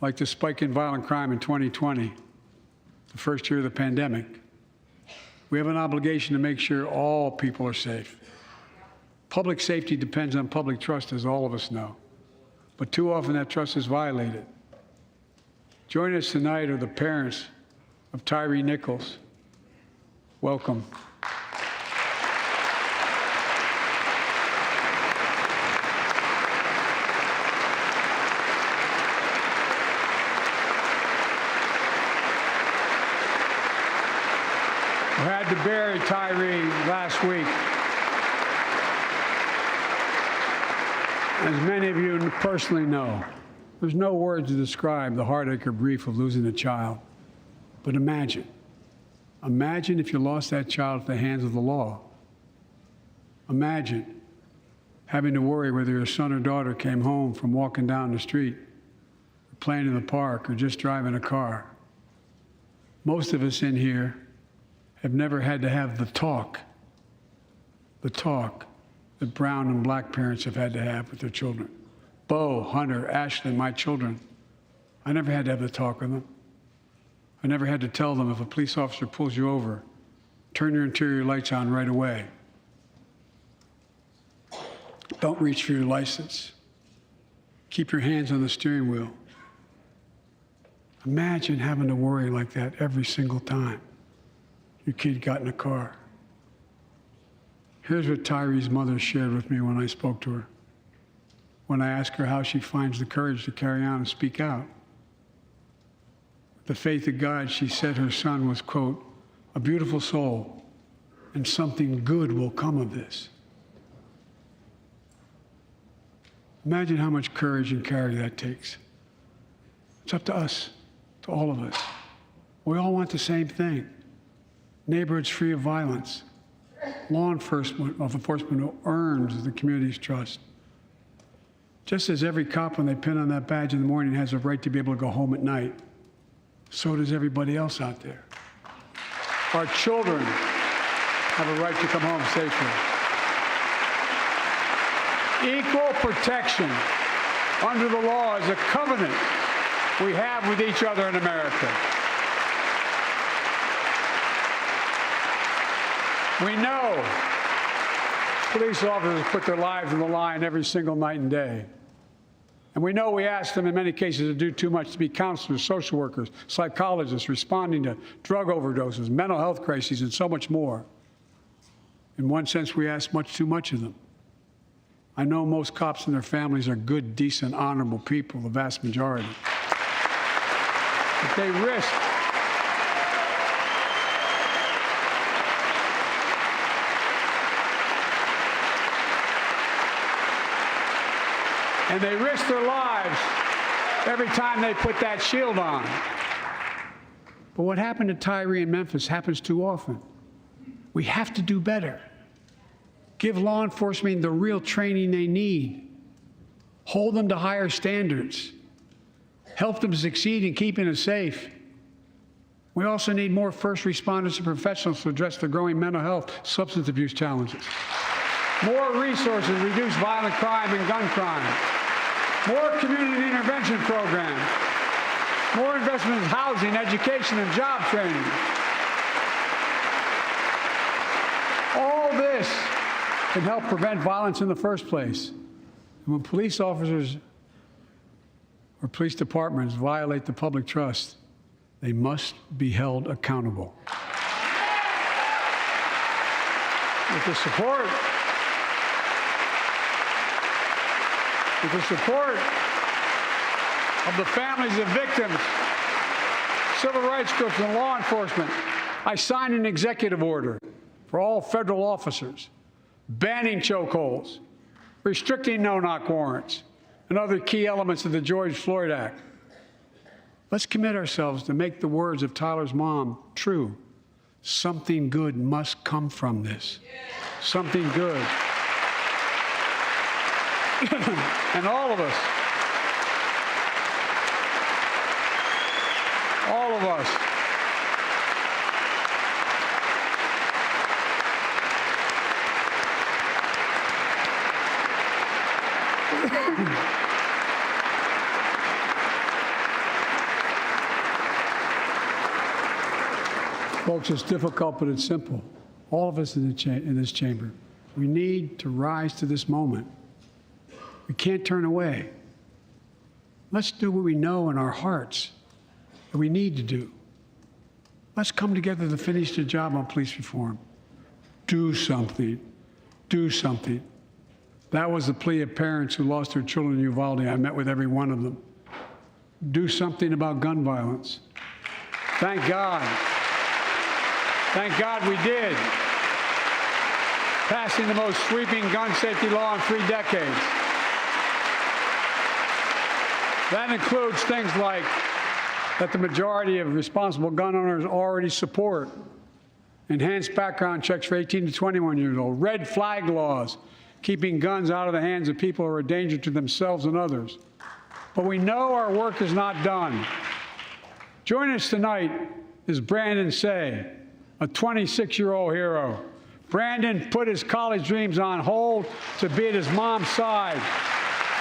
like the spike in violent crime in 2020, the first year of the pandemic. We have an obligation to make sure all people are safe. Public safety depends on public trust, as all of us know. But too often that trust is violated. Joining us tonight are the parents of Tyree Nichols. Welcome. We had to bury Tyree last week. As many of you personally know, there's no words to describe the heartache or grief of losing a child. But imagine if you lost that child at the hands of the law. Imagine having to worry whether your son or daughter came home from walking down the street, or playing in the park, or just driving a car. Most of us in here have never had to have the talk that brown and black parents have had to have with their children. Bo, Hunter, Ashley, my children, I never had to have the talk with them. I never had to tell them if a police officer pulls you over, turn your interior lights on right away. Don't reach for your license. Keep your hands on the steering wheel. Imagine having to worry like that every single time your kid got in a car. Here's what Tyree's mother shared with me when I spoke to her. When I asked her how she finds the courage to carry on and speak out. The faith of God, she said her son was, quote, a beautiful soul, and something good will come of this. Imagine how much courage and carry that takes. It's up to us, to all of us. We all want the same thing. Neighborhoods free of violence. Law enforcement who earns the community's trust. Just as every cop, when they pin on that badge in the morning, has a right to be able to go home at night, so does everybody else out there. Our children have a right to come home safely. Equal protection under the law is a covenant we have with each other in America. We know police officers put their lives on the line every single night and day. And we know we ask them in many cases to do too much, to be counselors, social workers, psychologists, responding to drug overdoses, mental health crises, and so much more. In one sense, we ask much too much of them. I know most cops and their families are good, decent, honorable people, the vast majority. But they risk their lives every time they put that shield on. But what happened to Tyree in Memphis happens too often. We have to do better. Give law enforcement the real training they need. Hold them to higher standards. Help them succeed in keeping us safe. We also need more first responders and professionals to address the growing mental health, substance abuse challenges. More resources to reduce violent crime and gun crime. More community intervention programs. More investment in housing, education, and job training. All this can help prevent violence in the first place. And when police officers or police departments violate the public trust, they must be held accountable. With the support of the families of victims, civil rights groups, and law enforcement, I signed an executive order for all federal officers, banning chokeholds, restricting no-knock warrants, and other key elements of the George Floyd Act. Let's commit ourselves to make the words of Tyler's mom true. Something good must come from this. Something good. And all of us, folks, it's difficult, but it's simple. All of us in this chamber, we need to rise to this moment. We can't turn away. Let's do what we know in our hearts that we need to do. Let's come together to finish the job on police reform. Do something. Do something. That was the plea of parents who lost their children in Uvalde. I met with every one of them. Do something about gun violence. Thank God. Thank God we did. Passing the most sweeping gun safety law in 3 decades. That includes things like that the majority of responsible gun owners already support. Enhanced background checks for 18 to 21 years old. Red flag laws, keeping guns out of the hands of people who are a danger to themselves and others. But we know our work is not done. Joining us tonight is Brandon Say, a 26-year-old hero. Brandon put his college dreams on hold to be at his mom's side.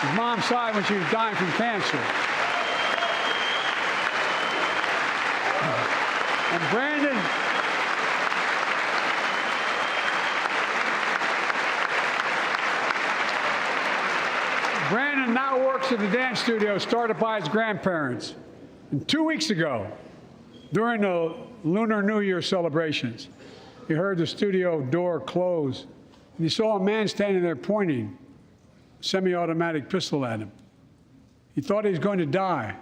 His mom's side when she was dying from cancer. And Brandon now works at the dance studio started by his grandparents. And 2 weeks ago, during the Lunar New Year celebrations, he heard the studio door close, and he saw a man standing there pointing a semi-automatic pistol at him. He thought he was going to die,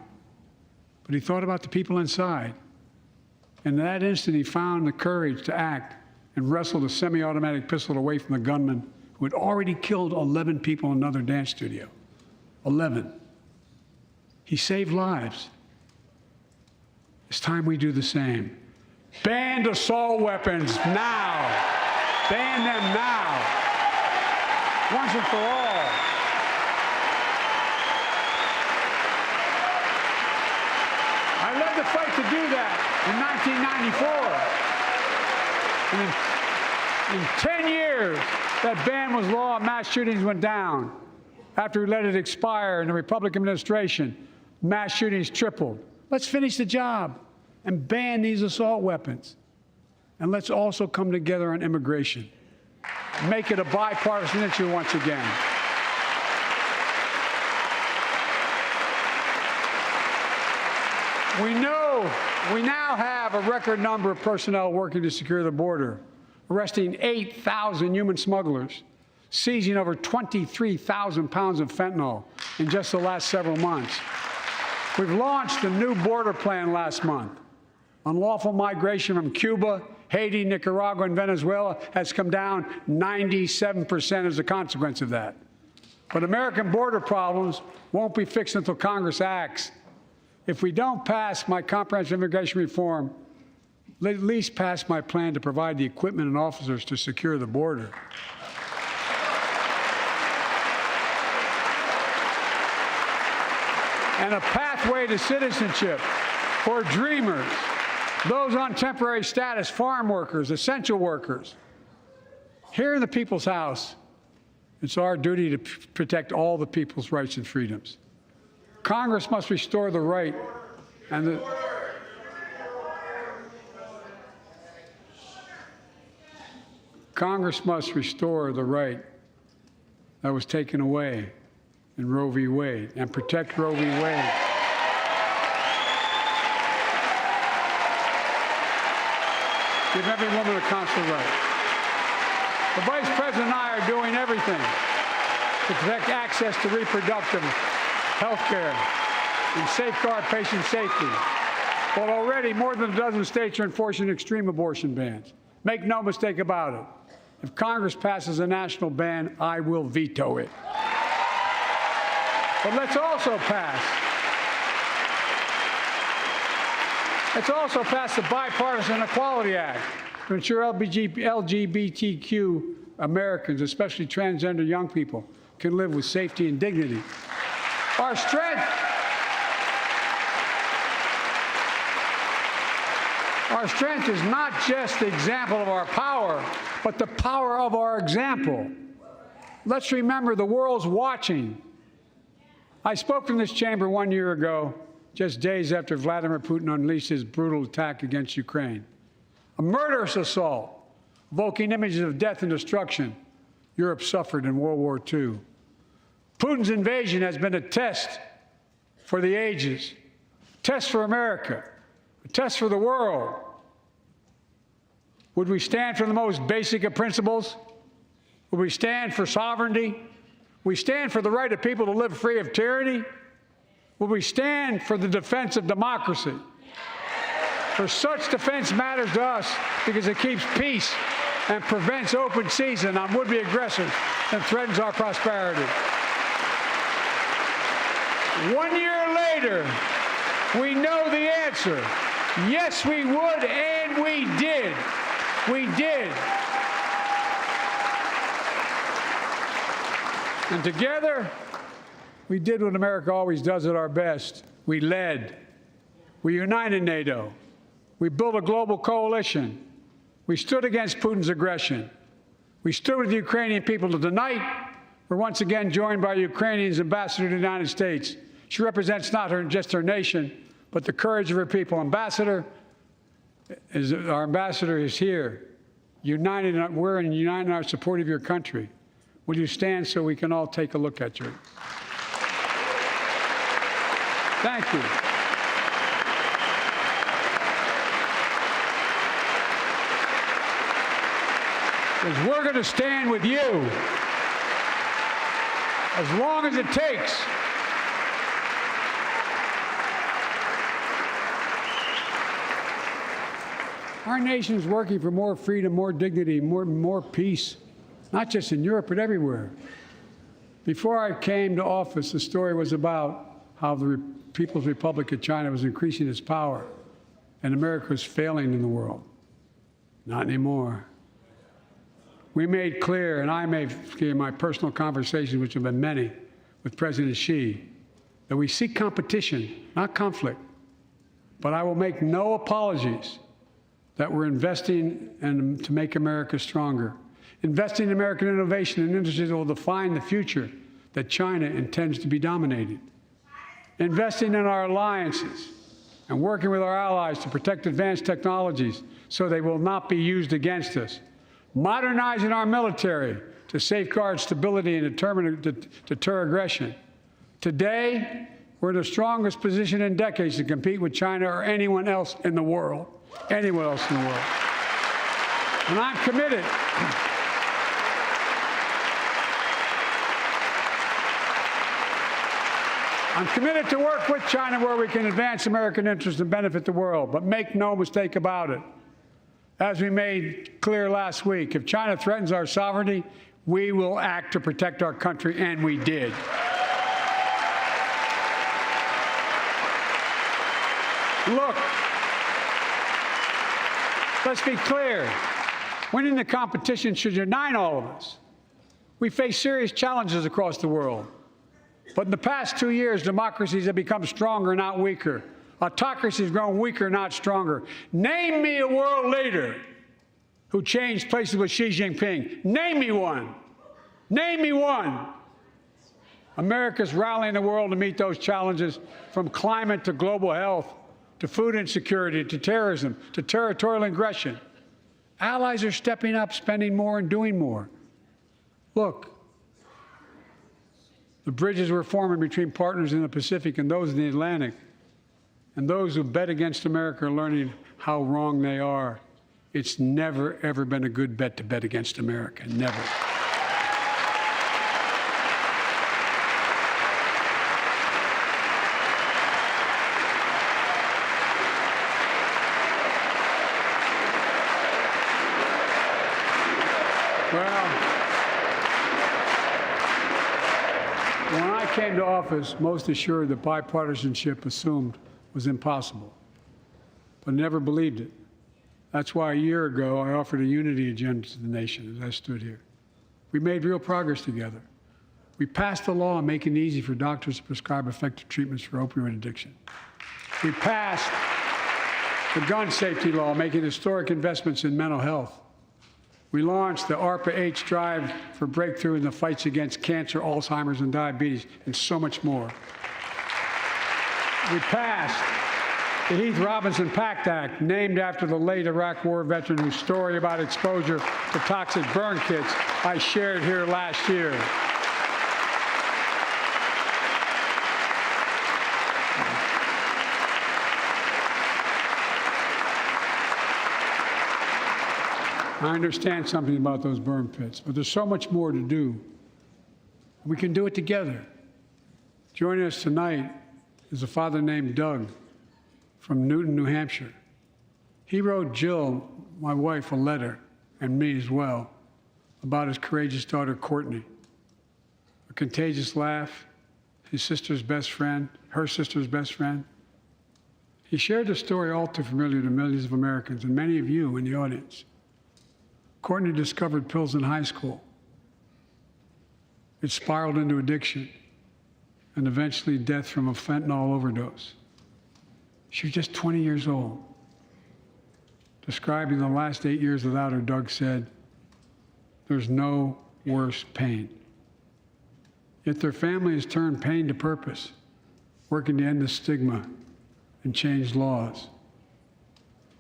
but he thought about the people inside. And in that instant, he found the courage to act and wrestled a semi-automatic pistol away from the gunman who had already killed 11 people in another dance studio. 11. He saved lives. It's time we do the same. Ban assault weapons now. Ban them now. Once and for all. I led the fight to do that in 1994. And in 10 years, that ban was law and mass shootings went down. After we let it expire in the Republican administration, mass shootings tripled. Let's finish the job and ban these assault weapons. And let's also come together on immigration. Make it a bipartisan issue once again. We know we now have a record number of personnel working to secure the border, arresting 8,000 human smugglers, seizing over 23,000 pounds of fentanyl in just the last several months. We've launched a new border plan last month. Unlawful migration from Cuba, Haiti, Nicaragua, and Venezuela has come down 97% as a consequence of that. But American border problems won't be fixed until Congress acts. If we don't pass my comprehensive immigration reform, at least pass my plan to provide the equipment and officers to secure the border. And a pathway to citizenship for dreamers, those on temporary status, farm workers, essential workers. Here in the People's House, it's our duty to protect all the people's rights and freedoms. Congress must restore the right and the Congress must restore the right that was taken away in Roe v. Wade and protect Roe v. Wade. Give every woman a consular right. The Vice President and I are doing everything to protect access to reproductive health care and safeguard patient safety. But already more than a dozen states are enforcing extreme abortion bans. Make no mistake about it. If Congress passes a national ban, I will veto it. But let's also pass the Bipartisan Equality Act to ensure LGBTQ Americans, especially transgender young people, can live with safety and dignity. Our strength is not just the example of our power, but the power of our example. Let's remember the world's watching. I spoke in this chamber 1 year ago, just days after Vladimir Putin unleashed his brutal attack against Ukraine. A murderous assault, evoking images of death and destruction Europe suffered in World War II. Putin's invasion has been a test for the ages, a test for America, a test for the world. Would we stand for the most basic of principles? Would we stand for sovereignty? Would we stand for the right of people to live free of tyranny? Would we stand for the defense of democracy? For such defense matters to us because it keeps peace and prevents open season on would-be aggressors and threatens our prosperity. 1 year later, we know the answer. Yes, we would, and we did. We did. And together, we did what America always does at our best. We led. We united NATO. We built a global coalition. We stood against Putin's aggression. We stood with the Ukrainian people. Tonight, we're once again joined by Ukrainian's ambassador to the United States. She represents not just her nation, but the courage of her people. Our ambassador is here, united. We're united in our support of your country. Will you stand so we can all take a look at you? Thank you. Because we're going to stand with you as long as it takes. Our nation is working for more freedom, more dignity, more peace, not just in Europe, but everywhere. Before I came to office, the story was about how the People's Republic of China was increasing its power and America was failing in the world. Not anymore. We made clear, and I made clear in my personal conversations, which have been many, with President Xi, that we seek competition, not conflict. But I will make no apologies that we're investing to make America stronger, investing in American innovation and industries that will define the future, that China intends to be dominated. Investing in our alliances and working with our allies to protect advanced technologies so they will not be used against us. Modernizing our military to safeguard stability and deter aggression. Today, we're in the strongest position in decades to compete with China or anyone else in the world. Anyone else in the world. And I'm committed. I'm committed to work with China where we can advance American interests and benefit the world. But make no mistake about it. As we made clear last week, if China threatens our sovereignty, we will act to protect our country, and we did. Look, let's be clear. Winning the competition should unite all of us. We face serious challenges across the world. But in the past 2 years, democracies have become stronger, not weaker. Autocracy has grown weaker, not stronger. Name me a world leader who changed places with Xi Jinping. Name me one. Name me one. America's rallying the world to meet those challenges, from climate to global health, to food insecurity, to terrorism, to territorial aggression. Allies are stepping up, spending more, and doing more. Look, the bridges we're forming between partners in the Pacific and those in the Atlantic, and those who bet against America are learning how wrong they are. It's never, ever been a good bet to bet against America. Never. Well, when I came to office, most assured that bipartisanship assumed was impossible, but never believed it. That's why a year ago I offered a unity agenda to the nation as I stood here. We made real progress together. We passed a law making it easy for doctors to prescribe effective treatments for opioid addiction. We passed the gun safety law, making historic investments in mental health. We launched the ARPA-H drive for breakthrough in the fights against cancer, Alzheimer's, and diabetes, and so much more. We passed the Heath Robinson PACT Act, named after the late Iraq War veteran whose story about exposure to toxic burn kits I shared here last year. I understand something about those burn pits, but there's so much more to do. We can do it together. Joining us tonight is a father named Doug from Newton, New Hampshire. He wrote Jill, my wife, a letter, and me as well, about his courageous daughter, Courtney. A contagious laugh, his sister's best friend, her sister's best friend. He shared a story all too familiar to millions of Americans and many of you in the audience. Courtney discovered pills in high school. It spiraled into addiction and eventually death from a fentanyl overdose. She was just 20 years old. Describing the last 8 years without her, Doug said, "There's no worse pain." Yet their family has turned pain to purpose, working to end the stigma and change laws.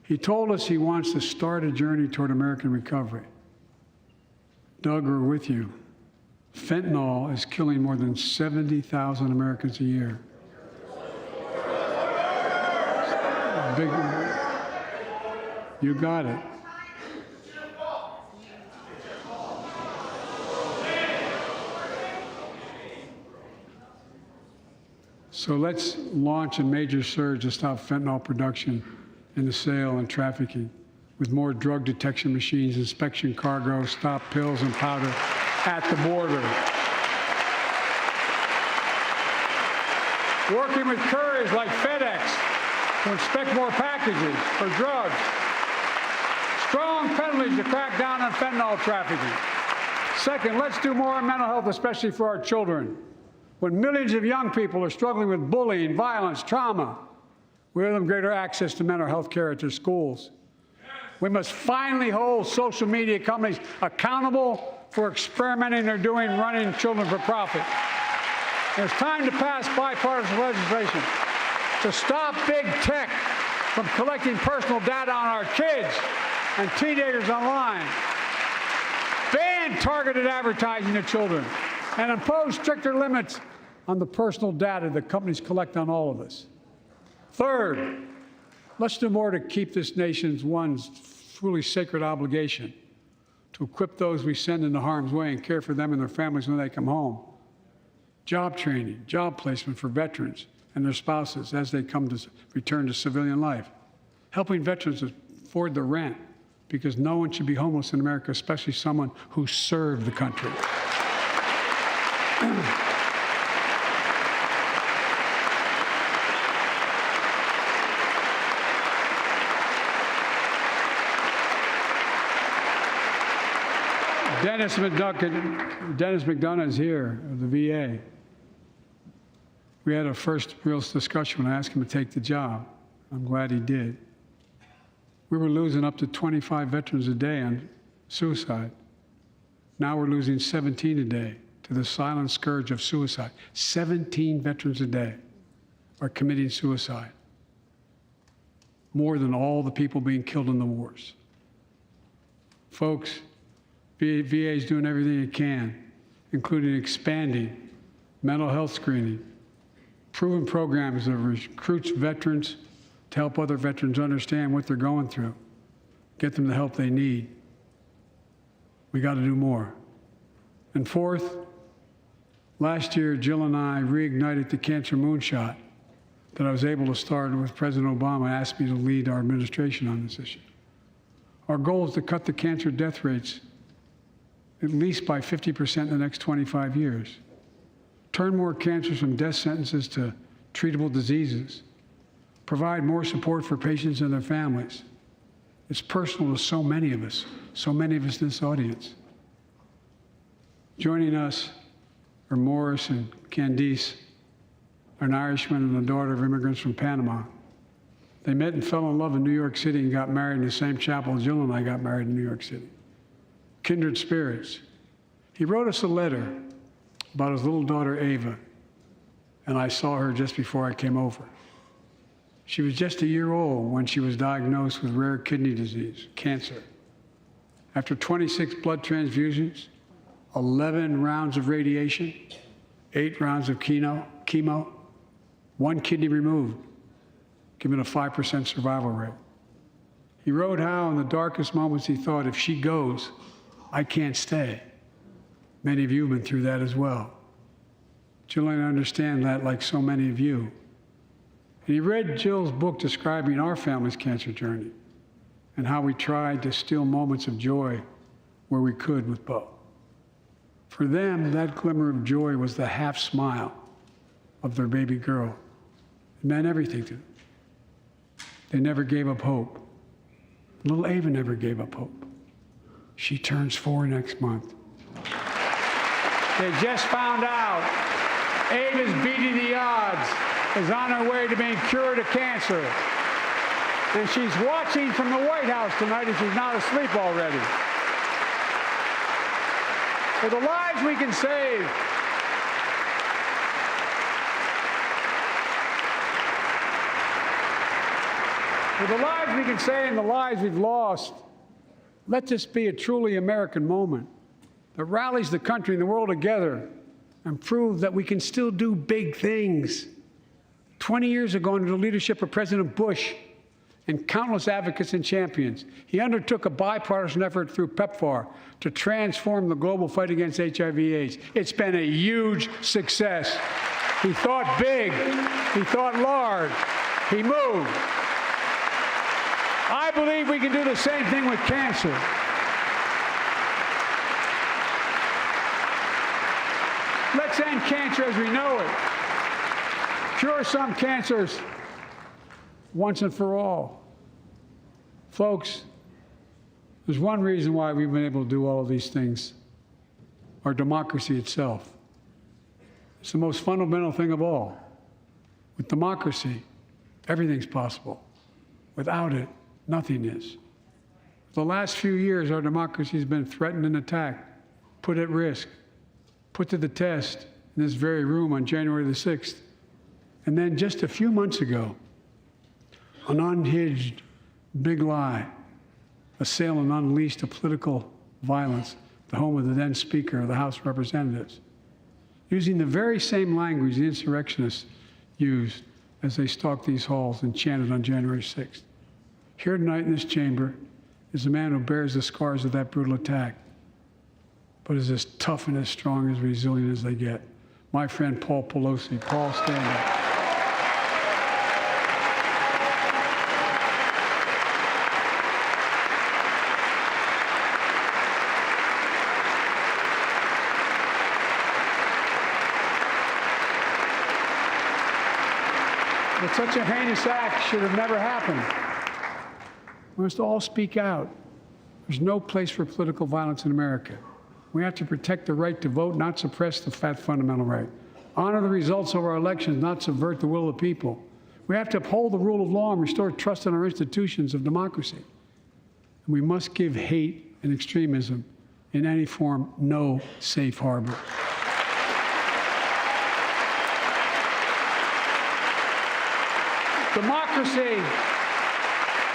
He told us he wants to start a journey toward American recovery. Doug, we're with you. Fentanyl is killing more than 70,000 Americans a year. You got it. So let's launch a major surge to stop fentanyl production and the sale and trafficking, with more drug detection machines, inspection cargo, stop pills and powder at the border. Working with couriers like FedEx to inspect more packages for drugs. Strong penalties to crack down on fentanyl trafficking. Second, let's do more on mental health, especially for our children. When millions of young people are struggling with bullying, violence, trauma, we owe them greater access to mental health care at their schools. We must finally hold social media companies accountable for experimenting they're doing running children for profit. It's time to pass bipartisan legislation to stop big tech from collecting personal data on our kids and teenagers online, ban targeted advertising to children, and impose stricter limits on the personal data that companies collect on all of us. Third, let's do more to keep this nation's one truly sacred obligation, to equip those we send into harm's way and care for them and their families when they come home. Job training, job placement for veterans and their spouses as they come to return to civilian life. Helping veterans afford the rent, because no one should be homeless in America, especially someone who served the country. Dennis McDonough is here of the VA. We had a first real discussion when I asked him to take the job. I'm glad he did. We were losing up to 25 veterans a day on suicide. Now we're losing 17 a day to the silent scourge of suicide. 17 veterans a day are committing suicide. More than all the people being killed in the wars. Folks, VA is doing everything it can, including expanding mental health screening, proven programs that recruits veterans to help other veterans understand what they're going through, get them the help they need. We got to do more. And fourth, last year, Jill and I reignited the cancer moonshot that I was able to start with President Obama asked me to lead our administration on this issue. Our goal is to cut the cancer death rates at least by 50% in the next 25 years. Turn more cancers from death sentences to treatable diseases. Provide more support for patients and their families. It's personal to so many of us in this audience. Joining us are Morris and Candice, an Irishman and the daughter of immigrants from Panama. They met and fell in love in New York City and got married in the same chapel Jill and I got married in New York City. Kindred spirits. He wrote us a letter about his little daughter, Ava, and I saw her just before I came over. She was just a year old when she was diagnosed with rare kidney disease, cancer. After 26 blood transfusions, 11 rounds of radiation, 8 rounds of chemo, 1 kidney removed, giving a 5% survival rate. He wrote how in the darkest moments he thought, if she goes, I can't stay. Many of you have been through that as well. Jill and I understand that like so many of you. And he read Jill's book describing our family's cancer journey and how we tried to steal moments of joy where we could with Bo. For them, that glimmer of joy was the half smile of their baby girl. It meant everything to them. They never gave up hope. Little Ava never gave up hope. She turns 4 next month. They just found out Ava's beating the odds, is on her way to being cured of cancer. And she's watching from the White House tonight if she's not asleep already. For the lives we can save, and the lives we've lost, let this be a truly American moment that rallies the country and the world together and proves that we can still do big things. 20 years ago, under the leadership of President Bush and countless advocates and champions, he undertook a bipartisan effort through PEPFAR to transform the global fight against HIV/AIDS. It's been a huge success. He thought big. He thought large. He moved. I believe we can do the same thing with cancer. Let's end cancer as we know it. Cure some cancers once and for all. Folks, there's one reason why we've been able to do all of these things. Our democracy itself. It's the most fundamental thing of all. With democracy, everything's possible. Without it, nothing is. For the last few years, our democracy has been threatened and attacked, put at risk, put to the test, in this very room on January the 6th. And then just a few months ago, an unhinged big lie, assailant unleashed a political violence, the home of the then Speaker of the House of Representatives, using the very same language the insurrectionists used as they stalked these halls and chanted on January 6th. Here tonight in this chamber is a man who bears the scars of that brutal attack, but is as tough and as strong and as resilient as they get. My friend Paul Pelosi. Paul, stand up. But such a heinous act should have never happened. We must all speak out. There's no place for political violence in America. We have to protect the right to vote, not suppress the fundamental right. Honor the results of our elections, not subvert the will of the people. We have to uphold the rule of law and restore trust in our institutions of democracy. And we must give hate and extremism in any form no safe harbor. Democracy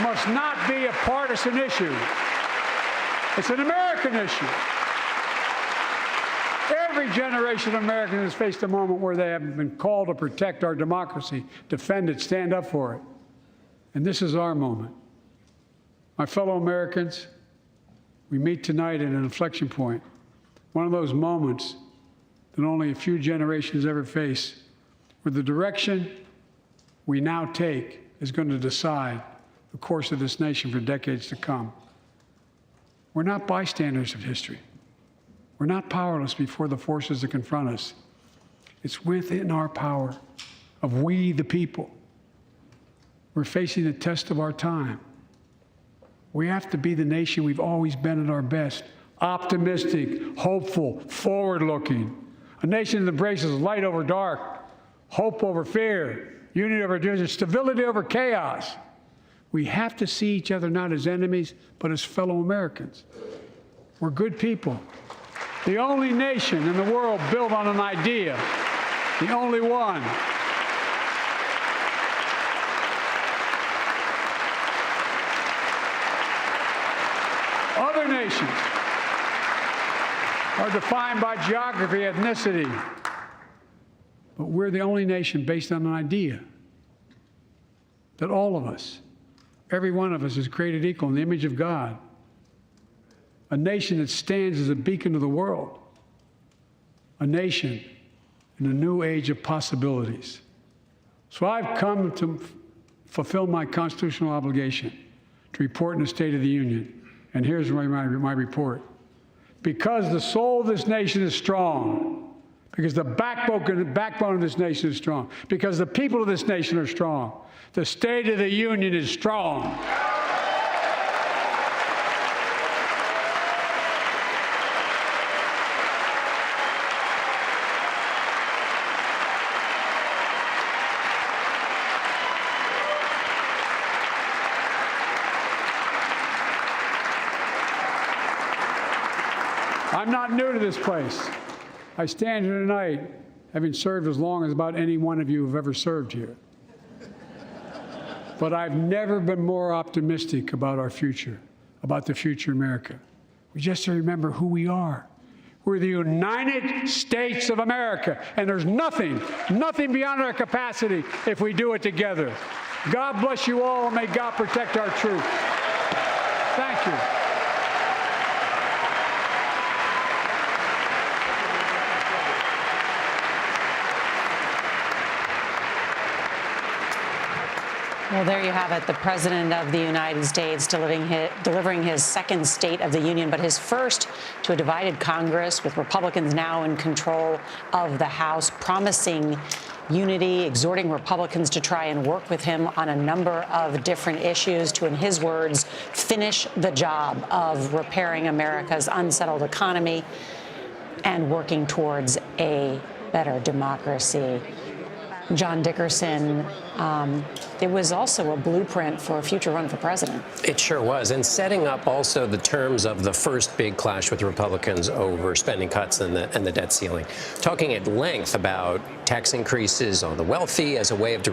must not be a partisan issue. It's an American issue. Every generation of Americans has faced a moment where they have been called to protect our democracy, defend it, stand up for it. And this is our moment. My fellow Americans, we meet tonight at an inflection point, one of those moments that only a few generations ever face, where the direction we now take is going to decide the course of this nation for decades to come. We're not bystanders of history. We're not powerless before the forces that confront us. It's within our power of we, the people. We're facing the test of our time. We have to be the nation we've always been at our best, optimistic, hopeful, forward-looking. A nation that embraces light over dark, hope over fear, unity over division, stability over chaos. We have to see each other not as enemies, but as fellow Americans. We're good people. The only nation in the world built on an idea, the only one. Other nations are defined by geography, ethnicity, but we're the only nation based on an idea that all of us, every one of us, is created equal in the image of God. A nation that stands as a beacon to the world. A nation in a new age of possibilities. So I've come to fulfill my constitutional obligation to report in the State of the Union. And here's my report. Because the soul of this nation is strong, because the backbone of this nation is strong, because the people of this nation are strong, the State of the Union is strong. I'm not new to this place. I stand here tonight having served as long as about any one of you have ever served here. But I've never been more optimistic about our future, about the future of America. We just have to remember who we are. We're the United States of America, and there's nothing beyond our capacity if we do it together. God bless you all, and may God protect our troops. Thank you. Well, there you have it. The President of the United States delivering his second State of the Union, but his first to a divided Congress with Republicans now in control of the House, promising unity, exhorting Republicans to try and work with him on a number of different issues to, in his words, finish the job of repairing America's unsettled economy and working towards a better democracy. John Dickerson, it was also a blueprint for a future run for president. It sure was, and setting up also the terms of the first big clash with Republicans over spending cuts and the debt ceiling, talking at length about tax increases on the wealthy as a way of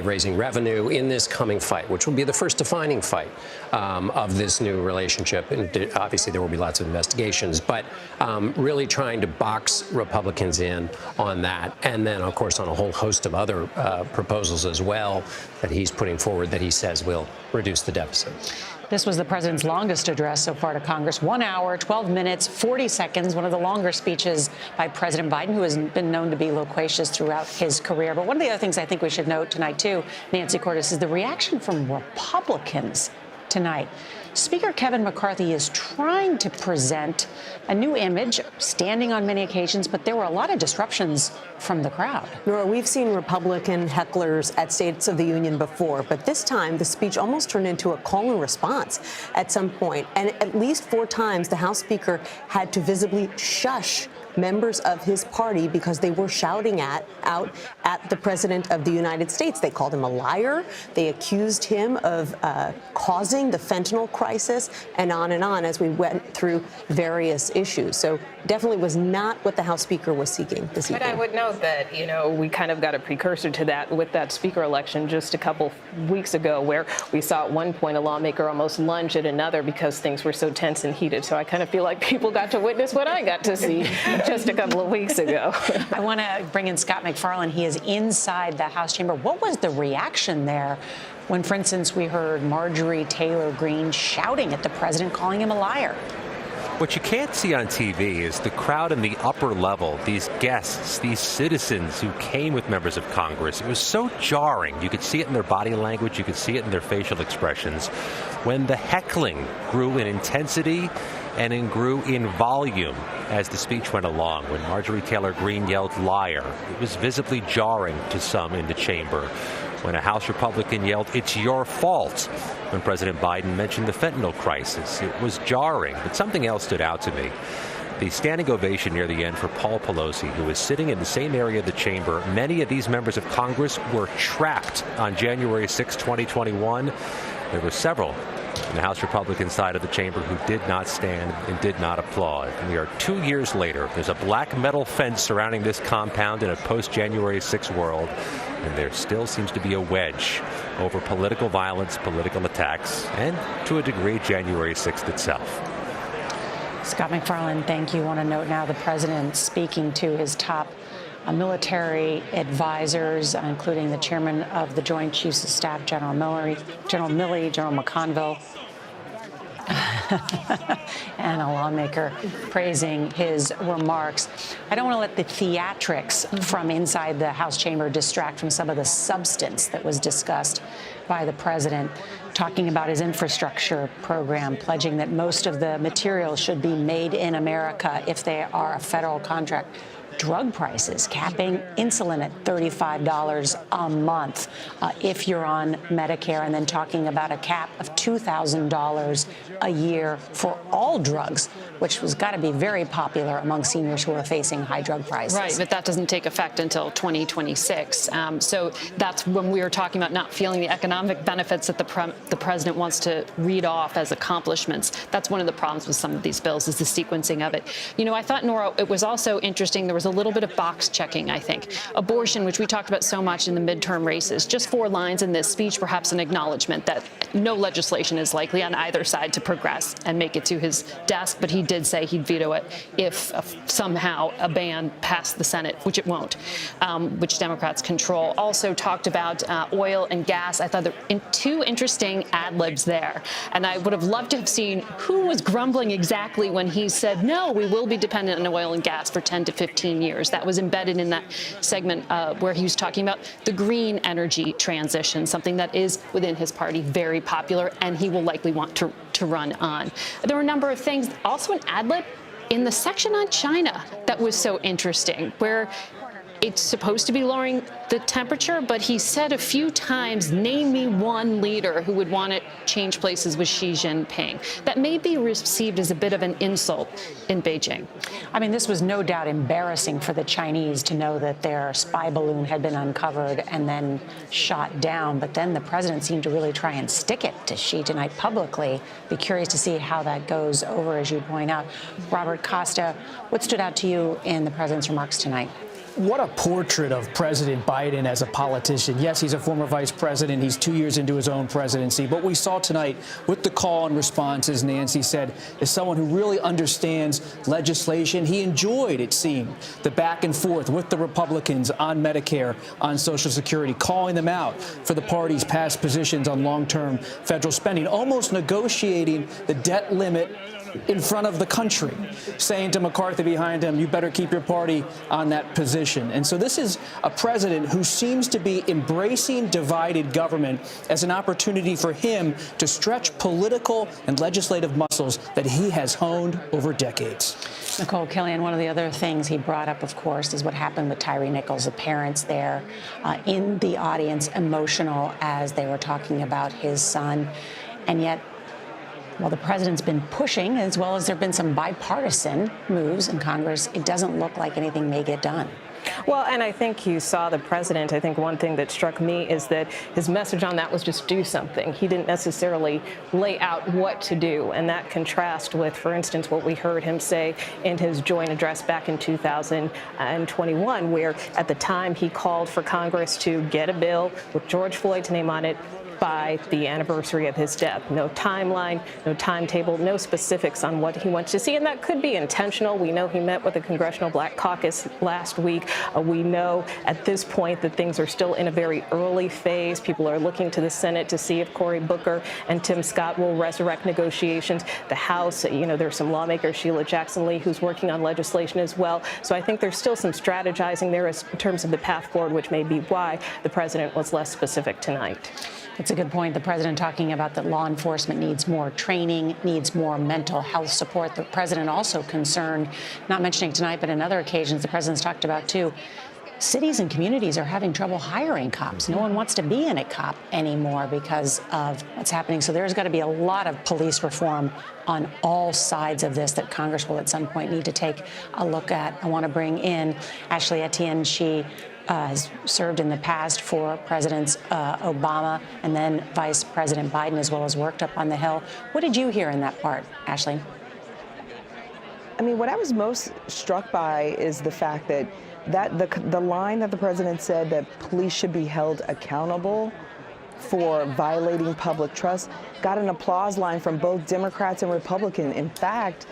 raising revenue in this coming fight, which will be the first defining fight of this new relationship. And obviously, there will be lots of investigations, but really trying to box Republicans in on that. And then, of course, on a whole host of other proposals as well that he's putting forward that he says will reduce the deficit. This was the president's longest address so far to Congress. 1 hour, 12 minutes, 40 seconds, one of the longer speeches by President Biden, who has been known to be loquacious throughout his career. But one of the other things I think we should note tonight, too, Nancy Cordes, is the reaction from Republicans tonight. Speaker Kevin McCarthy is trying to present a new image, standing on many occasions, but there were a lot of disruptions from the crowd. Nora, we've seen Republican hecklers at States of the Union before, but this time the speech almost turned into a call and response at some point. And at least 4 times the House Speaker had to visibly shush members of his party because they were shouting out at the President of the United States. They called him a liar. They accused him of causing the fentanyl crisis, and on as we went through various issues. So definitely was not what the House Speaker was seeking this evening. But I would note that, we kind of got a precursor to that with that Speaker election just a couple weeks ago, where we saw at one point a lawmaker almost lunge at another because things were so tense and heated. So I kind of feel like people got to witness what I got to see just a couple of weeks ago. I want to bring in Scott McFarlane. He is inside the House chamber. What was the reaction there when, for instance, we heard Marjorie Taylor Greene shouting at the president, calling him a liar? What you can't see on TV is the crowd in the upper level, these guests, these citizens who came with members of Congress. It was so jarring. You could see it in their body language. You could see it in their facial expressions. When the heckling grew in intensity and grew in volume as the speech went along, when Marjorie Taylor Greene yelled liar, it was visibly jarring to some in the chamber. When a House Republican yelled, "It's your fault," when President Biden mentioned the fentanyl crisis, it was jarring, but something else stood out to me. The standing ovation near the end for Paul Pelosi, who was sitting in the same area of the chamber. Many of these members of Congress were trapped on January 6, 2021. There were several on the House Republican side of the chamber who did not stand and did not applaud. And we are 2 years later. There's a black metal fence surrounding this compound in a post-January 6 world, and there still seems to be a wedge over political violence, political attacks, and to a degree, January 6th itself. Scott McFarlane, thank you. I want to note now the president speaking to his top military advisors, including the chairman of the Joint Chiefs of Staff, General Milley, General McConville, and a lawmaker praising his remarks. I don't want to let the theatrics from inside the House chamber distract from some of the substance that was discussed by the president, talking about his infrastructure program, pledging that most of the materials should be made in America if they are a federal contract. Drug prices, capping insulin at $35 a month if you're on Medicare, and then talking about a cap of $2,000 a year for all drugs, which has got to be very popular among seniors who are facing high drug prices. Right, but that doesn't take effect until 2026. So that's when we were talking about not feeling the economic benefits that the president wants to read off as accomplishments. That's one of the problems with some of these bills, is the sequencing of it. I thought, Nora, it was also interesting. There was a little bit of box checking, I think. Abortion, which we talked about so much in the midterm races, just 4 lines in this speech, perhaps an acknowledgement that no legislation is likely on either side to progress and make it to his desk, but he did say he'd veto it if somehow a ban passed the Senate, which it won't, which Democrats control. Also talked about oil and gas. I thought there were 2 interesting ad libs there, and I would have loved to have seen who was grumbling exactly when he said, no, we will be dependent on oil and gas for 10 to 15 years. That was embedded in that segment where he was talking about the green energy transition, something that is within his party very popular, and he will likely want to run on. There were a number of things. Also an ad lib in the section on China that was so interesting, where it's supposed to be lowering the temperature, but he said a few times, name me one leader who would want to change places with Xi Jinping. That may be received as a bit of an insult in Beijing. I mean, this was no doubt embarrassing for the Chinese to know that their spy balloon had been uncovered and then shot down. But then the president seemed to really try and stick it to Xi tonight publicly. Be curious to see how that goes over, as you point out. Robert Costa, what stood out to you in the president's remarks tonight? What a portrait of President Biden as a politician. Yes, he's a former vice president. He's 2 years into his own presidency. But we saw tonight with the call and response, as Nancy said, is someone who really understands legislation. He enjoyed, it seemed, the back and forth with the Republicans on Medicare, on Social Security, calling them out for the party's past positions on long-term federal spending, almost negotiating the debt limit in front of the country, saying to McCarthy behind him, you better keep your party on that position. And so this is a president who seems to be embracing divided government as an opportunity for him to stretch political and legislative muscles that he has honed over decades. Nicole Kellyanne, one of the other things he brought up, of course, is what happened with Tyree Nichols, the parents there in the audience, emotional as they were talking about his son. And yet, well, the president's been pushing, as well as there have been some bipartisan moves in Congress, it doesn't look like anything may get done. Well, and I think you saw the president. I think one thing that struck me is that his message on that was just do something. He didn't necessarily lay out what to do. And that contrasts with, for instance, what we heard him say in his joint address back in 2021, where at the time he called for Congress to get a bill with George Floyd's name on it by the anniversary of his death. No timeline, no timetable, no specifics on what he wants to see. And that could be intentional. We know he met with the Congressional Black Caucus last week. We know at this point that things are still in a very early phase. People are looking to the Senate to see if Cory Booker and Tim Scott will resurrect negotiations. The House, there's some lawmakers, Sheila Jackson Lee, who's working on legislation as well. So I think there's still some strategizing there in terms of the path forward, which may be why the president was less specific tonight. That's a good point. The president talking about that law enforcement needs more training, needs more mental health support. The president also concerned, not mentioning tonight, but in other occasions the president's talked about too, cities and communities are having trouble hiring cops. No one wants to be in a cop anymore because of what's happening. So there's got to be a lot of police reform on all sides of this that Congress will at some point need to take a look at. I want to bring in Ashley Etienne. She has served in the past for Presidents Obama and then Vice President Biden, as well as worked up on the Hill. What did you hear in that part, Ashley? I mean, what I was most struck by is the fact that the line that the president said that police should be held accountable for violating public trust got an applause line from both Democrats and Republicans. In fact,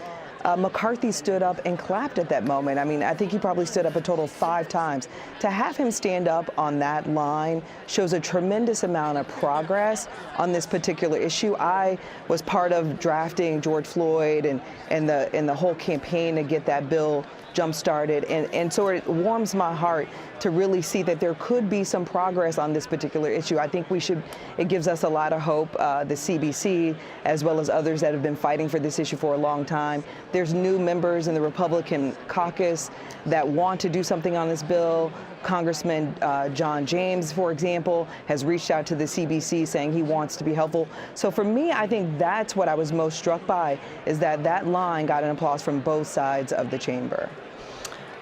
McCarthy stood up and clapped at that moment. I mean, I think he probably stood up a total of 5 times. To have him stand up on that line shows a tremendous amount of progress on this particular issue. I was part of drafting George Floyd and the whole campaign to get that bill jump-started. And so it warms my heart to really see that there could be some progress on this particular issue. I think it gives us a lot of hope, the CBC, as well as others that have been fighting for this issue for a long time. There's new members in the Republican caucus that want to do something on this bill. Congressman John James, for example, has reached out to the CBC saying he wants to be helpful. So for me, I think that's what I was most struck by, is that line got an applause from both sides of the chamber.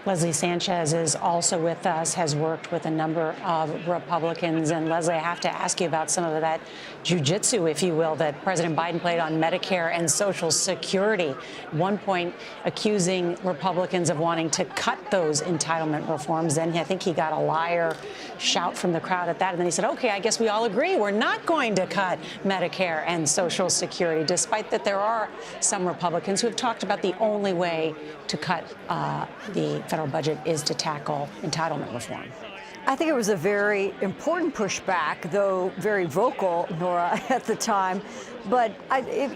Leslie Sanchez is also with us, has worked with a number of Republicans. And Leslie, I have to ask you about some of that jujitsu, if you will, that President Biden played on Medicare and Social Security. At one point, accusing Republicans of wanting to cut those entitlement reforms. Then I think he got a liar shout from the crowd at that. And then he said, OK, I guess we all agree we're not going to cut Medicare and Social Security, despite that there are some Republicans who have talked about the only way to cut the federal budget is to tackle entitlement reform. I think it was a very important pushback, though very vocal, Nora, at the time. But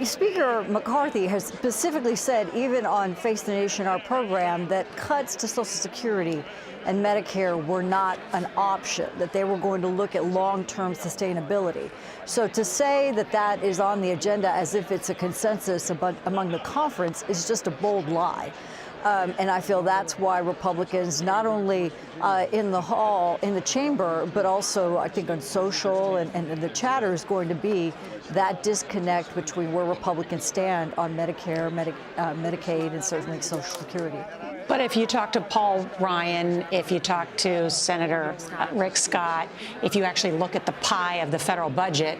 Speaker McCarthy has specifically said, even on Face the Nation, our program, that cuts to Social Security and Medicare were not an option, that they were going to look at long-term sustainability. So to say that that is on the agenda as if it's a consensus among the conference is just a bold lie. And I feel that's why Republicans, not only in the hall, in the chamber, but also I think on social and the chatter is going to be that disconnect between where Republicans stand on Medicare, Medicaid, and certainly Social Security. But if you talk to Paul Ryan, if you talk to Senator Rick Scott, if you actually look at the pie of the federal budget,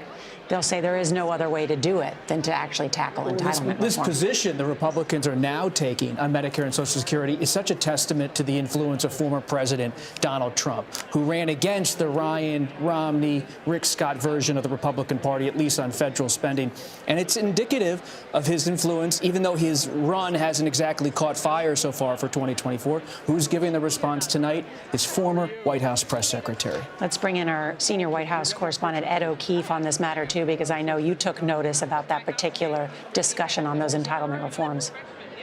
they'll say there is no other way to do it than to actually tackle entitlement This reform. position the Republicans are now taking on Medicare and Social Security is such a testament to the influence of former President Donald Trump, who ran against the Ryan, Romney, Rick Scott version of the Republican Party, at least on federal spending. And it's indicative of his influence, even though his run hasn't exactly caught fire so far for 2024. Who's giving the response tonight? His former White House press secretary. Let's bring in our senior White House correspondent, Ed O'Keefe, on this matter, too, because I know you took notice about that particular discussion on those entitlement reforms.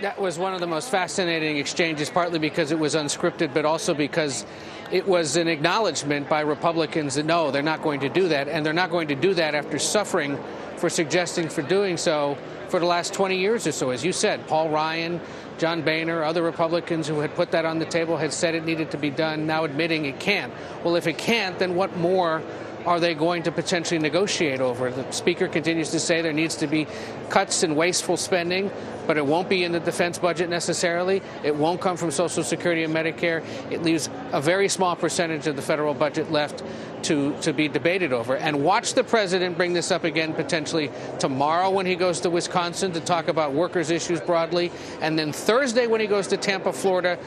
That was one of the most fascinating exchanges, partly because it was unscripted, but also because it was an acknowledgement by Republicans that, no, they're not going to do that. And they're not going to do that after suffering for suggesting for doing so for the last 20 years or so. As you said, Paul Ryan, John Boehner, other Republicans who had put that on the table had said it needed to be done, now admitting it can't. Well, if it can't, then what more are they going to potentially negotiate over? The Speaker continues to say there needs to be cuts in wasteful spending, but it won't be in the defense budget necessarily. It won't come from Social Security and Medicare. It leaves a very small percentage of the federal budget left to be debated over. And watch the president bring this up again potentially tomorrow when he goes to Wisconsin to talk about workers' issues broadly, and then Thursday when he goes to Tampa, Florida,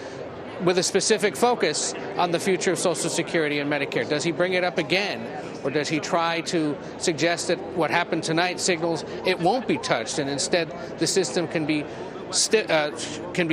with a specific focus on the future of Social Security and Medicare. Does he bring it up again, or does he try to suggest that what happened tonight signals it won't be touched, and instead the system can be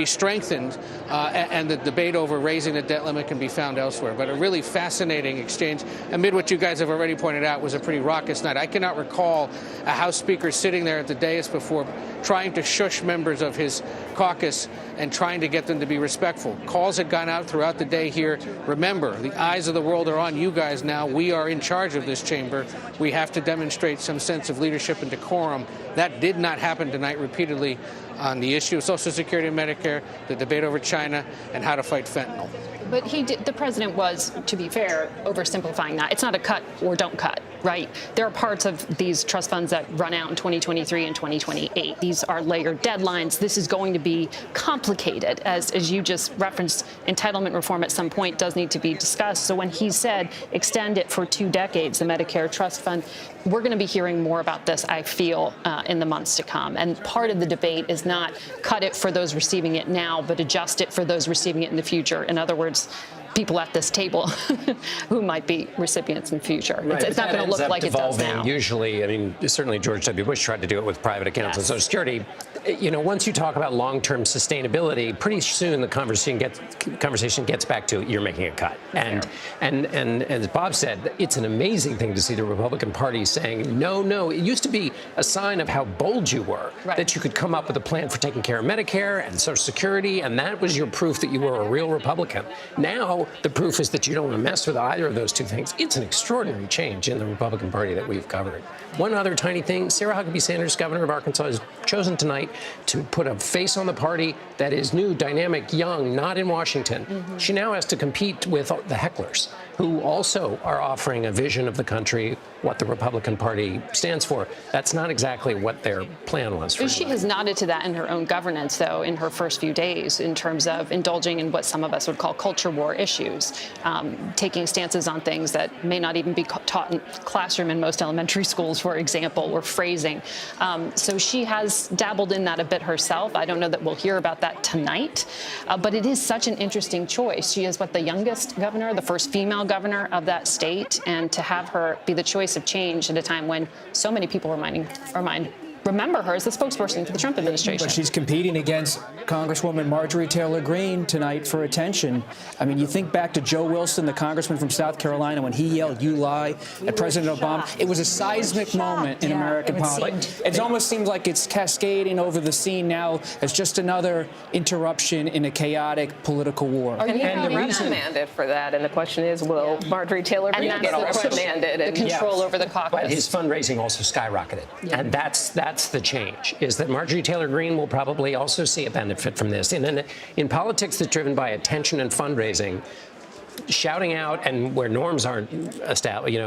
strengthened and the debate over raising the debt limit can be found elsewhere? But a really fascinating exchange, amid what you guys have already pointed out was a pretty raucous night. I cannot recall a House Speaker sitting there at the dais before trying to shush members of his caucus and trying to get them to be respectful. Calls had gone out throughout the day here. Remember, the eyes of the world are on you guys now. We are in charge of this chamber. We have to demonstrate some sense of leadership and decorum. That did not happen tonight repeatedly on the issue of Social Security and Medicare, the debate over China, and how to fight fentanyl. But the president was, to be fair, oversimplifying that. It's not a cut or don't cut, right? There are parts of these trust funds that run out in 2023 and 2028. These are layered deadlines. This is going to be complicated. As you just referenced, entitlement reform at some point does need to be discussed. So when he said extend it for 2 decades, the Medicare trust fund, we're going to be hearing more about this, I feel, in the months to come. And part of the debate is not cut it for those receiving it now, but adjust it for those receiving it in the future. In other words, people at this table who might be recipients in the future. Right, it's not going to look like it does now. Usually, I mean, certainly George W. Bush tried to do it with private accounts and Social Security. You know, once you talk about long-term sustainability, pretty soon the conversation gets back to you're making a cut. And as Bob said, it's an amazing thing to see the Republican Party saying, no. It used to be a sign of how bold you were, that you could come up with a plan for taking care of Medicare and Social Security, and that was your proof that you were a real Republican. Now, the proof is that you don't want to mess with either of those two things. It's an extraordinary change in the Republican Party that we've covered. One other tiny thing, Sarah Huckabee Sanders, governor of Arkansas, has chosen tonight to put a face on the party that is new, dynamic, young, not in Washington. She now has to compete with the hecklers, who also are offering a vision of the country, what the Republican Party stands for. That's not exactly what their plan was. She has nodded to that in her own governance, though, in her first few days, in terms of indulging in what some of us would call culture war issues, taking stances on things that may not even be taught in classroom in most elementary schools, for example, or phrasing. So she has dabbled in that a bit herself. I don't know that we'll hear about that tonight, but it is such an interesting choice. She is the youngest governor, the first female governor of that state, and to have her be the choice of change at a time when so many people remember her as the spokesperson for the Trump administration. But she's competing against Congresswoman Marjorie Taylor Greene tonight for attention. I mean, you think back to Joe Wilson, the congressman from South Carolina, when he yelled, "You lie," at President Obama. It was a seismic moment in American politics. It almost seems like it's cascading over the scene now as just another interruption in a chaotic political war. And the reprimanded for that, and the question is, will Marjorie Taylor Greene get reprimanded? The control over the caucus. But his fundraising also skyrocketed, and that's that's the change, is that Marjorie Taylor Greene will probably also see a benefit from this. And in politics that's driven by attention and fundraising, shouting out, and where norms aren't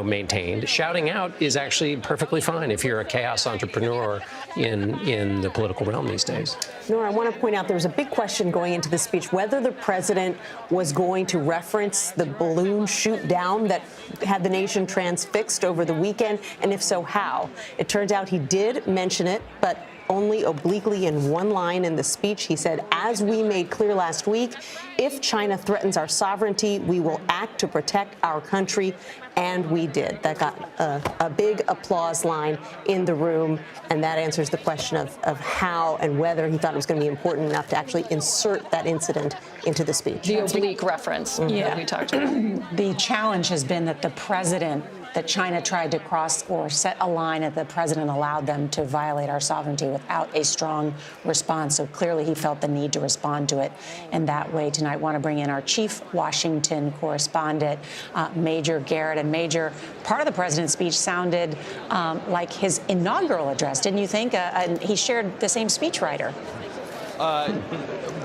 maintained, shouting out is actually perfectly fine if you're a chaos entrepreneur in the political realm these days. Nora, I want to point out there was a big question going into the speech whether the president was going to reference the balloon shoot down that had the nation transfixed over the weekend, and if so, how. It turns out he did mention it, but only obliquely in one line in the speech. He said, as we made clear last week, if China threatens our sovereignty, we will act to protect our country. And we did. That got a big applause line in the room. And that answers the question of how and whether he thought it was going to be important enough to actually insert that incident into the speech. The oblique reference that we talked about. The challenge has been that China tried to cross or set a line that the president allowed them to violate our sovereignty without a strong response. So clearly he felt the need to respond to it in that way. Tonight, I want to bring in our chief Washington correspondent, Major Garrett. And Major, part of the president's speech sounded like his inaugural address, didn't you think? And he shared the same speechwriter.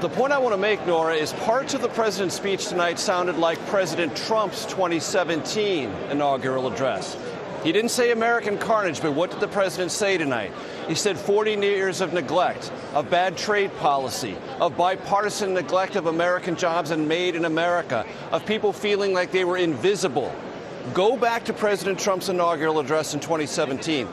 The point I want to make, Nora, is parts of the president's speech tonight sounded like President Trump's 2017 inaugural address. He didn't say American carnage, but what did the president say tonight? He said 40 years of neglect, of bad trade policy, of bipartisan neglect of American jobs and made in America, of people feeling like they were invisible. Go back to President Trump's inaugural address in 2017.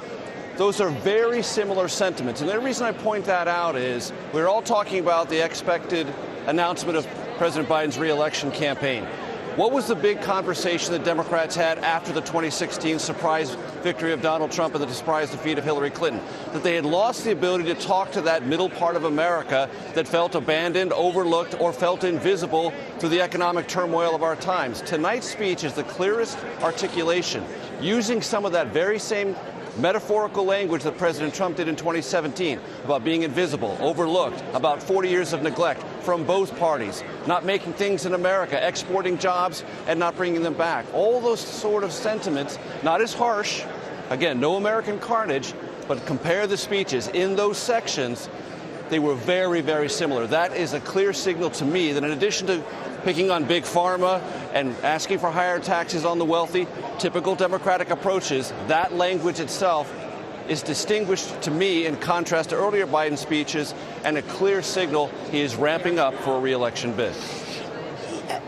Those are very similar sentiments. And the reason I point that out is we're all talking about the expected announcement of President Biden's re-election campaign. What was the big conversation that Democrats had after the 2016 surprise victory of Donald Trump and the surprise defeat of Hillary Clinton? That they had lost the ability to talk to that middle part of America that felt abandoned, overlooked, or felt invisible through the economic turmoil of our times. Tonight's speech is the clearest articulation, using some of that very same metaphorical language that President Trump did in 2017 about being invisible, overlooked, about 40 years of neglect from both parties, not making things in America, exporting jobs and not bringing them back. All those sort of sentiments, not as harsh, again, no American carnage, but compare the speeches in those sections, they were very, very similar. That is a clear signal to me that in addition to picking on big pharma and asking for higher taxes on the wealthy, typical Democratic approaches, that language itself is distinguished to me in contrast to earlier Biden speeches and a clear signal he is ramping up for a re-election bid.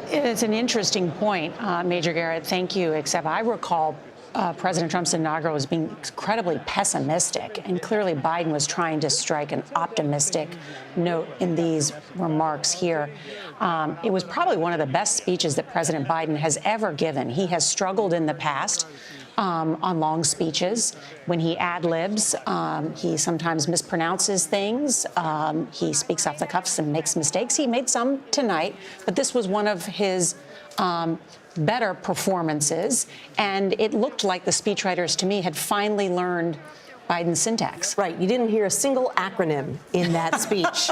It's an interesting point, Major Garrett. Thank you. Except I recall President Trump's inaugural was being incredibly pessimistic, and clearly Biden was trying to strike an optimistic note in these remarks here. It was probably one of the best speeches that President Biden has ever given. He has struggled in the past on long speeches. When he ad-libs, he sometimes mispronounces things. He speaks off the cuffs and makes mistakes. He made some tonight, but this was one of his better performances, and it looked like the speechwriters, to me, had finally learned Biden's syntax. Right. You didn't hear a single acronym in that speech,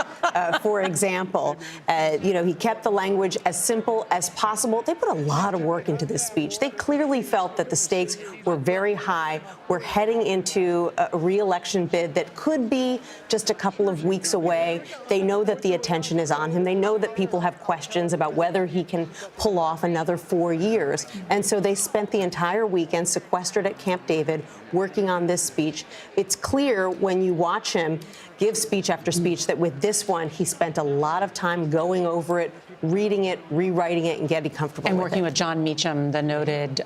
for example. He kept the language as simple as possible. They put a lot of work into this speech. They clearly felt that the stakes were very high. We're heading into a re-election bid that could be just a couple of weeks away. They know that the attention is on him. They know that people have questions about whether he can pull off another 4 years. And so they spent the entire weekend sequestered at Camp David working on this speech. It's clear when you watch him give speech after speech that with this one, he spent a lot of time going over it, reading it, rewriting it, and getting comfortable and with working it. with John Meacham, the noted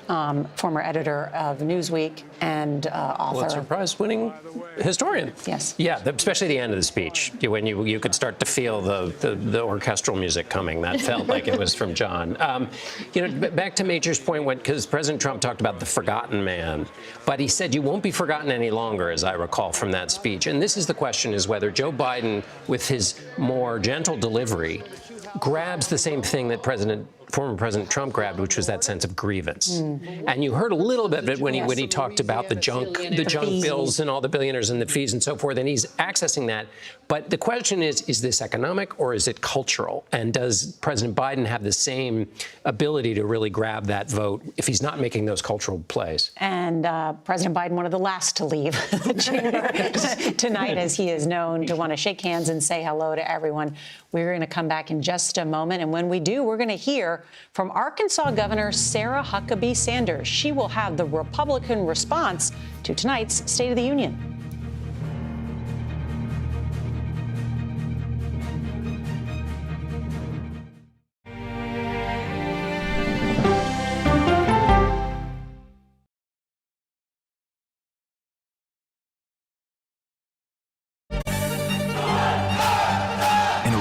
former editor of Newsweek and author. Pulitzer Prize-winning historian. Yes. Yeah, especially the end of the speech, when you could start to feel the orchestral music coming. That felt like it was from John. Back to Major's point, because President Trump talked about the forgotten man, but he said you won't be forgotten any longer, as I recall from that speech. And this is the question, is whether Joe Biden, with his more gentle delivery, grabs the same thing that President former President Trump grabbed, which was that sense of grievance. And you heard a little bit of it when he talked about the junk bills and all the billionaires and the fees and so forth, and he's accessing that. But the question is this economic or is it cultural? And does President Biden have the same ability to really grab that vote if he's not making those cultural plays? And President Biden, one of the last to leave the chamber tonight, as he is known to want to shake hands and say hello to everyone. We're going to come back in just a moment. And when we do, we're going to hear from Arkansas Governor Sarah Huckabee Sanders. She will have the Republican response to tonight's State of the Union.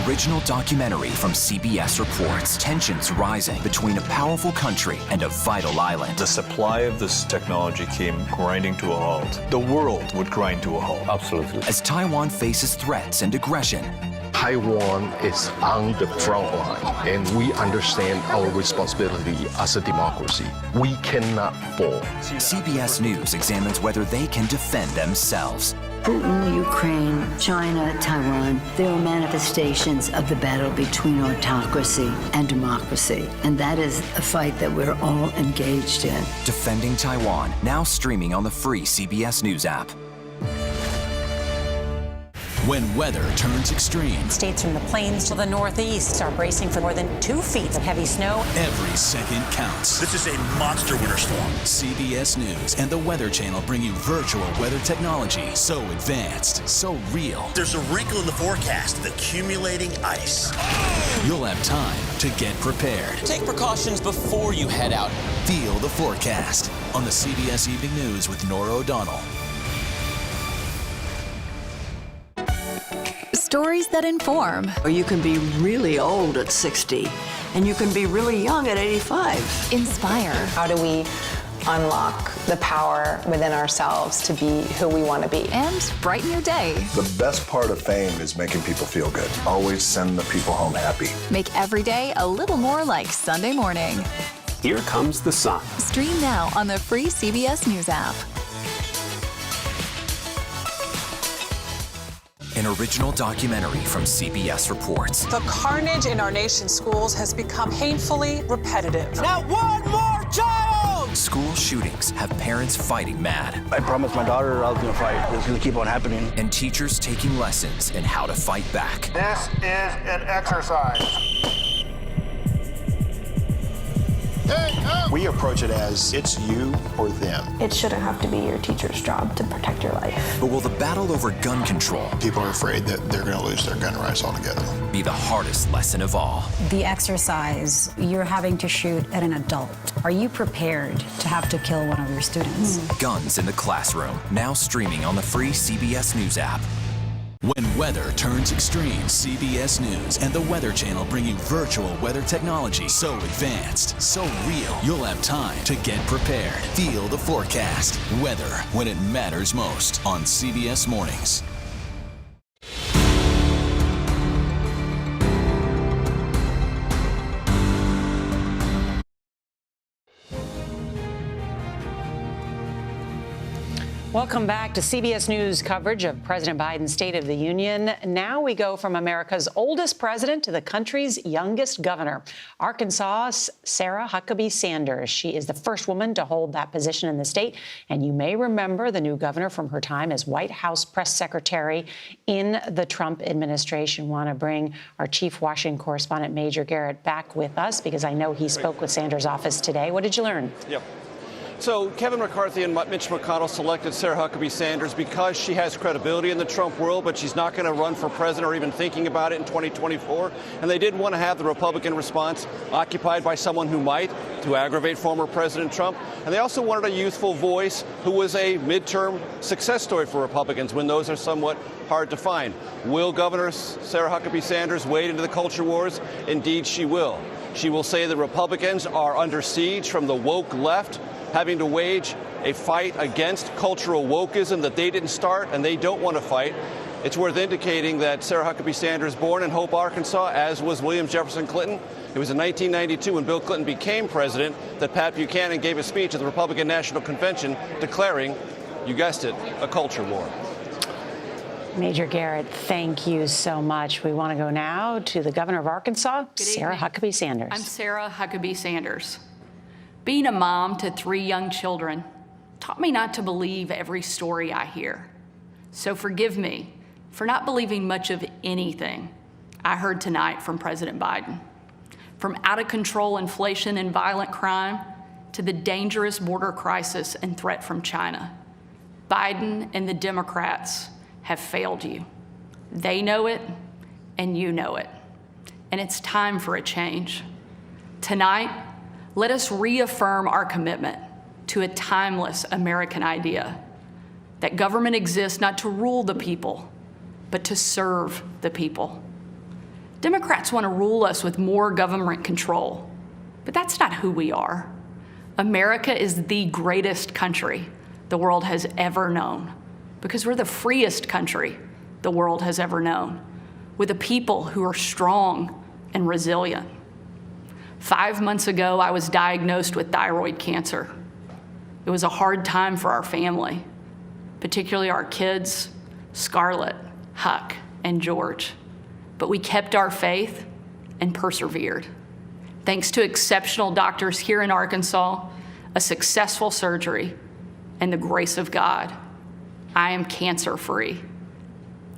Original documentary from CBS reports tensions rising between a powerful country and a vital island. The supply of this technology came grinding to a halt. The world would grind to a halt. Absolutely. As Taiwan faces threats and aggression, Taiwan is on the front line, and we understand our responsibility as a democracy. We cannot fall. CBS News examines whether they can defend themselves. Putin, Ukraine, China, Taiwan, there are manifestations of the battle between autocracy and democracy. And that is a fight that we're all engaged in. Defending Taiwan, now streaming on the free CBS News app. When weather turns extreme. States from the plains to the northeast are bracing for more than 2 feet of heavy snow. Every second counts. This is a monster winter storm. CBS News and the Weather Channel bring you virtual weather technology so advanced, so real. There's a wrinkle in the forecast, the accumulating ice. You'll have time to get prepared. Take precautions before you head out. Feel the forecast on the CBS Evening News with Norah O'Donnell. Stories that inform. You can be really old at 60, and you can be really young at 85. Inspire. How do we unlock the power within ourselves to be who we want to be? And brighten your day. The best part of fame is making people feel good. Always send the people home happy. Make every day a little more like Sunday morning. Here comes the sun. Stream now on the free CBS News app. An original documentary from CBS reports. The carnage in our nation's schools has become painfully repetitive. Not one more child! School shootings have parents fighting mad. I promised my daughter I was going to fight. It's going to keep on happening. And teachers taking lessons in how to fight back. This is an exercise. We approach it as it's you or them. It shouldn't have to be your teacher's job to protect your life. But will the battle over gun control, people are afraid that they're going to lose their gun rights altogether, be the hardest lesson of all? The exercise, you're having to shoot at an adult. Are you prepared to have to kill one of your students? Guns in the Classroom, now streaming on the free CBS News app. When weather turns extreme, CBS News and the Weather Channel bring you virtual weather technology so advanced, so real, you'll have time to get prepared. Feel the forecast. Weather when it matters most on CBS Mornings. Welcome back to CBS News coverage of President Biden's State of the Union. Now we go from America's oldest president to the country's youngest governor, Arkansas's Sarah Huckabee Sanders. She is the first woman to hold that position in the state. And you may remember the new governor from her time as White House press secretary in the Trump administration. Want to bring our chief Washington correspondent, Major Garrett, back with us because I know he spoke with Sanders' office today. What did you learn? Yep. So Kevin McCarthy and Mitch McConnell selected Sarah Huckabee Sanders because she has credibility in the Trump world, but she's not going to run for president or even thinking about it in 2024. And they didn't want to have the Republican response occupied by someone who might, to aggravate former President Trump. And they also wanted a youthful voice who was a midterm success story for Republicans when those are somewhat hard to find. Will Governor Sarah Huckabee Sanders wade into the culture wars? Indeed, she will. She will say that Republicans are under siege from the woke left, having to wage a fight against cultural wokeism that they didn't start and they don't want to fight. It's worth indicating that Sarah Huckabee Sanders, born in Hope, Arkansas, as was William Jefferson Clinton, It was in 1992 when Bill Clinton became president that Pat Buchanan gave a speech at the Republican National Convention declaring, you guessed it, a culture war. Major Garrett, thank you so much. We want to go now to the governor of Arkansas, Sarah Huckabee Sanders. I'm Sarah Huckabee Sanders. Being a mom to 3 young children taught me not to believe every story I hear. So forgive me for not believing much of anything I heard tonight from President Biden. From out-of-control inflation and violent crime to the dangerous border crisis and threat from China, Biden and the Democrats have failed you. They know it, and you know it. And it's time for a change. Tonight, let us reaffirm our commitment to a timeless American idea that government exists not to rule the people, but to serve the people. Democrats want to rule us with more government control, but that's not who we are. America is the greatest country the world has ever known, because we're the freest country the world has ever known, with a people who are strong and resilient. 5 months ago, I was diagnosed with thyroid cancer. It was a hard time for our family, particularly our kids, Scarlett, Huck, and George. But we kept our faith and persevered. Thanks to exceptional doctors here in Arkansas, a successful surgery, and the grace of God, I am cancer-free.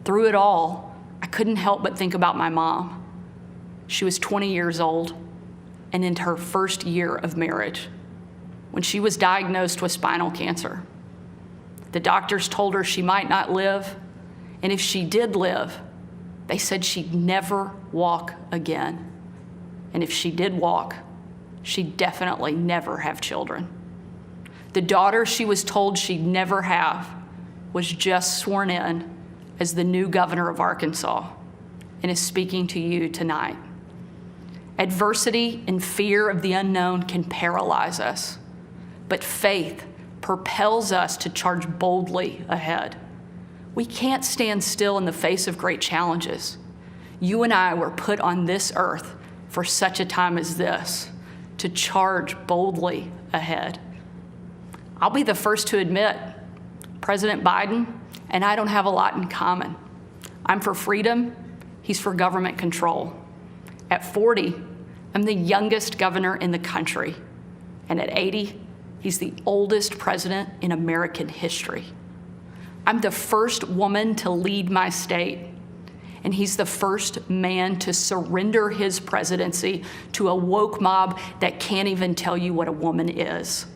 Through it all, I couldn't help but think about my mom. She was 20 years old and in her first year of marriage when she was diagnosed with spinal cancer. The doctors told her she might not live, and if she did live, they said she'd never walk again. And if she did walk, she'd definitely never have children. The daughter she was told she'd never have was just sworn in as the new governor of Arkansas and is speaking to you tonight. Adversity and fear of the unknown can paralyze us, but faith propels us to charge boldly ahead. We can't stand still in the face of great challenges. You and I were put on this earth for such a time as this, to charge boldly ahead. I'll be the first to admit, President Biden and I don't have a lot in common. I'm for freedom, he's for government control. At 40, I'm the youngest governor in the country. And at 80, he's the oldest president in American history. I'm the first woman to lead my state, and he's the first man to surrender his presidency to a woke mob that can't even tell you what a woman is.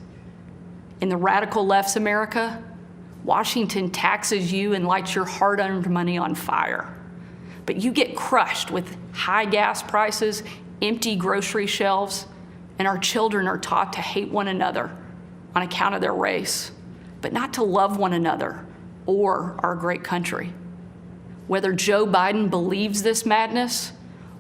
In the radical left's America, Washington taxes you and lights your hard-earned money on fire. But you get crushed with high gas prices, empty grocery shelves, and our children are taught to hate one another on account of their race, but not to love one another or our great country. Whether Joe Biden believes this madness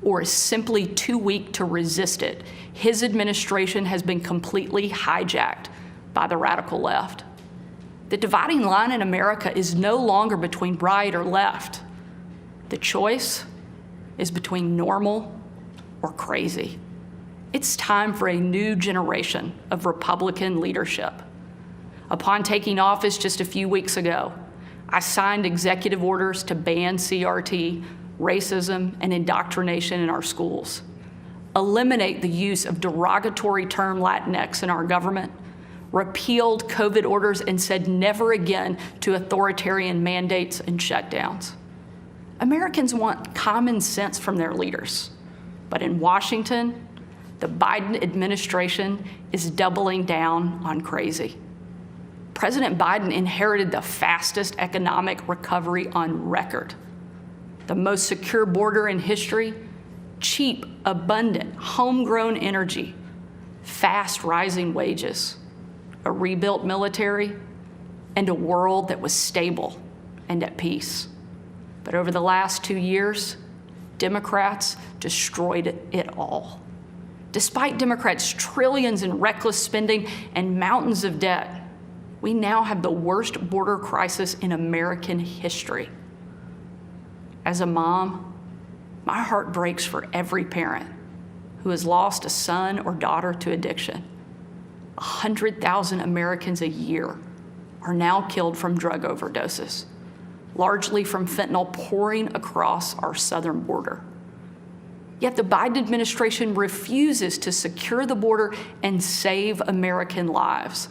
or is simply too weak to resist it, his administration has been completely hijacked by the radical left. The dividing line in America is no longer between right or left. The choice is between normal or crazy. It's time for a new generation of Republican leadership. Upon taking office just a few weeks ago, I signed executive orders to ban CRT, racism, and indoctrination in our schools, eliminate the use of derogatory term Latinx in our government, repealed COVID orders, and said never again to authoritarian mandates and shutdowns. Americans want common sense from their leaders, but in Washington, the Biden administration is doubling down on crazy. President Biden inherited the fastest economic recovery on record, the most secure border in history, cheap, abundant, homegrown energy, fast rising wages, a rebuilt military, and a world that was stable and at peace. But over the last 2 years, Democrats destroyed it all. Despite Democrats' trillions in reckless spending and mountains of debt, we now have the worst border crisis in American history. As a mom, my heart breaks for every parent who has lost a son or daughter to addiction. 100,000 Americans a year are now killed from drug overdoses, largely from fentanyl pouring across our southern border. Yet the Biden administration refuses to secure the border and save American lives.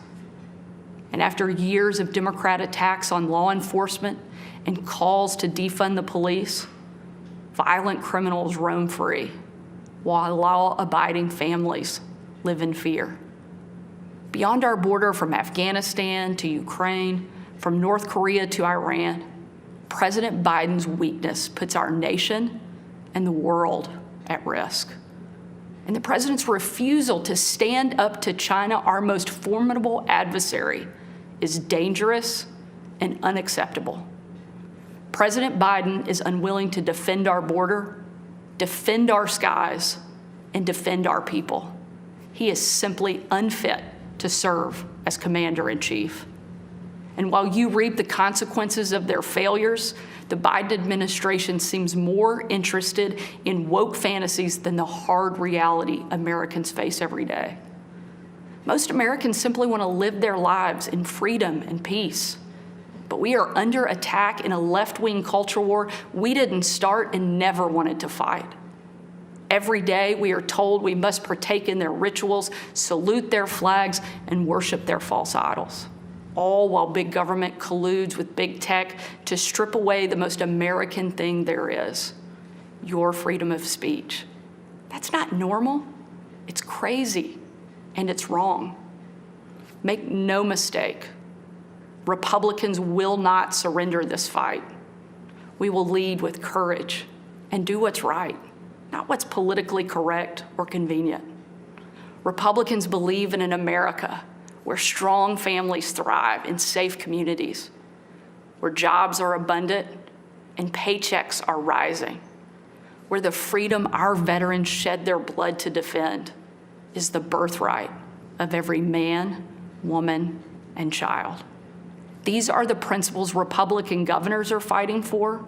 And after years of Democrat attacks on law enforcement and calls to defund the police, violent criminals roam free, while law-abiding families live in fear. Beyond our border, from Afghanistan to Ukraine, from North Korea to Iran, President Biden's weakness puts our nation and the world at risk. And the president's refusal to stand up to China, our most formidable adversary, is dangerous and unacceptable. President Biden is unwilling to defend our border, defend our skies, and defend our people. He is simply unfit to serve as commander-in-chief. And while you reap the consequences of their failures, the Biden administration seems more interested in woke fantasies than the hard reality Americans face every day. Most Americans simply want to live their lives in freedom and peace. But we are under attack in a left-wing culture war we didn't start and never wanted to fight. Every day we are told we must partake in their rituals, salute their flags, and worship their false idols, all while big government colludes with big tech to strip away the most American thing there is, your freedom of speech. That's not normal. It's crazy, and it's wrong. Make no mistake, Republicans will not surrender this fight. We will lead with courage and do what's right, not what's politically correct or convenient. Republicans believe in an America where strong families thrive in safe communities, where jobs are abundant and paychecks are rising, where the freedom our veterans shed their blood to defend is the birthright of every man, woman, and child. These are the principles Republican governors are fighting for,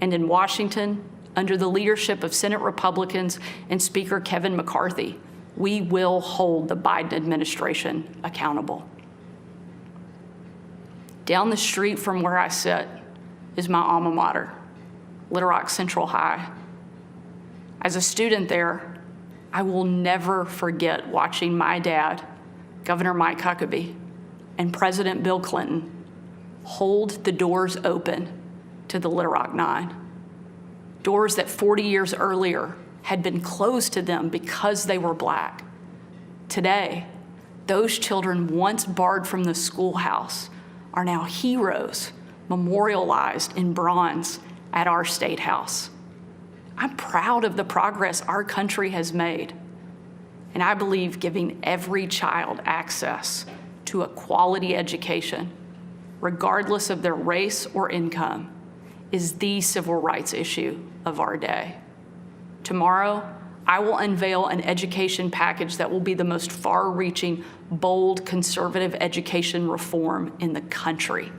and in Washington, under the leadership of Senate Republicans and Speaker Kevin McCarthy, we will hold the Biden administration accountable. Down the street from where I sit is my alma mater, Little Rock Central High. As a student there, I will never forget watching my dad, Governor Mike Huckabee, and President Bill Clinton hold the doors open to the Little Rock Nine. Doors that 40 years earlier had been closed to them because they were Black. Today, those children once barred from the schoolhouse are now heroes memorialized in bronze at our State House. I'm proud of the progress our country has made, and I believe giving every child access to a quality education, regardless of their race or income, is the civil rights issue of our day. Tomorrow, I will unveil an education package that will be the most far-reaching, bold, conservative education reform in the country.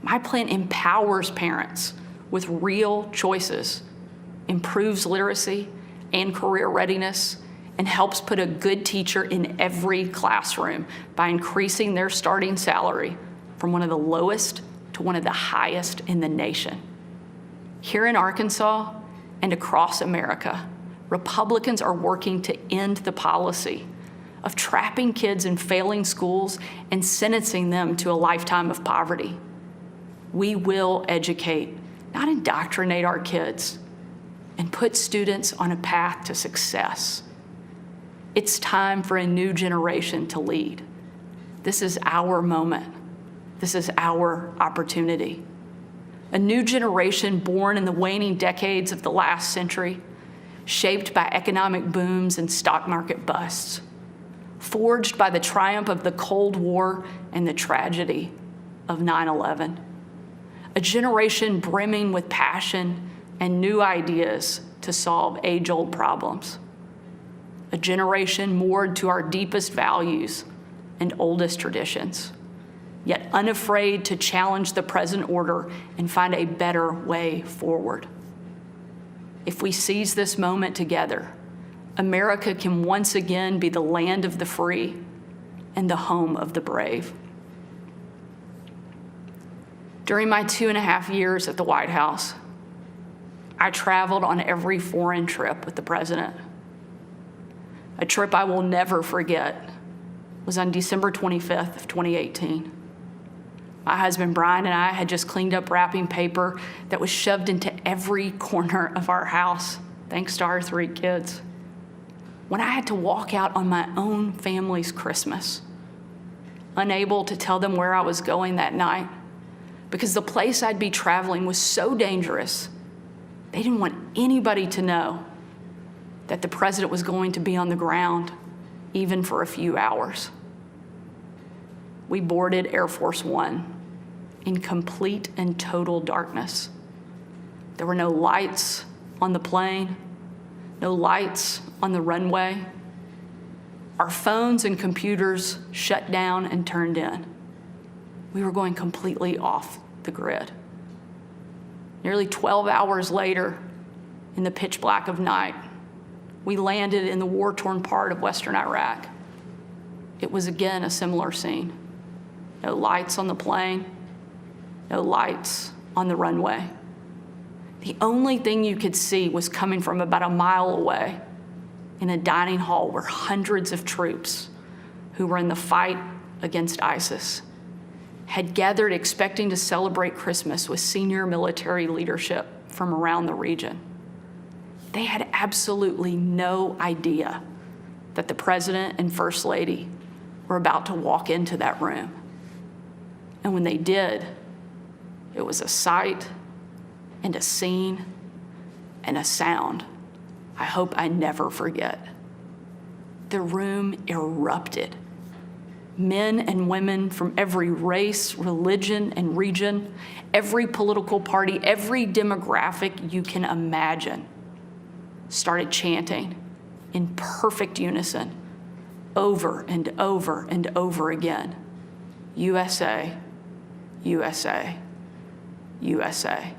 My plan empowers parents with real choices, improves literacy and career readiness, and helps put a good teacher in every classroom by increasing their starting salary from one of the lowest to one of the highest in the nation. Here in Arkansas and across America, Republicans are working to end the policy of trapping kids in failing schools and sentencing them to a lifetime of poverty. We will educate, not indoctrinate our kids, and put students on a path to success. It's time for a new generation to lead. This is our moment. This is our opportunity. A new generation born in the waning decades of the last century, shaped by economic booms and stock market busts, forged by the triumph of the Cold War and the tragedy of 9/11. A generation brimming with passion and new ideas to solve age-old problems. A generation moored to our deepest values and oldest traditions, yet unafraid to challenge the present order and find a better way forward. If we seize this moment together, America can once again be the land of the free and the home of the brave. During my 2.5 years at the White House, I traveled on every foreign trip with the president. A trip I will never forget was on December 25th of 2018. My husband Brian and I had just cleaned up wrapping paper that was shoved into every corner of our house, thanks to our 3 kids. When I had to walk out on my own family's Christmas, unable to tell them where I was going that night, because the place I'd be traveling was so dangerous, they didn't want anybody to know that the president was going to be on the ground, even for a few hours. We boarded Air Force One in complete and total darkness. There were no lights on the plane, no lights on the runway. Our phones and computers shut down and turned in. We were going completely off the grid. Nearly 12 hours later, in the pitch black of night, we landed in the war-torn part of Western Iraq. It was again a similar scene. No lights on the plane, no lights on the runway. The only thing you could see was coming from about a mile away in a dining hall where hundreds of troops who were in the fight against ISIS had gathered expecting to celebrate Christmas with senior military leadership from around the region. They had absolutely no idea that the president and first lady were about to walk into that room. And when they did, it was a sight and a scene and a sound I hope I never forget. The room erupted. Men and women from every race, religion, and region, every political party, every demographic you can imagine, started chanting in perfect unison over and over and over again, USA, USA, USA.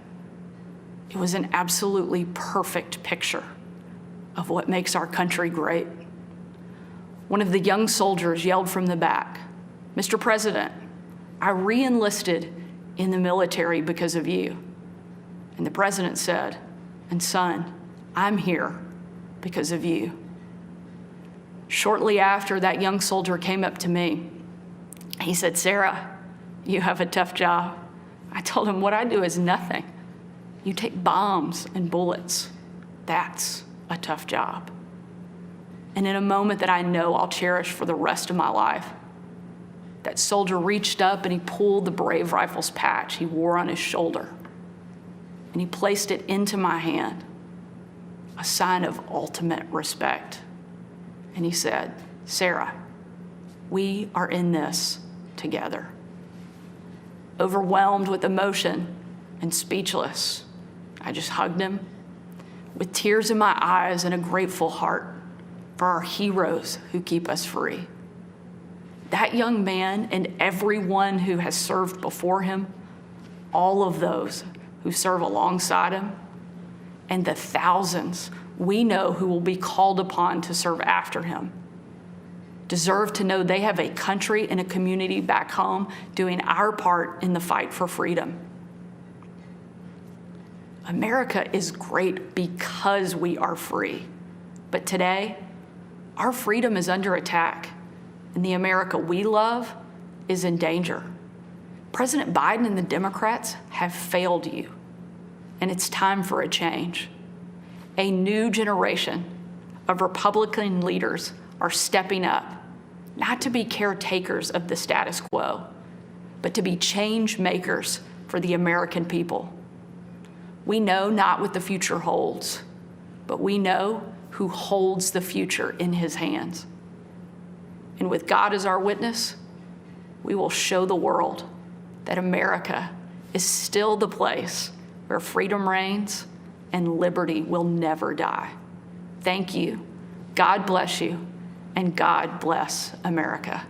It was an absolutely perfect picture of what makes our country great. One of the young soldiers yelled from the back, "Mr. President, I re-enlisted in the military because of you." And the president said, "And son, I'm here because of you." Shortly after, that young soldier came up to me. He said, "Sarah, you have a tough job." I told him, "What I do is nothing. You take bombs and bullets. That's a tough job." And in a moment that I know I'll cherish for the rest of my life, that soldier reached up and he pulled the Brave Rifles patch he wore on his shoulder, and he placed it into my hand, a sign of ultimate respect. And he said, "Sarah, we are in this together." Overwhelmed with emotion and speechless, I just hugged him with tears in my eyes and a grateful heart for our heroes who keep us free. That young man and everyone who has served before him, all of those who serve alongside him, and the thousands we know who will be called upon to serve after him, deserve to know they have a country and a community back home doing our part in the fight for freedom. America is great because we are free. But today, our freedom is under attack, and the America we love is in danger. President Biden and the Democrats have failed you, and it's time for a change. A new generation of Republican leaders are stepping up, not to be caretakers of the status quo, but to be change makers for the American people. We know not what the future holds, but we know who holds the future in his hands. And with God as our witness, we will show the world that America is still the place where freedom reigns and liberty will never die. Thank you. God bless you, and God bless America.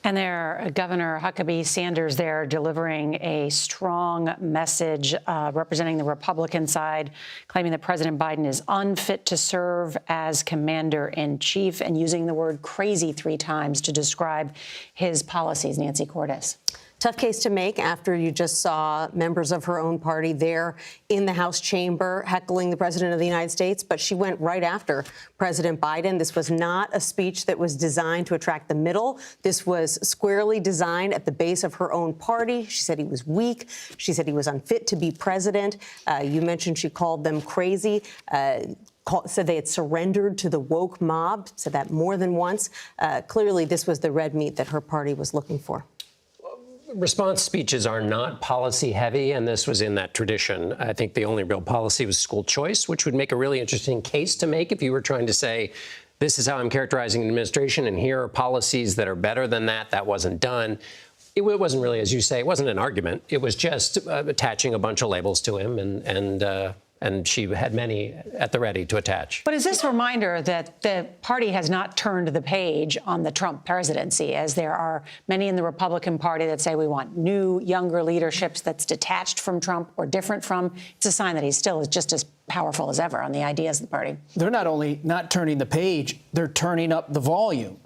And there, Governor Huckabee Sanders there delivering a strong message representing the Republican side, claiming that President Biden is unfit to serve as commander-in-chief and using the word crazy 3 times to describe his policies. Nancy Cordes. Tough case to make after you just saw members of her own party there in the House chamber heckling the President of the United States, but she went right after President Biden. This was not a speech that was designed to attract the middle. This was squarely designed at the base of her own party. She said he was weak. She said he was unfit to be president. You mentioned she called them crazy. Said they had surrendered to the woke mob, said that more than once. Clearly, this was the red meat that her party was looking for. Response speeches are not policy heavy, and this was in that tradition. I think the only real policy was school choice, which would make a really interesting case to make if you were trying to say, this is how I'm characterizing the administration, and here are policies that are better than that. That wasn't done. It wasn't really, as you say, it wasn't an argument. It was just attaching a bunch of labels to him, and she had many at the ready to attach. But is this a reminder that the party has not turned the page on the Trump presidency, as there are many in the Republican Party that say we want new, younger leaderships that's detached from Trump or different from? It's a sign that he still is just as powerful as ever on the ideas of the party. They're not only not turning the page, they're turning up the volume.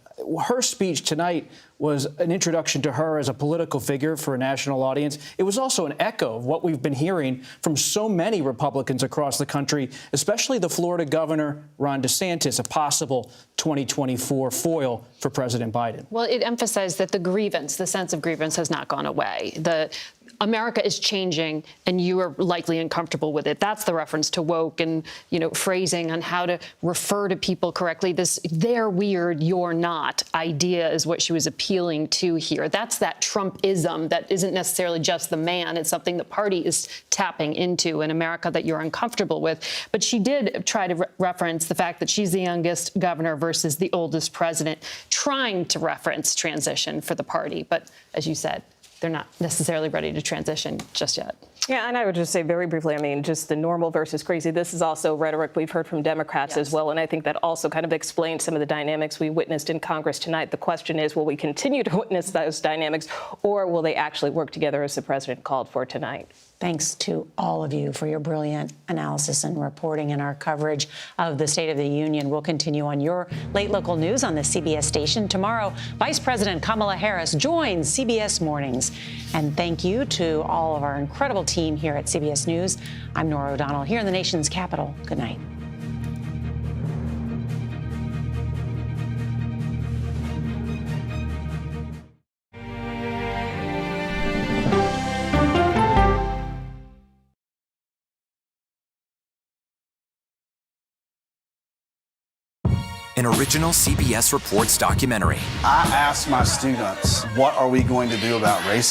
Her speech tonight was an introduction to her as a political figure for a national audience. It was also an echo of what we've been hearing from so many Republicans across the country, especially the Florida governor, Ron DeSantis, a possible 2024 foil for President Biden. Well, it emphasized that the sense of grievance has not gone away. America is changing, and you are likely uncomfortable with it. That's the reference to woke and, phrasing on how to refer to people correctly. This "they're weird, you're not" idea is what she was appealing to here. That's that Trumpism that isn't necessarily just the man. It's something the party is tapping into in America that you're uncomfortable with. But she did try to reference the fact that she's the youngest governor versus the oldest president, trying to reference transition for the party. But as you said, they're not necessarily ready to transition just yet. Yeah, and I would just say very briefly, just the normal versus crazy. This is also rhetoric we've heard from Democrats as well, and I think that also kind of explains some of the dynamics we witnessed in Congress tonight. The question is, will we continue to witness those dynamics, or will they actually work together as the president called for tonight? Thanks to all of you for your brilliant analysis and reporting and our coverage of the State of the Union. We'll continue on your late local news on the CBS station. Tomorrow, Vice President Kamala Harris joins CBS Mornings. And thank you to all of our incredible team here at CBS News. I'm Norah O'Donnell here in the nation's capital. Good night. An original CBS Reports documentary. I asked my students, what are we going to do about racism?